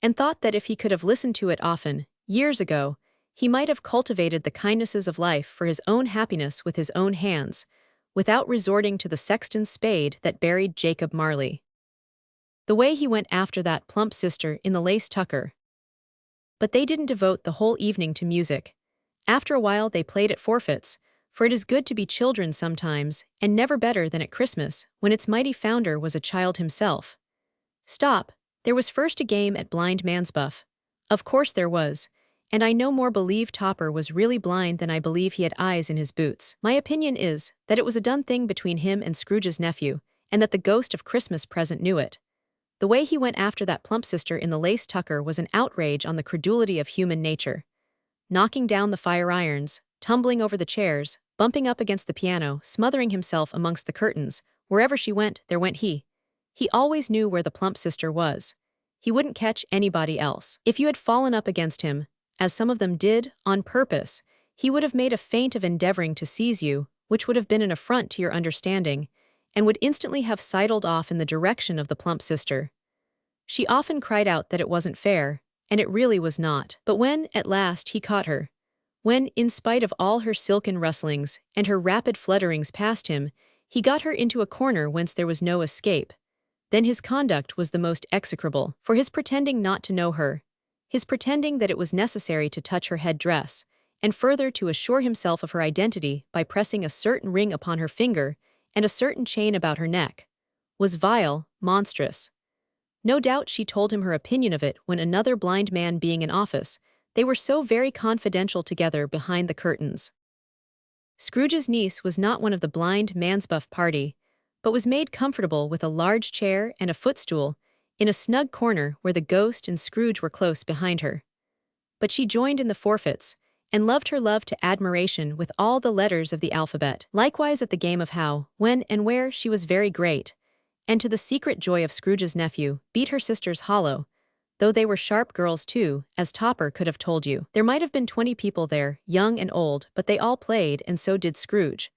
and thought that if he could have listened to it often, years ago, he might have cultivated the kindnesses of life for his own happiness with his own hands, without resorting to the sexton's spade that buried Jacob Marley. The way he went after that plump sister in the lace tucker. But they didn't devote the whole evening to music. After a while they played at forfeits, for it is good to be children sometimes, and never better than at Christmas, when its mighty founder was a child himself. Stop, there was first a game at blind man's buff. Of course there was, and I no more believe Topper was really blind than I believe he had eyes in his boots. My opinion is that it was a done thing between him and Scrooge's nephew, and that the ghost of Christmas present knew it. The way he went after that plump sister in the lace tucker was an outrage on the credulity of human nature. Knocking down the fire irons, tumbling over the chairs, bumping up against the piano, smothering himself amongst the curtains, wherever she went, there went he. He always knew where the plump sister was. He wouldn't catch anybody else. If you had fallen up against him, as some of them did, on purpose, he would have made a feint of endeavoring to seize you, which would have been an affront to your understanding, and would instantly have sidled off in the direction of the plump sister. She often cried out that it wasn't fair, and it really was not. But when, at last, he caught her, when, in spite of all her silken rustlings and her rapid flutterings past him, he got her into a corner whence there was no escape, then his conduct was the most execrable, for his pretending not to know her, his pretending that it was necessary to touch her head-dress, and further to assure himself of her identity by pressing a certain ring upon her finger and a certain chain about her neck, was vile, monstrous. No doubt she told him her opinion of it when another blind man being in office, they were so very confidential together behind the curtains. Scrooge's niece was not one of the blind man's buff party, but was made comfortable with a large chair and a footstool, in a snug corner where the ghost and Scrooge were close behind her. But she joined in the forfeits, and loved her love to admiration with all the letters of the alphabet. Likewise at the game of how, when, and where she was very great, and to the secret joy of Scrooge's nephew, beat her sisters hollow, though they were sharp girls too, as Topper could have told you. There might have been 20 people there, young and old, but they all played, and so did Scrooge.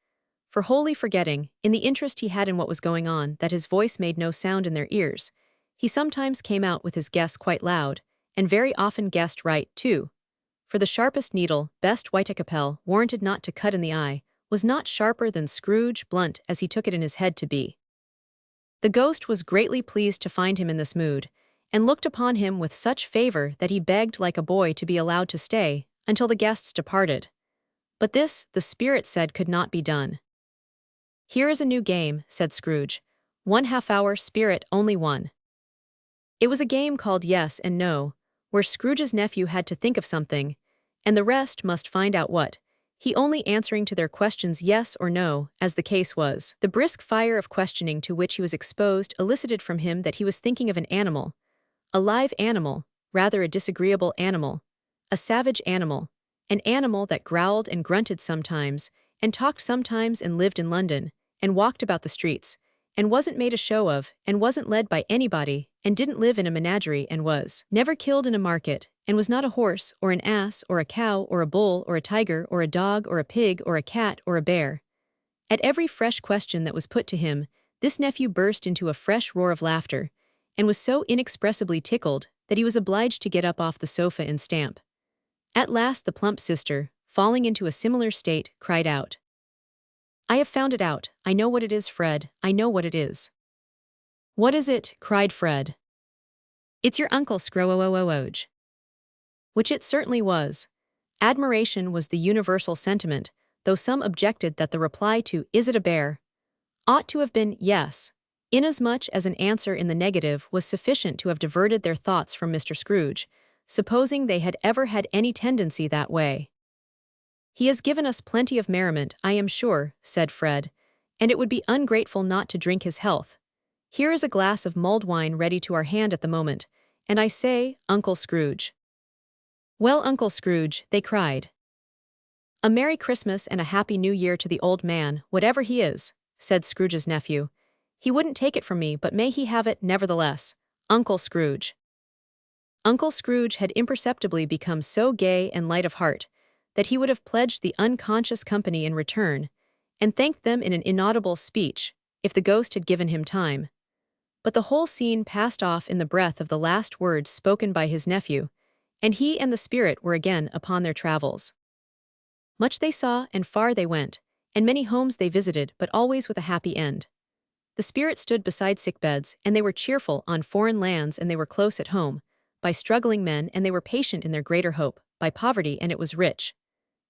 For wholly forgetting, in the interest he had in what was going on, that his voice made no sound in their ears, he sometimes came out with his guess quite loud, and very often guessed right, too. For the sharpest needle, best Whitecapel, warranted not to cut in the eye, was not sharper than Scrooge, blunt as he took it in his head to be. The ghost was greatly pleased to find him in this mood, and looked upon him with such favor that he begged like a boy to be allowed to stay, until the guests departed. But this, the spirit said, could not be done. "Here is a new game," said Scrooge. "1 half-hour, spirit, only one." It was a game called Yes and No, where Scrooge's nephew had to think of something, and the rest must find out what, he only answering to their questions yes or no, as the case was. The brisk fire of questioning to which he was exposed elicited from him that he was thinking of an animal, a live animal, rather a disagreeable animal, a savage animal, an animal that growled and grunted sometimes, and talked sometimes, and lived in London, and walked about the streets, and wasn't made a show of, and wasn't led by anybody, and didn't live in a menagerie, and was never killed in a market, and was not a horse, or an ass, or a cow, or a bull, or a tiger, or a dog, or a pig, or a cat, or a bear. At every fresh question that was put to him, this nephew burst into a fresh roar of laughter, and was so inexpressibly tickled that he was obliged to get up off the sofa and stamp. At last the plump sister, falling into a similar state, cried out, "I have found it out. I know what it is, Fred. I know what it is." "What is it?" cried Fred. "It's your uncle Scrooge." Which it certainly was. Admiration was the universal sentiment, though some objected that the reply to "Is it a bear?" ought to have been yes, inasmuch as an answer in the negative was sufficient to have diverted their thoughts from Mr. Scrooge, supposing they had ever had any tendency that way. "He has given us plenty of merriment, I am sure," said Fred, "and it would be ungrateful not to drink his health. Here is a glass of mulled wine ready to our hand at the moment, and I say, Uncle Scrooge." "Well, Uncle Scrooge," they cried. "A Merry Christmas and a Happy New Year to the old man, whatever he is," said Scrooge's nephew. "He wouldn't take it from me, but may he have it nevertheless, Uncle Scrooge." Uncle Scrooge had imperceptibly become so gay and light of heart that he would have pledged the unconscious company in return, and thanked them in an inaudible speech, if the ghost had given him time. But the whole scene passed off in the breath of the last words spoken by his nephew, and he and the spirit were again upon their travels. Much they saw and far they went, and many homes they visited, but always with a happy end. The spirit stood beside sick beds, and they were cheerful on foreign lands, and they were close at home, by struggling men, and they were patient in their greater hope, by poverty, and it was rich.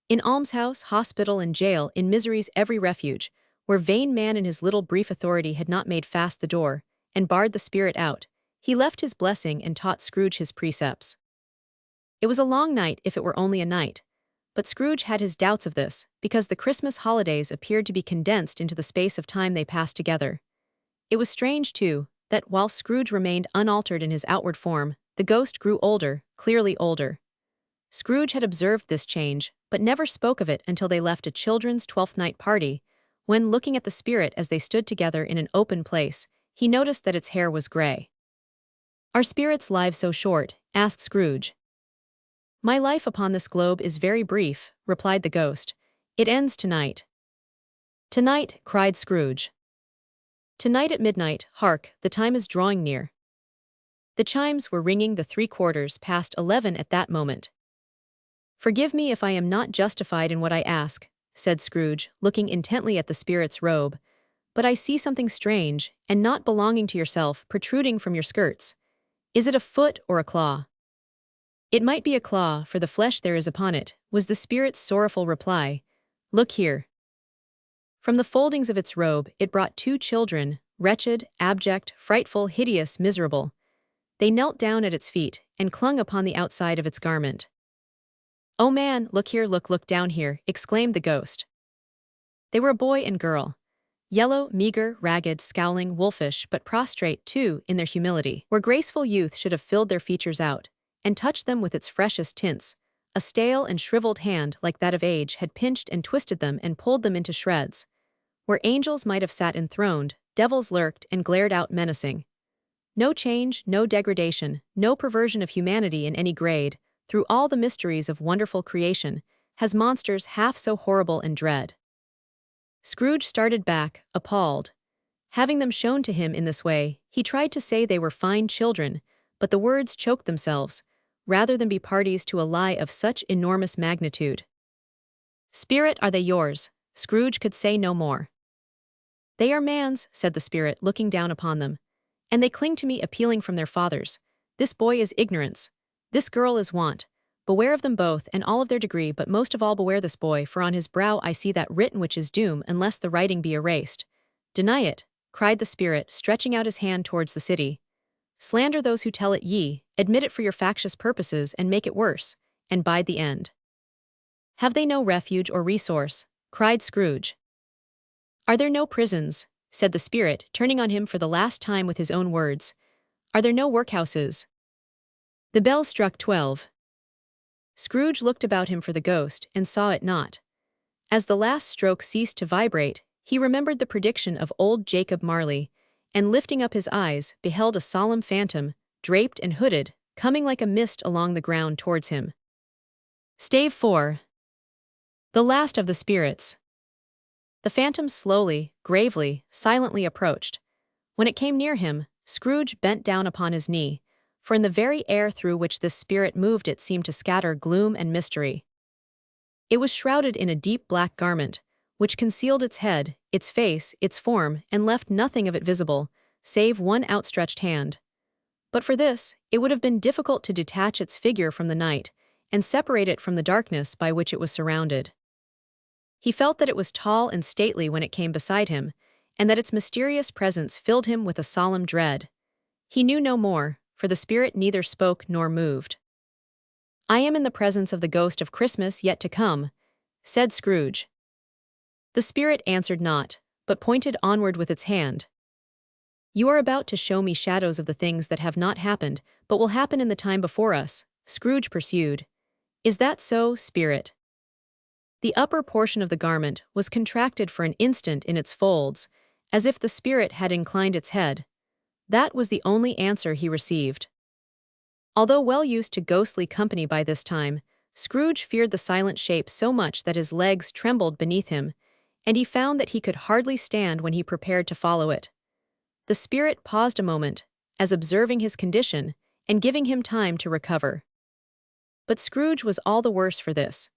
In almshouse, hospital, and jail, in misery's every refuge, where vain man in his little brief authority had not made fast the door, and barred the spirit out, he left his blessing and taught Scrooge his precepts. It was a long night if it were only a night, but Scrooge had his doubts of this, because the Christmas holidays appeared to be condensed into the space of time they passed together. It was strange, too, that while Scrooge remained unaltered in his outward form, the ghost grew older, clearly older. Scrooge had observed this change, but never spoke of it until they left a children's Twelfth Night party, when, looking at the spirit as they stood together in an open place, he noticed that its hair was gray. "Are spirits' lives so short?" asked Scrooge. "My life upon this globe is very brief," replied the ghost. "It ends tonight." "Tonight," cried Scrooge. "Tonight at midnight, hark, the time is drawing near." The chimes were ringing the 11:15 at that moment. "Forgive me if I am not justified in what I ask," said Scrooge, looking intently at the spirit's robe, "but I see something strange, and not belonging to yourself, protruding from your skirts. Is it a foot or a claw?" "It might be a claw, for the flesh there is upon it," was the spirit's sorrowful reply. "Look here." From the foldings of its robe it brought two children, wretched, abject, frightful, hideous, miserable. They knelt down at its feet, and clung upon the outside of its garment. "Oh man, look here, look down here," exclaimed the ghost. They were a boy and girl. Yellow, meager, ragged, scowling, wolfish, but prostrate, too, in their humility, where graceful youth should have filled their features out, and touched them with its freshest tints. A stale and shriveled hand like that of age had pinched and twisted them and pulled them into shreds. Where angels might have sat enthroned, devils lurked and glared out menacing. No change, no degradation, no perversion of humanity in any grade, through all the mysteries of wonderful creation, has monsters half so horrible and dread. Scrooge started back, appalled. Having them shown to him in this way, he tried to say they were fine children, but the words choked themselves, rather than be parties to a lie of such enormous magnitude. "Spirit, are they yours?" Scrooge could say no more. "They are man's," said the spirit, looking down upon them. "And they cling to me, appealing from their fathers. This boy is ignorance. This girl is want. Beware of them both, and all of their degree, but most of all beware this boy, for on his brow I see that written which is doom, unless the writing be erased." "Deny it," cried the spirit, stretching out his hand towards the city. "Slander those who tell it ye, admit it for your factious purposes, and make it worse, and bide the end." "Have they no refuge or resource?" cried Scrooge. "Are there no prisons?" said the spirit, turning on him for the last time with his own words. "Are there no workhouses?" The bell struck 12. Scrooge looked about him for the ghost, and saw it not. As the last stroke ceased to vibrate, he remembered the prediction of old Jacob Marley, and lifting up his eyes, beheld a solemn phantom, draped and hooded, coming like a mist along the ground towards him. Stave 4. The last of the spirits. The phantom slowly, gravely, silently approached. When it came near him, Scrooge bent down upon his knee, for in the very air through which this spirit moved it seemed to scatter gloom and mystery. It was shrouded in a deep black garment, which concealed its head, its face, its form, and left nothing of it visible, save one outstretched hand. But for this, it would have been difficult to detach its figure from the night, and separate it from the darkness by which it was surrounded. He felt that it was tall and stately when it came beside him, and that its mysterious presence filled him with a solemn dread. He knew no more, for the spirit neither spoke nor moved. "I am in the presence of the ghost of Christmas yet to come," said Scrooge. The spirit answered not, but pointed onward with its hand. "You are about to show me shadows of the things that have not happened, but will happen in the time before us," Scrooge pursued. "Is that so, spirit?" The upper portion of the garment was contracted for an instant in its folds, as if the spirit had inclined its head. That was the only answer he received. Although well used to ghostly company by this time, Scrooge feared the silent shape so much that his legs trembled beneath him, and he found that he could hardly stand when he prepared to follow it. The spirit paused a moment, as observing his condition, and giving him time to recover. But Scrooge was all the worse for this.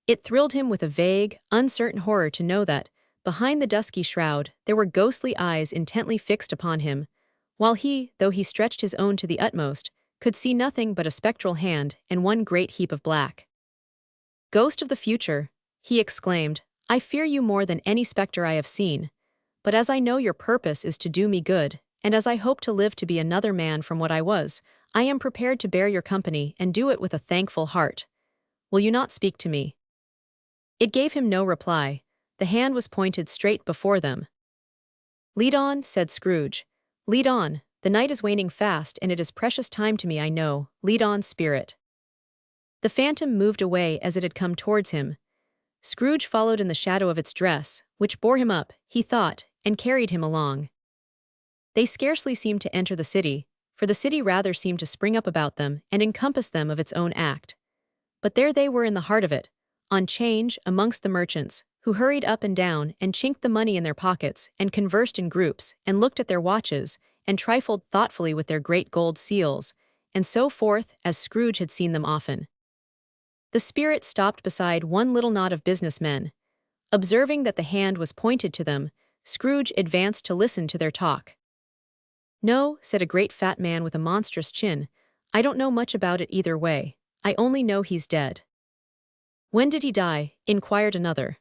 It thrilled him with a vague, uncertain horror to know that, behind the dusky shroud, there were ghostly eyes intently fixed upon him, while he, though he stretched his own to the utmost, could see nothing but a spectral hand and one great heap of black. "Ghost of the future," he exclaimed, "I fear you more than any spectre I have seen, but as I know your purpose is to do me good, and as I hope to live to be another man from what I was, I am prepared to bear your company and do it with a thankful heart. Will you not speak to me?" It gave him no reply. The hand was pointed straight before them. "Lead on," said Scrooge. "Lead on. The night is waning fast, and it is precious time to me, I know. Lead on, spirit." The phantom moved away as it had come towards him. Scrooge followed in the shadow of its dress, which bore him up, he thought, and carried him along. They scarcely seemed to enter the city, for the city rather seemed to spring up about them and encompass them of its own act. But there they were in the heart of it, on 'change amongst the merchants, who hurried up and down and chinked the money in their pockets and conversed in groups and looked at their watches and trifled thoughtfully with their great gold seals, and so forth as Scrooge had seen them often. The spirit stopped beside one little knot of businessmen. Observing that the hand was pointed to them, Scrooge advanced to listen to their talk. "No," said a great fat man with a monstrous chin, "I don't know much about it either way. I only know he's dead." "When did he die?" inquired another.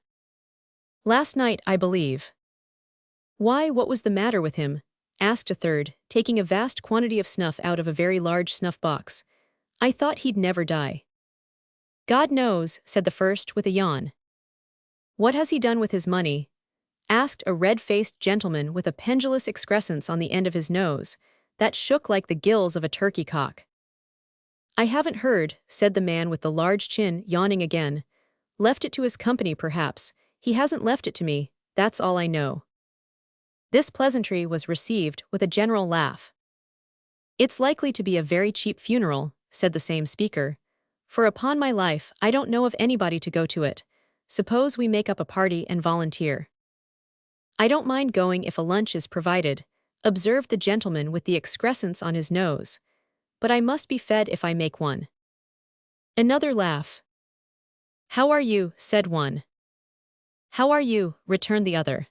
"Last night, I believe." "Why, what was the matter with him?" asked a third, taking a vast quantity of snuff out of a very large snuff-box. "I thought he'd never die." "God knows," said the first with a yawn. "What has he done with his money?" asked a red-faced gentleman with a pendulous excrescence on the end of his nose, that shook like the gills of a turkey-cock. "I haven't heard," said the man with the large chin, yawning again. "Left it to his company, perhaps. He hasn't left it to me, that's all I know." This pleasantry was received with a general laugh. "It's likely to be a very cheap funeral," said the same speaker. "For upon my life, I don't know of anybody to go to it. Suppose we make up a party and volunteer." "I don't mind going if a lunch is provided," observed the gentleman with the excrescence on his nose. "But I must be fed if I make one." Another laugh. "How are you?" said one. "How are you?" returned the other.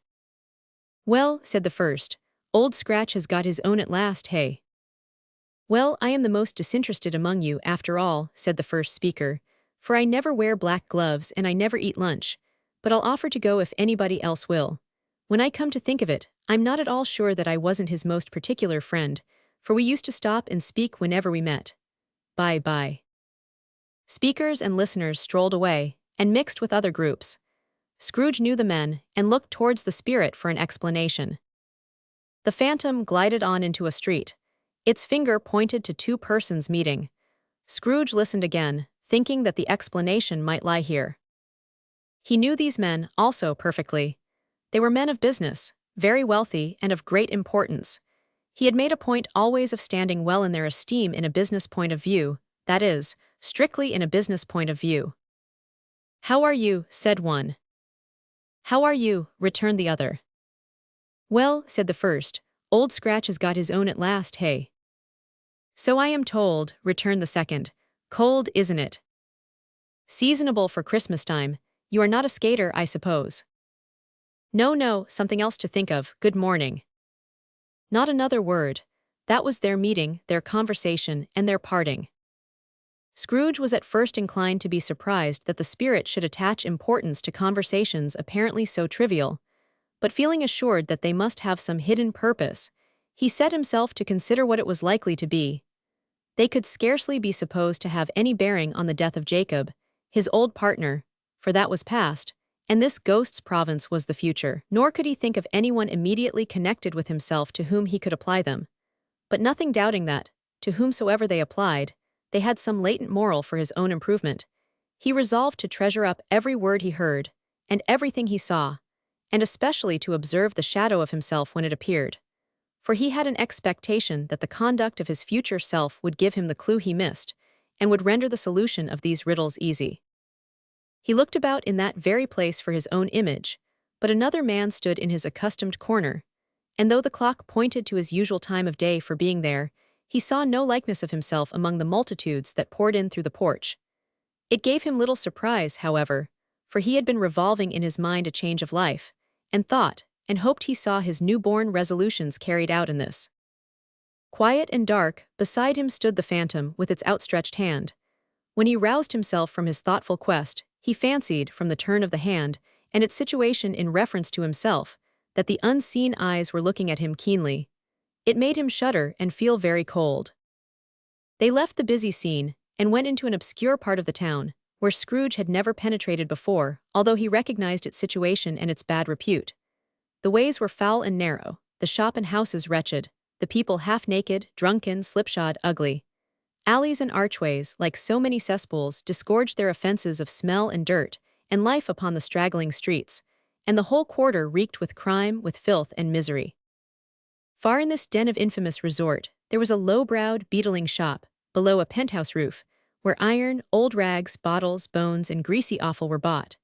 "Well," said the first, "Old Scratch has got his own at last, hey?" "Well, I am the most disinterested among you, after all," said the first speaker, "for I never wear black gloves and I never eat lunch, but I'll offer to go if anybody else will. When I come to think of it, I'm not at all sure that I wasn't his most particular friend, for we used to stop and speak whenever we met. Bye-bye." Speakers and listeners strolled away, and mixed with other groups. Scrooge knew the men, and looked towards the spirit for an explanation. The phantom glided on into a street. Its finger pointed to two persons meeting. Scrooge listened again, thinking that the explanation might lie here. He knew these men, also, perfectly. They were men of business, very wealthy and of great importance. He had made a point always of standing well in their esteem in a business point of view, that is, strictly in a business point of view. "How are you?" said one. "How are you?" returned the other. "Well," said the first, "Old Scratch has got his own at last, hey?" "So I am told," returned the second. "Cold, isn't it? Seasonable for Christmas time. You are not a skater, I suppose?" "No, no, something else to think of. Good morning." Not another word. That was their meeting, their conversation, and their parting. Scrooge was at first inclined to be surprised that the spirit should attach importance to conversations apparently so trivial, but feeling assured that they must have some hidden purpose, he set himself to consider what it was likely to be. They could scarcely be supposed to have any bearing on the death of Jacob, his old partner, for that was past, and this ghost's province was the future, nor could he think of anyone immediately connected with himself to whom he could apply them. But nothing doubting that, to whomsoever they applied, they had some latent moral for his own improvement, he resolved to treasure up every word he heard, and everything he saw, and especially to observe the shadow of himself when it appeared. For he had an expectation that the conduct of his future self would give him the clue he missed, and would render the solution of these riddles easy. He looked about in that very place for his own image, But another man stood in his accustomed corner, and though the clock pointed to his usual time of day for being there, he saw no likeness of himself among the multitudes that poured in through the porch. It gave him little surprise, however, for he had been revolving in his mind a change of life, and thought, and hoped he saw his newborn resolutions carried out in this. Quiet and dark, beside him stood the phantom with its outstretched hand. When he roused himself from his thoughtful quest, he fancied, from the turn of the hand, and its situation in reference to himself, that the unseen eyes were looking at him keenly. It made him shudder and feel very cold. They left the busy scene, and went into an obscure part of the town, where Scrooge had never penetrated before, although he recognized its situation and its bad repute. The ways were foul and narrow, the shop and houses wretched, the people half-naked, drunken, slipshod, ugly. Alleys and archways, like so many cesspools, disgorged their offenses of smell and dirt, and life upon the straggling streets, and the whole quarter reeked with crime, with filth and misery. Far in this den of infamous resort, there was a low-browed, beetling shop, below a penthouse roof, where iron, old rags, bottles, bones, and greasy offal were bought.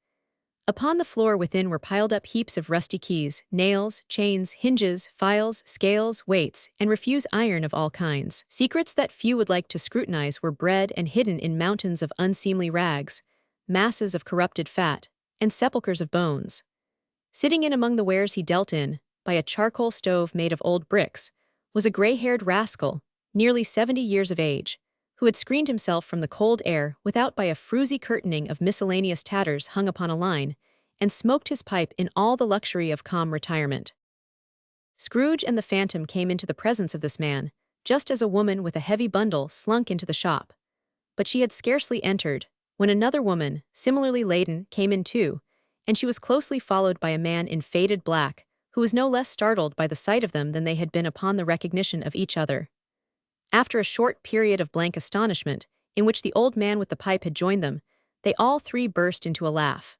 Upon the floor within were piled up heaps of rusty keys, nails, chains, hinges, files, scales, weights, and refuse iron of all kinds. Secrets that few would like to scrutinize were bred and hidden in mountains of unseemly rags, masses of corrupted fat, and sepulchres of bones. Sitting in among the wares he dealt in, by a charcoal stove made of old bricks, was a gray-haired rascal, nearly 70 years of age, who had screened himself from the cold air without by a fruzy curtaining of miscellaneous tatters hung upon a line, and smoked his pipe in all the luxury of calm retirement. Scrooge and the phantom came into the presence of this man, just as a woman with a heavy bundle slunk into the shop. But she had scarcely entered, when another woman, similarly laden, came in too, and she was closely followed by a man in faded black, who was no less startled by the sight of them than they had been upon the recognition of each other. After a short period of blank astonishment, in which the old man with the pipe had joined them, they all three burst into a laugh.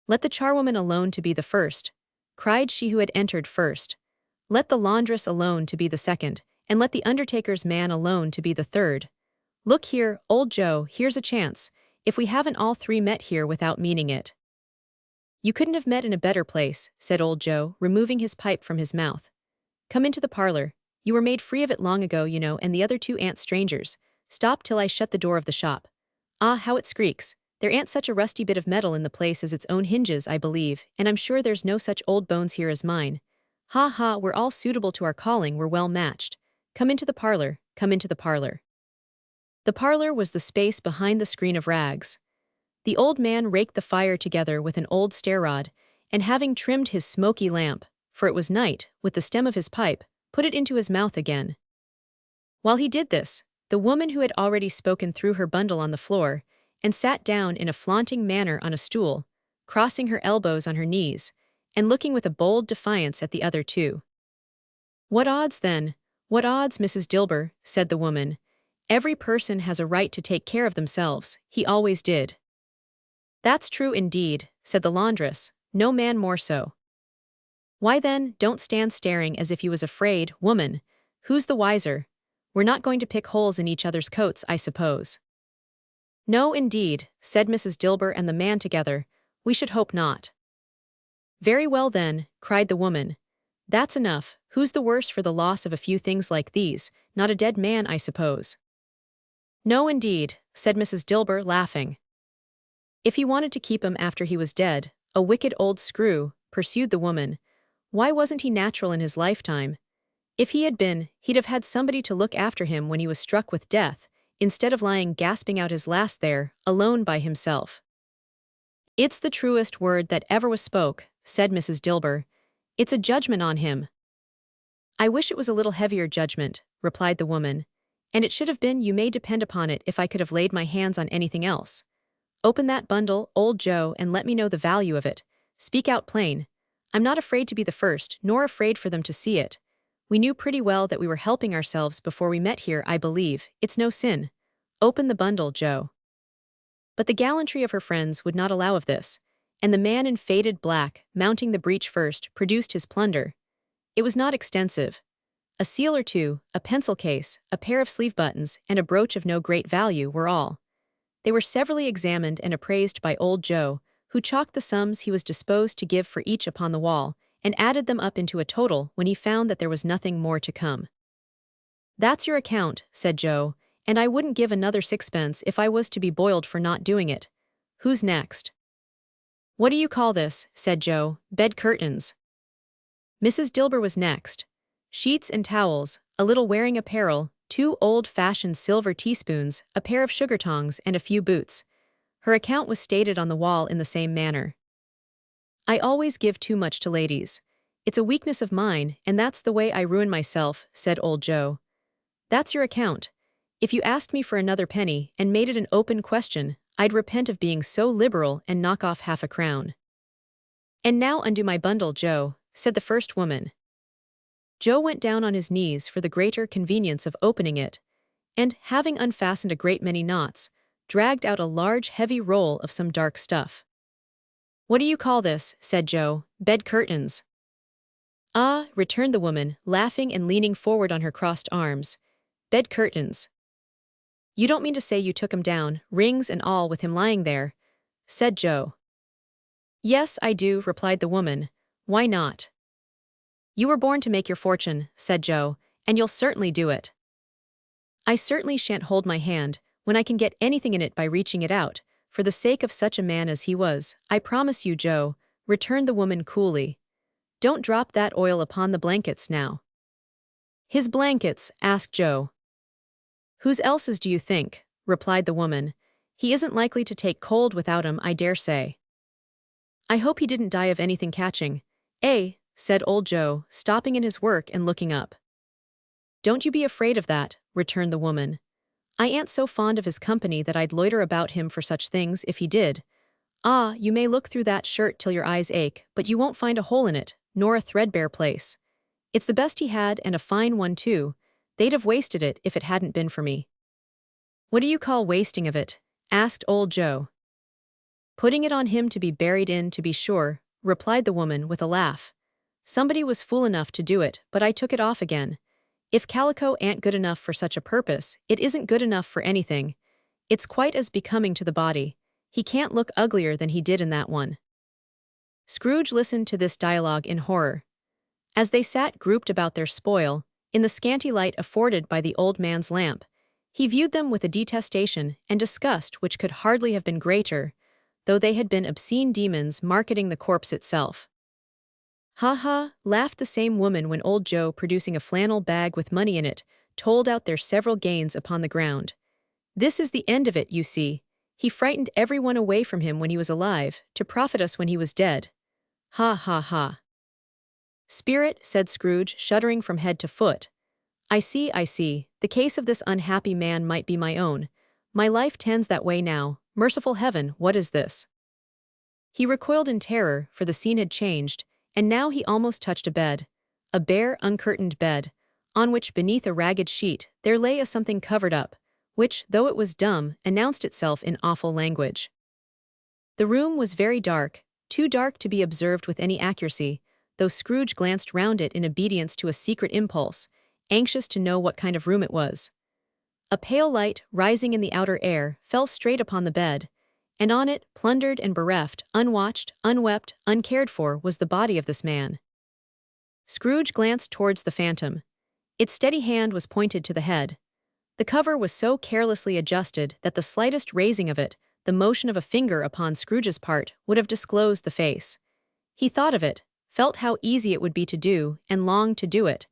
"Let the charwoman alone to be the first," cried she who had entered first. "Let the laundress alone to be the second, and let the undertaker's man alone to be the third. Look here, old Joe, here's a chance, if we haven't all three met here without meaning it." "You couldn't have met in a better place," said old Joe, removing his pipe from his mouth. "Come into the parlor. You were made free of it long ago, you know, and the other two aren't strangers. Stop till I shut the door of the shop. Ah, how it squeaks. There ain't such a rusty bit of metal in the place as its own hinges, I believe, and I'm sure there's no such old bones here as mine. Ha ha, we're all suitable to our calling, we're well matched. Come into the parlor, come into the parlor." The parlor was the space behind the screen of rags. The old man raked the fire together with an old stair-rod, and having trimmed his smoky lamp, for it was night, with the stem of his pipe, put it into his mouth again. While he did this, the woman who had already spoken threw her bundle on the floor, and sat down in a flaunting manner on a stool, crossing her elbows on her knees, and looking with a bold defiance at the other two. "What odds, then? What odds, Mrs. Dilber?" said the woman. "Every person has a right to take care of themselves, he always did." "That's true indeed," said the laundress, "no man more so." "Why then, don't stand staring as if you was afraid, woman. Who's the wiser? We're not going to pick holes in each other's coats, I suppose." "No, indeed," said Mrs. Dilber and the man together. "We should hope not." "Very well then," cried the woman. "That's enough. Who's the worse for the loss of a few things like these? Not a dead man, I suppose." "No, indeed," said Mrs. Dilber, laughing. "If he wanted to keep him after he was dead, a wicked old screw," pursued the woman, "why wasn't he natural in his lifetime? If he had been, he'd have had somebody to look after him when he was struck with death, instead of lying gasping out his last there, alone by himself." "It's the truest word that ever was spoke," said Mrs. Dilber. "It's a judgment on him." "I wish it was a little heavier judgment," replied the woman. "And it should have been, you may depend upon it, if I could have laid my hands on anything else. Open that bundle, old Joe, and let me know the value of it. Speak out plain. I'm not afraid to be the first, nor afraid for them to see it. We knew pretty well that we were helping ourselves before we met here, I believe. It's no sin. Open the bundle, Joe." But the gallantry of her friends would not allow of this, and the man in faded black, mounting the breach first, produced his plunder. It was not extensive. A seal or two, a pencil case, a pair of sleeve buttons, and a brooch of no great value were all. They were severally examined and appraised by old Joe, who chalked the sums he was disposed to give for each upon the wall, and added them up into a total when he found that there was nothing more to come. "That's your account," said Joe, "and I wouldn't give another sixpence if I was to be boiled for not doing it. Who's next?" "What do you call this?" said Joe. "Bed curtains." Mrs. Dilber was next. Sheets and towels, a little wearing apparel, 2 old-fashioned silver teaspoons, a pair of sugar tongs, and a few boots. Her account was stated on the wall in the same manner. "I always give too much to ladies. It's a weakness of mine, and that's the way I ruin myself," said old Joe. "That's your account. If you asked me for another penny and made it an open question, I'd repent of being so liberal and knock off half a crown." "And now undo my bundle, Joe," said the first woman. Joe went down on his knees for the greater convenience of opening it, and, having unfastened a great many knots, dragged out a large heavy roll of some dark stuff. "What do you call this?" said Joe. "Bed curtains." "Ah," returned the woman, laughing and leaning forward on her crossed arms. "Bed curtains. You don't mean to say you took 'em down, rings and all, with him lying there?" said Joe. "Yes, I do," replied the woman. "Why not?" "You were born to make your fortune," said Joe, "and you'll certainly do it." "I certainly shan't hold my hand, when I can get anything in it by reaching it out, for the sake of such a man as he was, I promise you, Joe," returned the woman coolly. "Don't drop that oil upon the blankets now." "His blankets?" asked Joe. "Whose else's do you think?" replied the woman. "He isn't likely to take cold without 'em, I dare say." "I hope he didn't die of anything catching." "Eh?" said old Joe, stopping in his work and looking up. "Don't you be afraid of that," returned the woman. "I ain't so fond of his company that I'd loiter about him for such things if he did. Ah, you may look through that shirt till your eyes ache, but you won't find a hole in it, nor a threadbare place. It's the best he had, and a fine one too. They'd have wasted it if it hadn't been for me." "What do you call wasting of it?" asked old Joe. "Putting it on him to be buried in, to be sure," replied the woman with a laugh. "Somebody was fool enough to do it, but I took it off again. If calico ain't good enough for such a purpose, it isn't good enough for anything. It's quite as becoming to the body. He can't look uglier than he did in that one." Scrooge listened to this dialogue in horror. As they sat grouped about their spoil, in the scanty light afforded by the old man's lamp, he viewed them with a detestation and disgust which could hardly have been greater, though they had been obscene demons marketing the corpse itself. "Ha ha," laughed the same woman when old Joe, producing a flannel bag with money in it, told out their several gains upon the ground. "This is the end of it, you see. He frightened everyone away from him when he was alive, to profit us when he was dead. Ha ha ha." "Spirit," said Scrooge, shuddering from head to foot. I see, the case of this unhappy man might be my own. My life tends that way now. Merciful heaven, what is this?" He recoiled in terror, for the scene had changed, and now he almost touched a bed. A bare, uncurtained bed, on which, beneath a ragged sheet, there lay a something covered up, which, though it was dumb, announced itself in awful language. The room was very dark, too dark to be observed with any accuracy, though Scrooge glanced round it in obedience to a secret impulse, anxious to know what kind of room it was. A pale light, rising in the outer air, fell straight upon the bed, and on it, plundered and bereft, unwatched, unwept, uncared for, was the body of this man. Scrooge glanced towards the phantom. Its steady hand was pointed to the head. The cover was so carelessly adjusted that the slightest raising of it, the motion of a finger upon Scrooge's part, would have disclosed the face. He thought of it, felt how easy it would be to do, and longed to do it,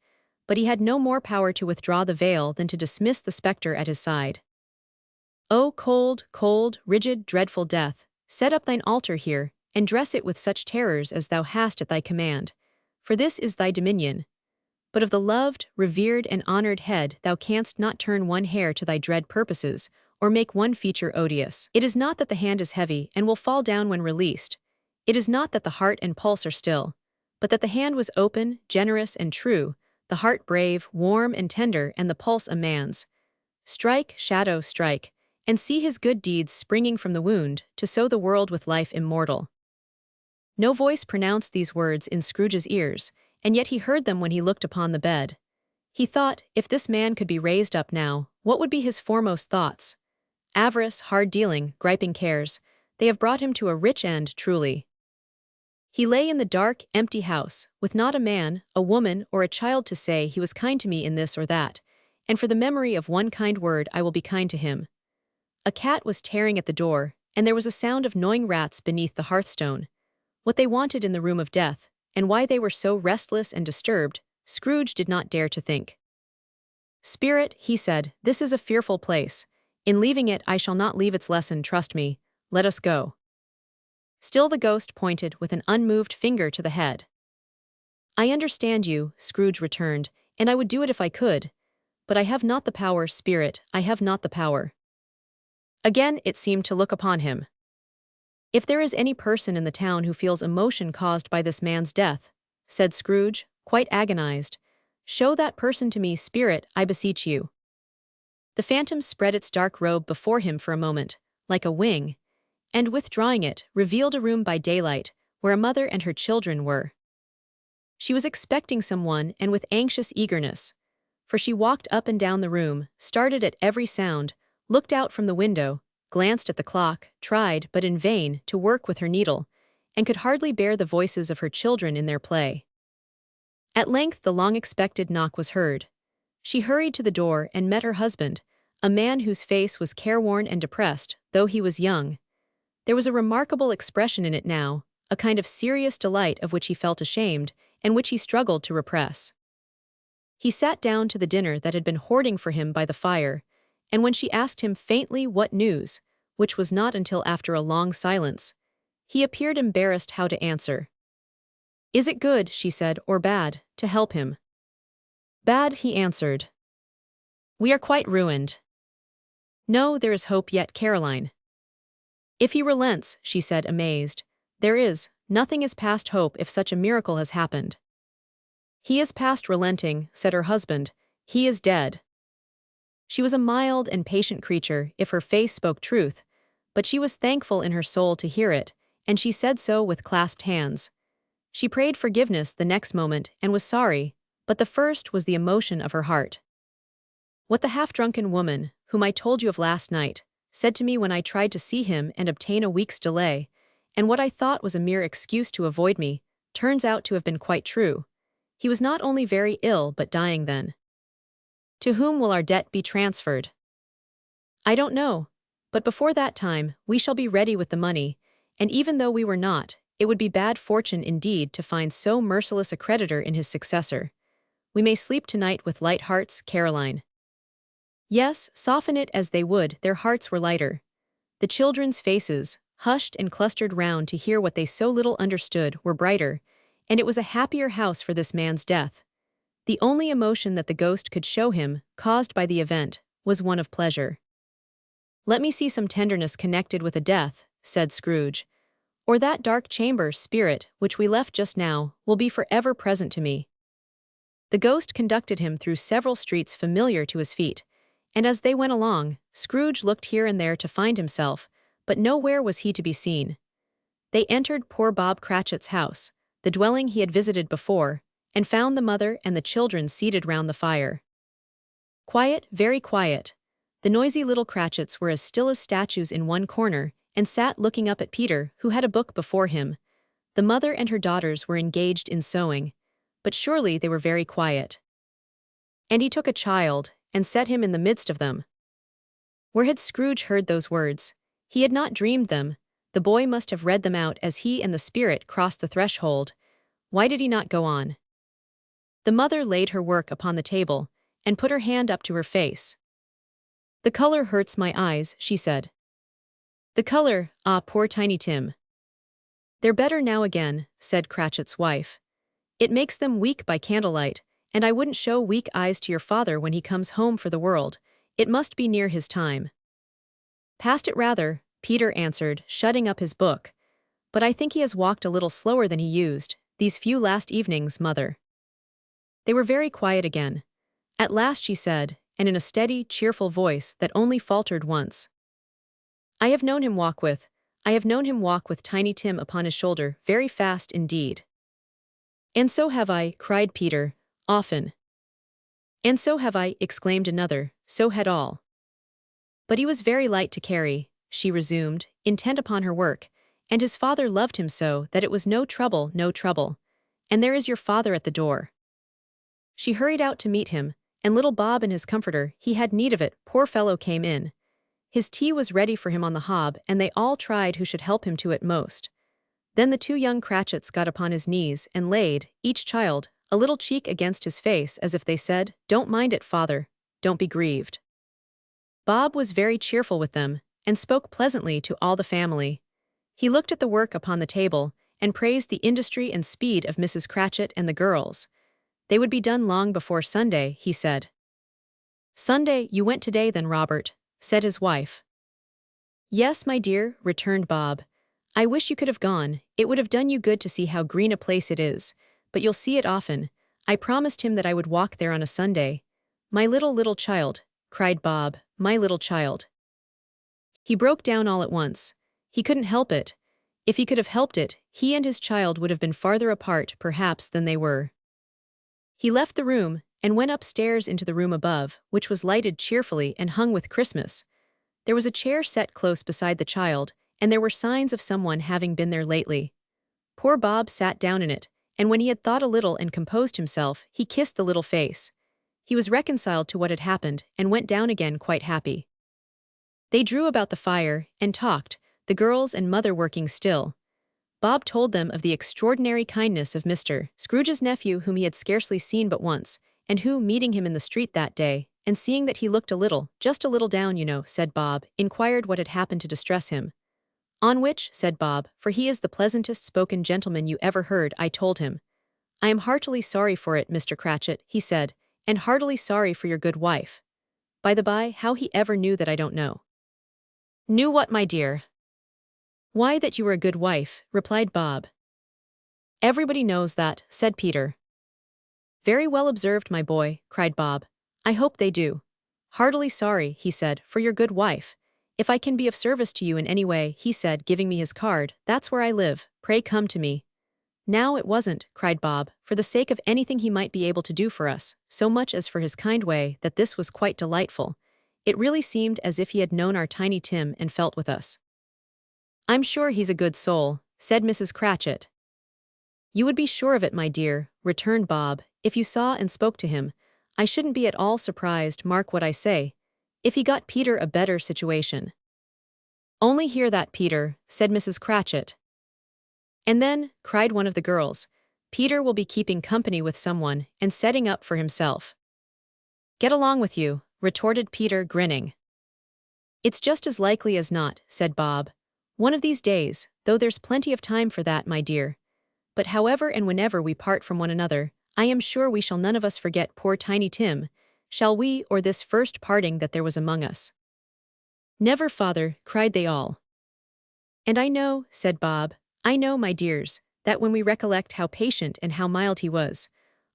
but he had no more power to withdraw the veil than to dismiss the spectre at his side. "O cold, cold, rigid, dreadful death, set up thine altar here, and dress it with such terrors as thou hast at thy command, for this is thy dominion. But of the loved, revered, and honored head thou canst not turn one hair to thy dread purposes, or make one feature odious. It is not that the hand is heavy and will fall down when released. It is not that the heart and pulse are still, but that the hand was open, generous, and true, the heart brave, warm, and tender, and the pulse a man's. Strike, shadow, strike, and see his good deeds springing from the wound, to sow the world with life immortal." No voice pronounced these words in Scrooge's ears, and yet he heard them when he looked upon the bed. He thought, if this man could be raised up now, what would be his foremost thoughts? Avarice, hard dealing, griping cares, They have brought him to a rich end, truly. He lay in the dark, empty house, with not a man, a woman, or a child to say he was kind to me in this or that, and for the memory of one kind word I will be kind to him. A cat was tearing at the door, and there was a sound of gnawing rats beneath the hearthstone. What they wanted in the room of death, and why they were so restless and disturbed, Scrooge did not dare to think. "Spirit," he said, "this is a fearful place. In leaving it I shall not leave its lesson, trust me. Let us go." Still the ghost pointed with an unmoved finger to the head. "I understand you," Scrooge returned, "and I would do it if I could. But I have not the power, Spirit, I have not the power." Again it seemed to look upon him. "If there is any person in the town who feels emotion caused by this man's death," said Scrooge, quite agonized, "show that person to me, Spirit, I beseech you." The phantom spread its dark robe before him for a moment, like a wing, and withdrawing it, revealed a room by daylight, where a mother and her children were. She was expecting someone, and with anxious eagerness, for she walked up and down the room, started at every sound, looked out from the window, glanced at the clock, tried, but in vain, to work with her needle, and could hardly bear the voices of her children in their play. At length the long-expected knock was heard. She hurried to the door and met her husband, a man whose face was careworn and depressed, though he was young. There was a remarkable expression in it now, a kind of serious delight of which he felt ashamed, and which he struggled to repress. He sat down to the dinner that had been hoarding for him by the fire, and when she asked him faintly what news, which was not until after a long silence, he appeared embarrassed how to answer. "Is it good," she said, "or bad, to help him?" "Bad," he answered. "We are quite ruined." "No, there is hope yet, Caroline." "If he relents," she said, amazed, "there is, nothing is past hope if such a miracle has happened." "He is past relenting," said her husband, "he is dead." She was a mild and patient creature, if her face spoke truth, but she was thankful in her soul to hear it, and she said so with clasped hands. She prayed forgiveness the next moment and was sorry, but the first was the emotion of her heart. "What the half-drunken woman, whom I told you of last night, said to me when I tried to see him and obtain a week's delay, and what I thought was a mere excuse to avoid me, turns out to have been quite true. He was not only very ill but dying then. To whom will our debt be transferred? I don't know, but before that time we shall be ready with the money, and even though we were not, it would be bad fortune indeed to find so merciless a creditor in his successor. We may sleep tonight with light hearts, Caroline." Yes, soften it as they would, their hearts were lighter. The children's faces, hushed and clustered round to hear what they so little understood, were brighter, and it was a happier house for this man's death. The only emotion that the ghost could show him, caused by the event, was one of pleasure. "Let me see some tenderness connected with a death," said Scrooge, "or that dark chamber, Spirit, which we left just now, will be forever present to me." The ghost conducted him through several streets familiar to his feet, and as they went along, Scrooge looked here and there to find himself, but nowhere was he to be seen. They entered poor Bob Cratchit's house, the dwelling he had visited before, and found the mother and the children seated round the fire. Quiet, very quiet. The noisy little Cratchits were as still as statues in one corner, and sat looking up at Peter, who had a book before him. The mother and her daughters were engaged in sewing, but surely they were very quiet. And he took a child, and set him in the midst of them. Where had Scrooge heard those words? He had not dreamed them. The boy must have read them out as he and the Spirit crossed the threshold. Why did he not go on? The mother laid her work upon the table, and put her hand up to her face. "The color hurts my eyes," she said. "The color, ah, poor Tiny Tim." "They're better now again," said Cratchit's wife. "It makes them weak by candlelight, and I wouldn't show weak eyes to your father when he comes home for the world. It must be near his time." "Past it rather," Peter answered, shutting up his book. "But I think he has walked a little slower than he used, these few last evenings, mother." They were very quiet again. At last she said, and in a steady, cheerful voice that only faltered once, I have known him walk with Tiny Tim upon his shoulder, very fast indeed." "And so have I," cried Peter, "often." "And so have I," exclaimed another, "so had all. But he was very light to carry, she resumed, intent upon her work, and his father loved him so that it was no trouble, no trouble. And there is your father at the door. She hurried out to meet him, and little Bob and his comforter, he had need of it, poor fellow, came in. His tea was ready for him on the hob, and they all tried who should help him to it most. Then the two young Cratchits got upon his knees and laid, each child, a little cheek against his face as if they said, "Don't mind it, father, don't be grieved." Bob was very cheerful with them, and spoke pleasantly to all the family. He looked at the work upon the table, and praised the industry and speed of Mrs. Cratchit and the girls. They would be done long before Sunday, he said. "Sunday, you went today then, Robert," said his wife. "Yes, my dear," returned Bob. "I wish you could have gone, it would have done you good to see how green a place it is, but you'll see it often. I promised him that I would walk there on a Sunday." "My little child," cried Bob, "my little child." He broke down all at once. He couldn't help it. If he could have helped it, he and his child would have been farther apart, perhaps, than they were. He left the room, and went upstairs into the room above, which was lighted cheerfully and hung with Christmas. There was a chair set close beside the child, and there were signs of someone having been there lately. Poor Bob sat down in it, and when he had thought a little and composed himself, he kissed the little face. He was reconciled to what had happened, and went down again quite happy. They drew about the fire, and talked, the girls and mother working still. Bob told them of the extraordinary kindness of Mr. Scrooge's nephew, whom he had scarcely seen but once, and who, meeting him in the street that day, and seeing that he looked a little, just a little down, you know, said Bob, inquired what had happened to distress him. "On which," said Bob, "for he is the pleasantest spoken gentleman you ever heard, I told him. 'I am heartily sorry for it, Mr. Cratchit,' he said, 'and heartily sorry for your good wife.' By the by, how he ever knew that I don't know." "Knew what, my dear?" "Why, that you were a good wife," replied Bob. "Everybody knows that," said Peter. "Very well observed, my boy," cried Bob. "I hope they do. Heartily sorry," he said, "for your good wife. If I can be of service to you in any way," he said, giving me his card, "that's where I live, pray come to me." "Now it wasn't," cried Bob, for the sake of anything he might be able to do for us, so much as for his kind way, that this was quite delightful. It really seemed as if he had known our Tiny Tim and felt with us. "I'm sure he's a good soul," said Mrs. Cratchit. "You would be sure of it, my dear," returned Bob, "if you saw and spoke to him. I shouldn't be at all surprised, mark what I say, if he got Peter a better situation." "Only hear that, Peter," said Mrs. Cratchit. "And then," cried one of the girls, "Peter will be keeping company with someone, and setting up for himself." "Get along with you," retorted Peter, grinning. "It's just as likely as not," said Bob. "One of these days, though there's plenty of time for that, my dear. But however and whenever we part from one another, I am sure we shall none of us forget poor Tiny Tim, shall we, or this first parting that there was among us?" "Never, father," cried they all. "And I know," said Bob, "I know, my dears, that when we recollect how patient and how mild he was,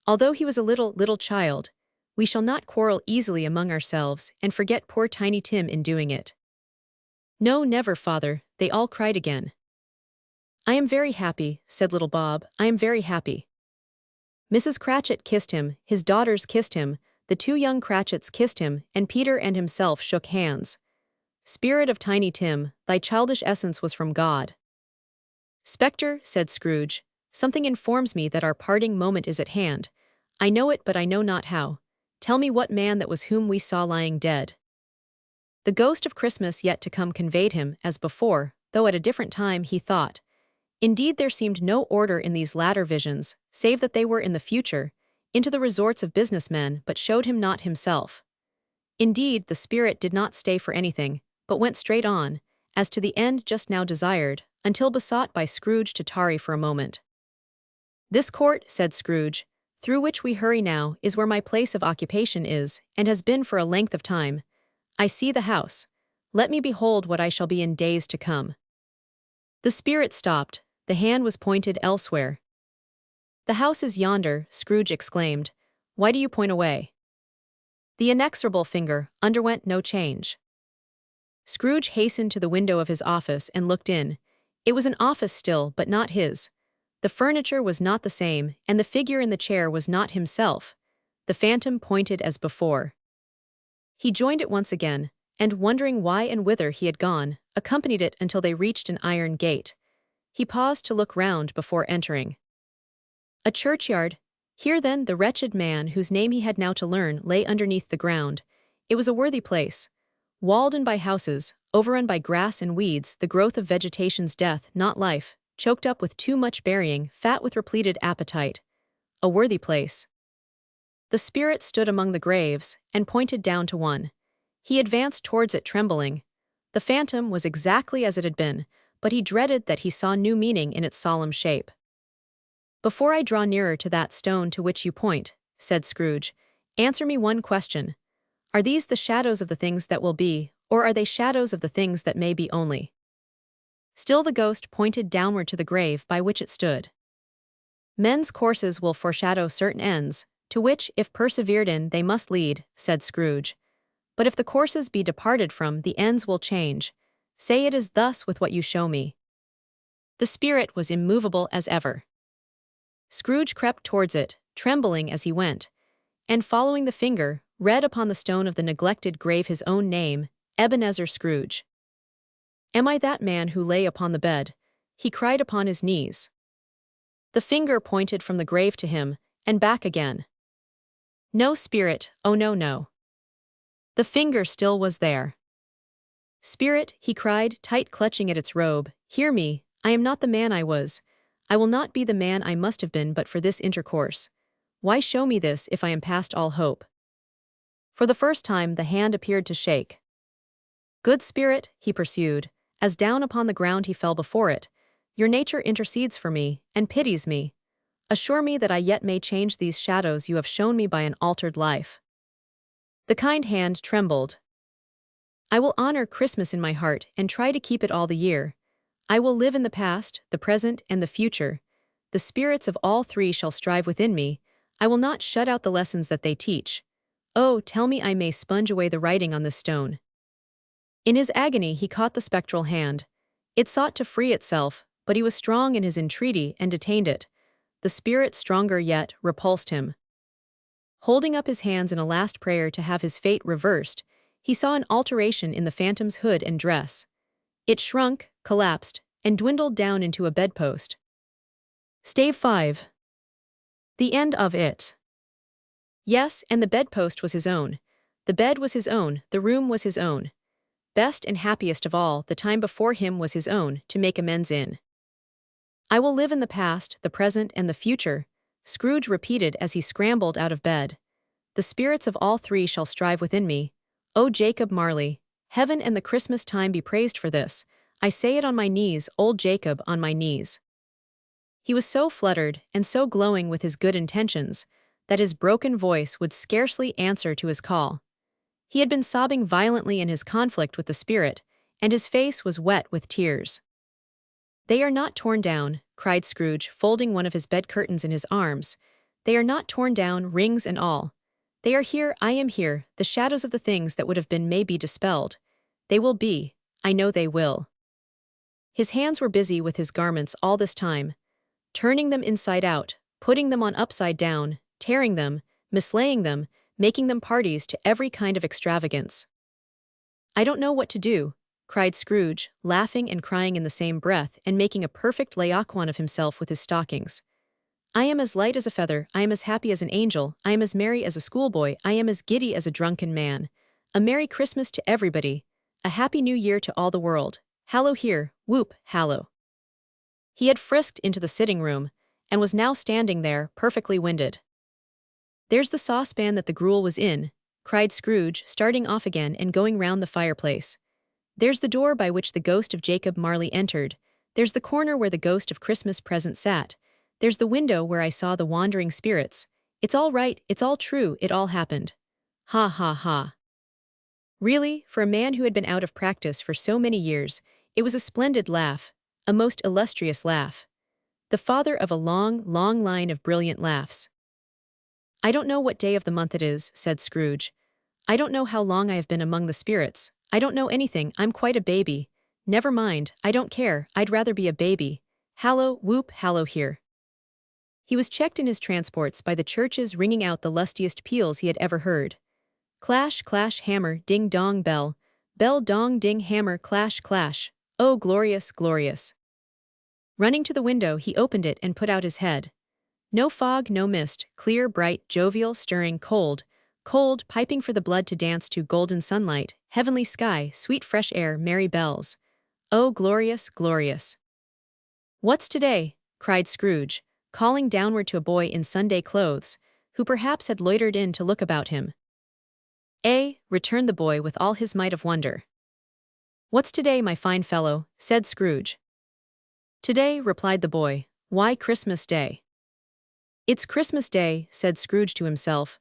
although he was a little child, we shall not quarrel easily among ourselves and forget poor Tiny Tim in doing it." "No, never, father," they all cried again. "I am very happy," said little Bob, "I am very happy." Mrs. Cratchit kissed him, his daughters kissed him, the two young Cratchits kissed him, and Peter and himself shook hands. "Spirit of Tiny Tim, thy childish essence was from God." "Spectre," said Scrooge, "something informs me that our parting moment is at hand. I know it, but I know not how. Tell me what man that was whom we saw lying dead." The ghost of Christmas yet to come conveyed him, as before, though at a different time, he thought. Indeed, there seemed no order in these latter visions, save that they were in the future, into the resorts of business men, but showed him not himself. Indeed, the spirit did not stay for anything, but went straight on, as to the end just now desired, until besought by Scrooge to tarry for a moment. "This court," said Scrooge, "through which we hurry now, is where my place of occupation is, and has been for a length of time. I see the house. Let me behold what I shall be in days to come." The spirit stopped, the hand was pointed elsewhere. "The house is yonder," Scrooge exclaimed. "Why do you point away?" The inexorable finger underwent no change. Scrooge hastened to the window of his office and looked in. It was an office still, but not his. The furniture was not the same, and the figure in the chair was not himself. The phantom pointed as before. He joined it once again, and wondering why and whither he had gone, accompanied it until they reached an iron gate. He paused to look round before entering. A churchyard. Here then the wretched man whose name he had now to learn lay underneath the ground. It was a worthy place. Walled in by houses, overrun by grass and weeds, the growth of vegetation's death, not life, choked up with too much burying, fat with repleted appetite. A worthy place. The spirit stood among the graves, and pointed down to one. He advanced towards it trembling. The phantom was exactly as it had been, but he dreaded that he saw new meaning in its solemn shape. "Before I draw nearer to that stone to which you point," said Scrooge, "answer me one question. Are these the shadows of the things that will be, or are they shadows of the things that may be only?" Still the ghost pointed downward to the grave by which it stood. "Men's courses will foreshadow certain ends, to which, if persevered in, they must lead," said Scrooge. "But if the courses be departed from, the ends will change. Say it is thus with what you show me." The spirit was immovable as ever. Scrooge crept towards it, trembling as he went, and following the finger, read upon the stone of the neglected grave his own name, Ebenezer Scrooge. "Am I that man who lay upon the bed?" he cried upon his knees. The finger pointed from the grave to him, and back again. No spirit, oh no, no. The finger still was there. "Spirit," he cried, tight clutching at its robe, "hear me, I am not the man I was. I will not be the man I must have been but for this intercourse. Why show me this if I am past all hope?" For the first time the hand appeared to shake. "Good spirit," he pursued, as down upon the ground he fell before it, "your nature intercedes for me, and pities me. Assure me that I yet may change these shadows you have shown me by an altered life." The kind hand trembled. "I will honor Christmas in my heart and try to keep it all the year. I will live in the past, the present, and the future. The spirits of all three shall strive within me. I will not shut out the lessons that they teach. Oh, tell me I may sponge away the writing on this stone." In his agony he caught the spectral hand. It sought to free itself, but he was strong in his entreaty and detained it. The spirit, stronger yet, repulsed him. Holding up his hands in a last prayer to have his fate reversed, he saw an alteration in the phantom's hood and dress. It shrunk, collapsed, and dwindled down into a bedpost. Stave 5. The end of it. Yes, and the bedpost was his own. The bed was his own, the room was his own. Best and happiest of all, the time before him was his own, to make amends in. "I will live in the past, the present, and the future," Scrooge repeated as he scrambled out of bed. "The spirits of all three shall strive within me. O Jacob Marley, heaven and the Christmas time be praised for this. I say it on my knees, old Jacob, on my knees." He was so fluttered, and so glowing with his good intentions, that his broken voice would scarcely answer to his call. He had been sobbing violently in his conflict with the spirit, and his face was wet with tears. "They are not torn down," cried Scrooge, folding one of his bed curtains in his arms. "They are not torn down, rings and all. They are here, I am here, the shadows of the things that would have been may be dispelled. They will be, I know they will." His hands were busy with his garments all this time, turning them inside out, putting them on upside down, tearing them, mislaying them, making them parties to every kind of extravagance. "I don't know what to do," cried Scrooge, laughing and crying in the same breath and making a perfect Laocoon of himself with his stockings. "I am as light as a feather, I am as happy as an angel, I am as merry as a schoolboy, I am as giddy as a drunken man. A Merry Christmas to everybody, a Happy New Year to all the world. Hallo here, whoop, hallo." He had frisked into the sitting-room, and was now standing there, perfectly winded. "There's the saucepan that the gruel was in," cried Scrooge, starting off again and going round the fireplace. "There's the door by which the ghost of Jacob Marley entered. There's the corner where the ghost of Christmas present sat. There's the window where I saw the wandering spirits. It's all right, it's all true, it all happened. Ha ha ha." Really, for a man who had been out of practice for so many years, it was a splendid laugh, a most illustrious laugh. The father of a long, long line of brilliant laughs. "I don't know what day of the month it is," said Scrooge. "I don't know how long I have been among the spirits. I don't know anything, I'm quite a baby. Never mind, I don't care, I'd rather be a baby. Hallo, whoop, hallo here." He was checked in his transports by the churches ringing out the lustiest peals he had ever heard. Clash, clash, hammer, ding-dong, bell. Bell dong ding hammer clash clash. Oh glorious, glorious. Running to the window he opened it and put out his head. No fog, no mist, clear, bright, jovial, stirring, cold, cold, piping for the blood to dance to golden sunlight, heavenly sky, sweet fresh air, merry bells. Oh glorious, glorious. What's today? Cried Scrooge, calling downward to a boy in Sunday clothes, who perhaps had loitered in to look about him. Returned the boy with all his might of wonder. What's today, my fine fellow? Said Scrooge. Today, replied the boy. Why, Christmas Day. It's Christmas Day, said Scrooge to himself.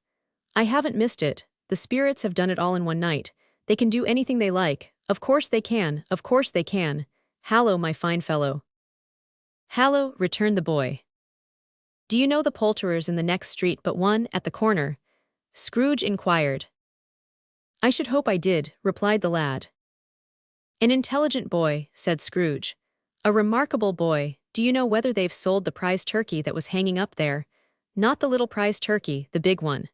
I haven't missed it. The spirits have done it all in one night. They can do anything they like. Of course they can, of course they can. Hallo, my fine fellow. Hallo, returned the boy. Do you know the poulterers in the next street but one, at the corner? Scrooge inquired. I should hope I did, replied the lad. An intelligent boy, said Scrooge. A remarkable boy. Do you know whether they've sold the prize turkey that was hanging up there? Not the little prize turkey, the big one.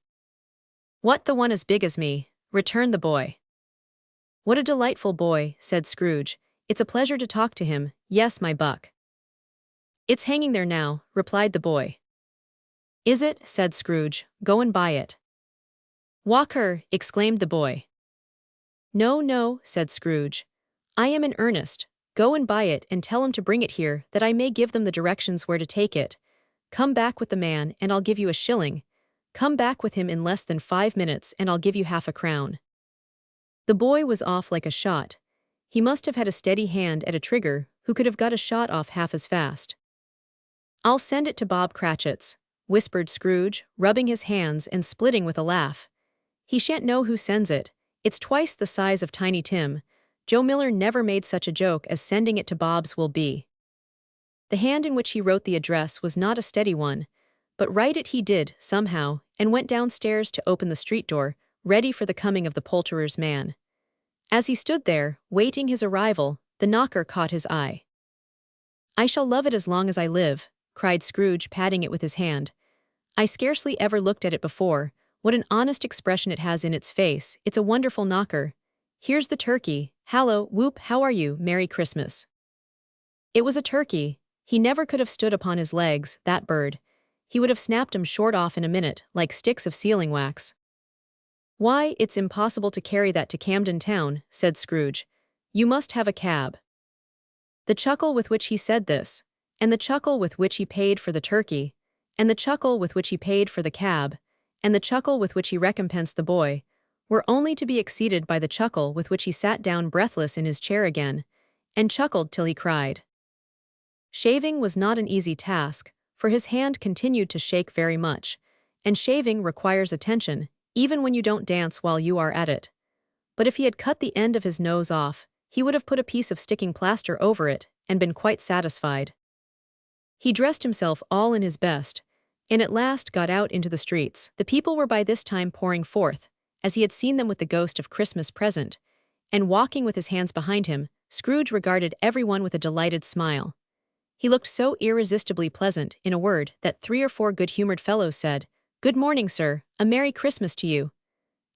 What, the one as big as me? Returned the boy. What a delightful boy, said Scrooge. It's a pleasure to talk to him. Yes, my buck. It's hanging there now, replied the boy. Is it? Said Scrooge. Go and buy it. Walker, exclaimed the boy. No, no, said Scrooge. I am in earnest. Go and buy it and tell him to bring it here, that I may give them the directions where to take it. Come back with the man, and I'll give you a shilling. Come back with him in less than 5 minutes, and I'll give you half a crown. The boy was off like a shot. He must have had a steady hand at a trigger, who could have got a shot off half as fast. I'll send it to Bob Cratchit's, whispered Scrooge, rubbing his hands and splitting with a laugh. He shan't know who sends it. It's twice the size of Tiny Tim. Joe Miller never made such a joke as sending it to Bob's will be. The hand in which he wrote the address was not a steady one, but write it he did, somehow, and went downstairs to open the street door, ready for the coming of the poulterer's man. As he stood there, waiting his arrival, the knocker caught his eye. I shall love it as long as I live, cried Scrooge, patting it with his hand. I scarcely ever looked at it before. What an honest expression it has in its face. It's a wonderful knocker. Here's the turkey. Hallo, whoop, how are you? Merry Christmas. It was a turkey. He never could have stood upon his legs, that bird. He would have snapped 'em short off in a minute, like sticks of sealing wax. Why, it's impossible to carry that to Camden Town, said Scrooge. You must have a cab. The chuckle with which he said this, and the chuckle with which he paid for the turkey, and the chuckle with which he paid for the cab, and the chuckle with which he recompensed the boy, were only to be exceeded by the chuckle with which he sat down breathless in his chair again, and chuckled till he cried. Shaving was not an easy task, for his hand continued to shake very much, and shaving requires attention, even when you don't dance while you are at it. But if he had cut the end of his nose off, he would have put a piece of sticking plaster over it, and been quite satisfied. He dressed himself all in his best, and at last got out into the streets. The people were by this time pouring forth, as he had seen them with the ghost of Christmas present, and walking with his hands behind him, Scrooge regarded everyone with a delighted smile. He looked so irresistibly pleasant, in a word, that 3 or 4 good-humored fellows said, Good morning, sir, a Merry Christmas to you.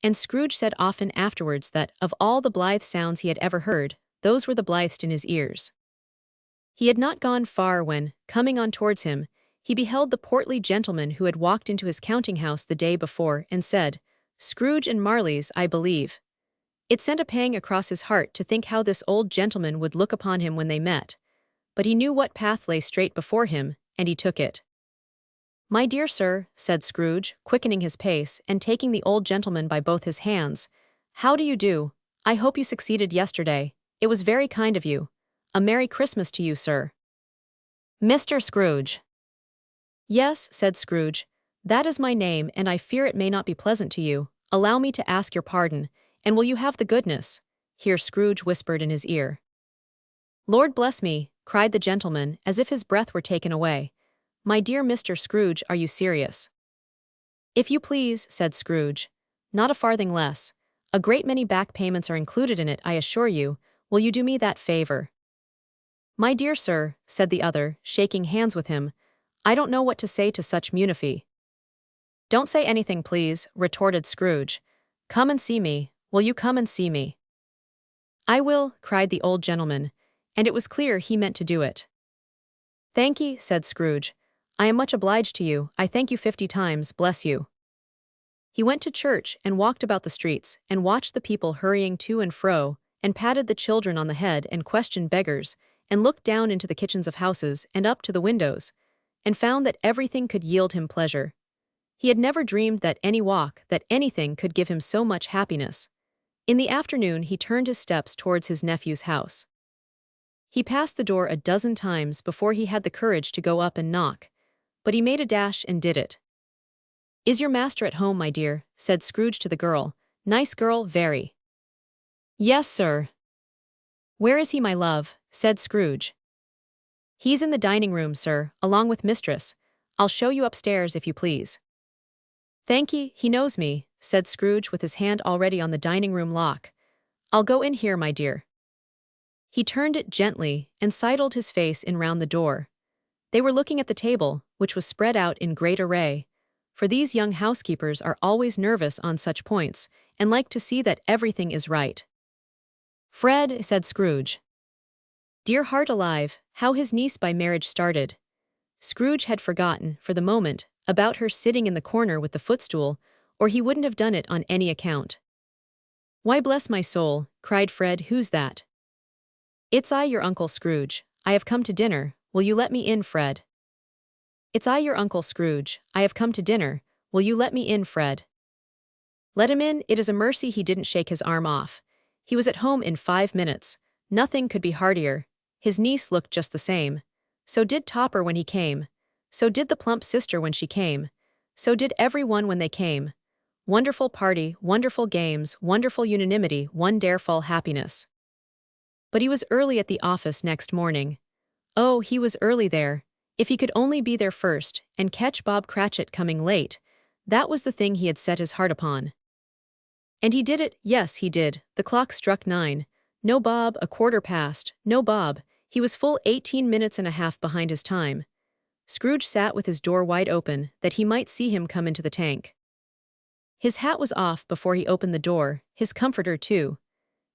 And Scrooge said often afterwards that, of all the blithe sounds he had ever heard, those were the blithest in his ears. He had not gone far when, coming on towards him, he beheld the portly gentleman who had walked into his counting-house the day before and said, Scrooge and Marley's, I believe. It sent a pang across his heart to think how this old gentleman would look upon him when they met. But he knew what path lay straight before him, and he took it. My dear sir, said Scrooge, quickening his pace and taking the old gentleman by both his hands, how do you do? I hope you succeeded yesterday. It was very kind of you. A Merry Christmas to you, sir. Mr. Scrooge. Yes, said Scrooge. That is my name, and I fear it may not be pleasant to you. Allow me to ask your pardon, and will you have the goodness? Here Scrooge whispered in his ear. Lord bless me, cried the gentleman, as if his breath were taken away. My dear Mr. Scrooge, are you serious? If you please, said Scrooge. Not a farthing less. A great many back payments are included in it, I assure you. Will you do me that favor? My dear sir, said the other, shaking hands with him, I don't know what to say to such munify. Don't say anything, please, retorted Scrooge. Come and see me. Will you come and see me? "I will," cried the old gentleman, and it was clear he meant to do it. "Thank ye," said Scrooge. "I am much obliged to you, I thank you 50 times, bless you." He went to church and walked about the streets, and watched the people hurrying to and fro, and patted the children on the head and questioned beggars, and looked down into the kitchens of houses and up to the windows, and found that everything could yield him pleasure. He had never dreamed that any walk, that anything could give him so much happiness. In the afternoon he turned his steps towards his nephew's house. He passed the door a dozen times before he had the courage to go up and knock, but he made a dash and did it. "Is your master at home, my dear?" said Scrooge to the girl. "Nice girl, very." "Yes, sir." "Where is he, my love?" said Scrooge. "He's in the dining room, sir, along with mistress. I'll show you upstairs if you please." "Thank ye, he knows me," said Scrooge with his hand already on the dining room lock. "I'll go in here, my dear." He turned it gently, and sidled his face in round the door. They were looking at the table, which was spread out in great array, for these young housekeepers are always nervous on such points, and like to see that everything is right. "Fred," said Scrooge. Dear heart alive, how his niece by marriage started. Scrooge had forgotten, for the moment, about her sitting in the corner with the footstool, or he wouldn't have done it on any account. "Why, bless my soul," cried Fred, "who's that?" "It's I, your Uncle Scrooge. I have come to dinner. Will you let me in, Fred?" "It's I, your Uncle Scrooge. I have come to dinner. Will you let me in, Fred?" Let him in. It is a mercy he didn't shake his arm off. He was at home in 5 minutes. Nothing could be heartier. His niece looked just the same. So did Topper when he came. So did the plump sister when she came. So did every one when they came. Wonderful party, wonderful games, wonderful unanimity, wonderful happiness. But he was early at the office next morning. Oh, he was early there. If he could only be there first, and catch Bob Cratchit coming late, that was the thing he had set his heart upon. And he did it, yes he did. The clock struck 9. No Bob, a quarter past, no Bob. He was full 18 minutes and a half behind his time. Scrooge sat with his door wide open, that he might see him come into the tank. His hat was off before he opened the door, his comforter too.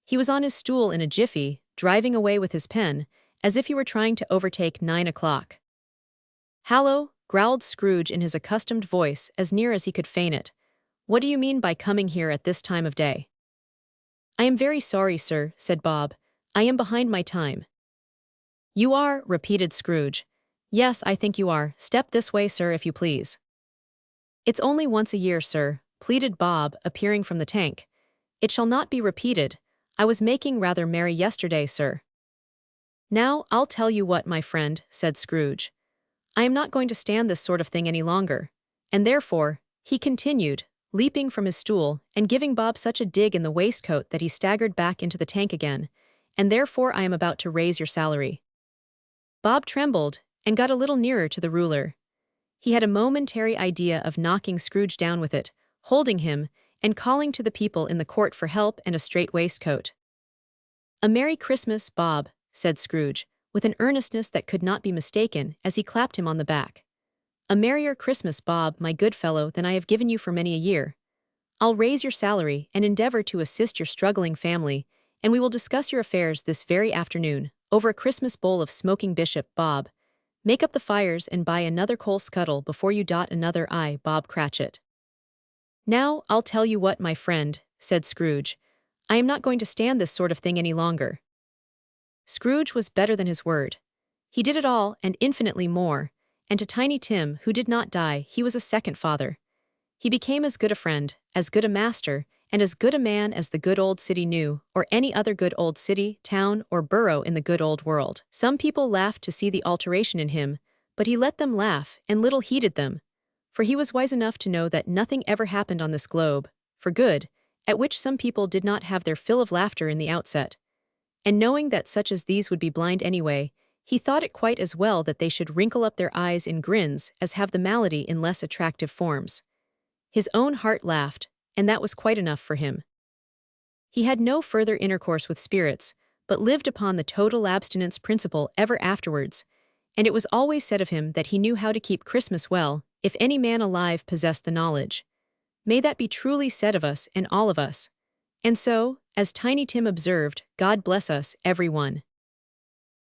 He was on his stool in a jiffy, driving away with his pen, as if he were trying to overtake 9 o'clock. "Hallo," growled Scrooge in his accustomed voice as near as he could feign it. "What do you mean by coming here at this time of day?" "I am very sorry, sir," said Bob. "I am behind my time." "You are," repeated Scrooge. "Yes, I think you are. Step this way, sir, if you please." "It's only once a year, sir," pleaded Bob, appearing from the tank. "It shall not be repeated. I was making rather merry yesterday, sir." "Now, I'll tell you what, my friend," said Scrooge. "I am not going to stand this sort of thing any longer. And therefore," he continued, leaping from his stool, and giving Bob such a dig in the waistcoat that he staggered back into the tank again, "and therefore I am about to raise your salary." Bob trembled, and got a little nearer to the ruler. He had a momentary idea of knocking Scrooge down with it, holding him, and calling to the people in the court for help and a straight waistcoat. "A Merry Christmas, Bob," said Scrooge, with an earnestness that could not be mistaken, as he clapped him on the back. "A merrier Christmas, Bob, my good fellow, than I have given you for many a year. I'll raise your salary and endeavor to assist your struggling family, and we will discuss your affairs this very afternoon, over a Christmas bowl of smoking bishop, Bob. Make up the fires and buy another coal scuttle before you dot another I, Bob Cratchit." "Now, I'll tell you what, my friend," said Scrooge. "I am not going to stand this sort of thing any longer." Scrooge was better than his word. He did it all, and infinitely more, and to Tiny Tim, who did not die, he was a second father. He became as good a friend, as good a master, and as good a man as the good old city knew, or any other good old city, town, or borough in the good old world. Some people laughed to see the alteration in him, but he let them laugh, and little heeded them, for he was wise enough to know that nothing ever happened on this globe, for good, at which some people did not have their fill of laughter in the outset. And knowing that such as these would be blind anyway, he thought it quite as well that they should wrinkle up their eyes in grins as have the malady in less attractive forms. His own heart laughed, and that was quite enough for him. He had no further intercourse with spirits, but lived upon the total abstinence principle ever afterwards, and it was always said of him that he knew how to keep Christmas well, if any man alive possessed the knowledge. May that be truly said of us and all of us. And so, As Tiny Tim observed, God bless us, everyone.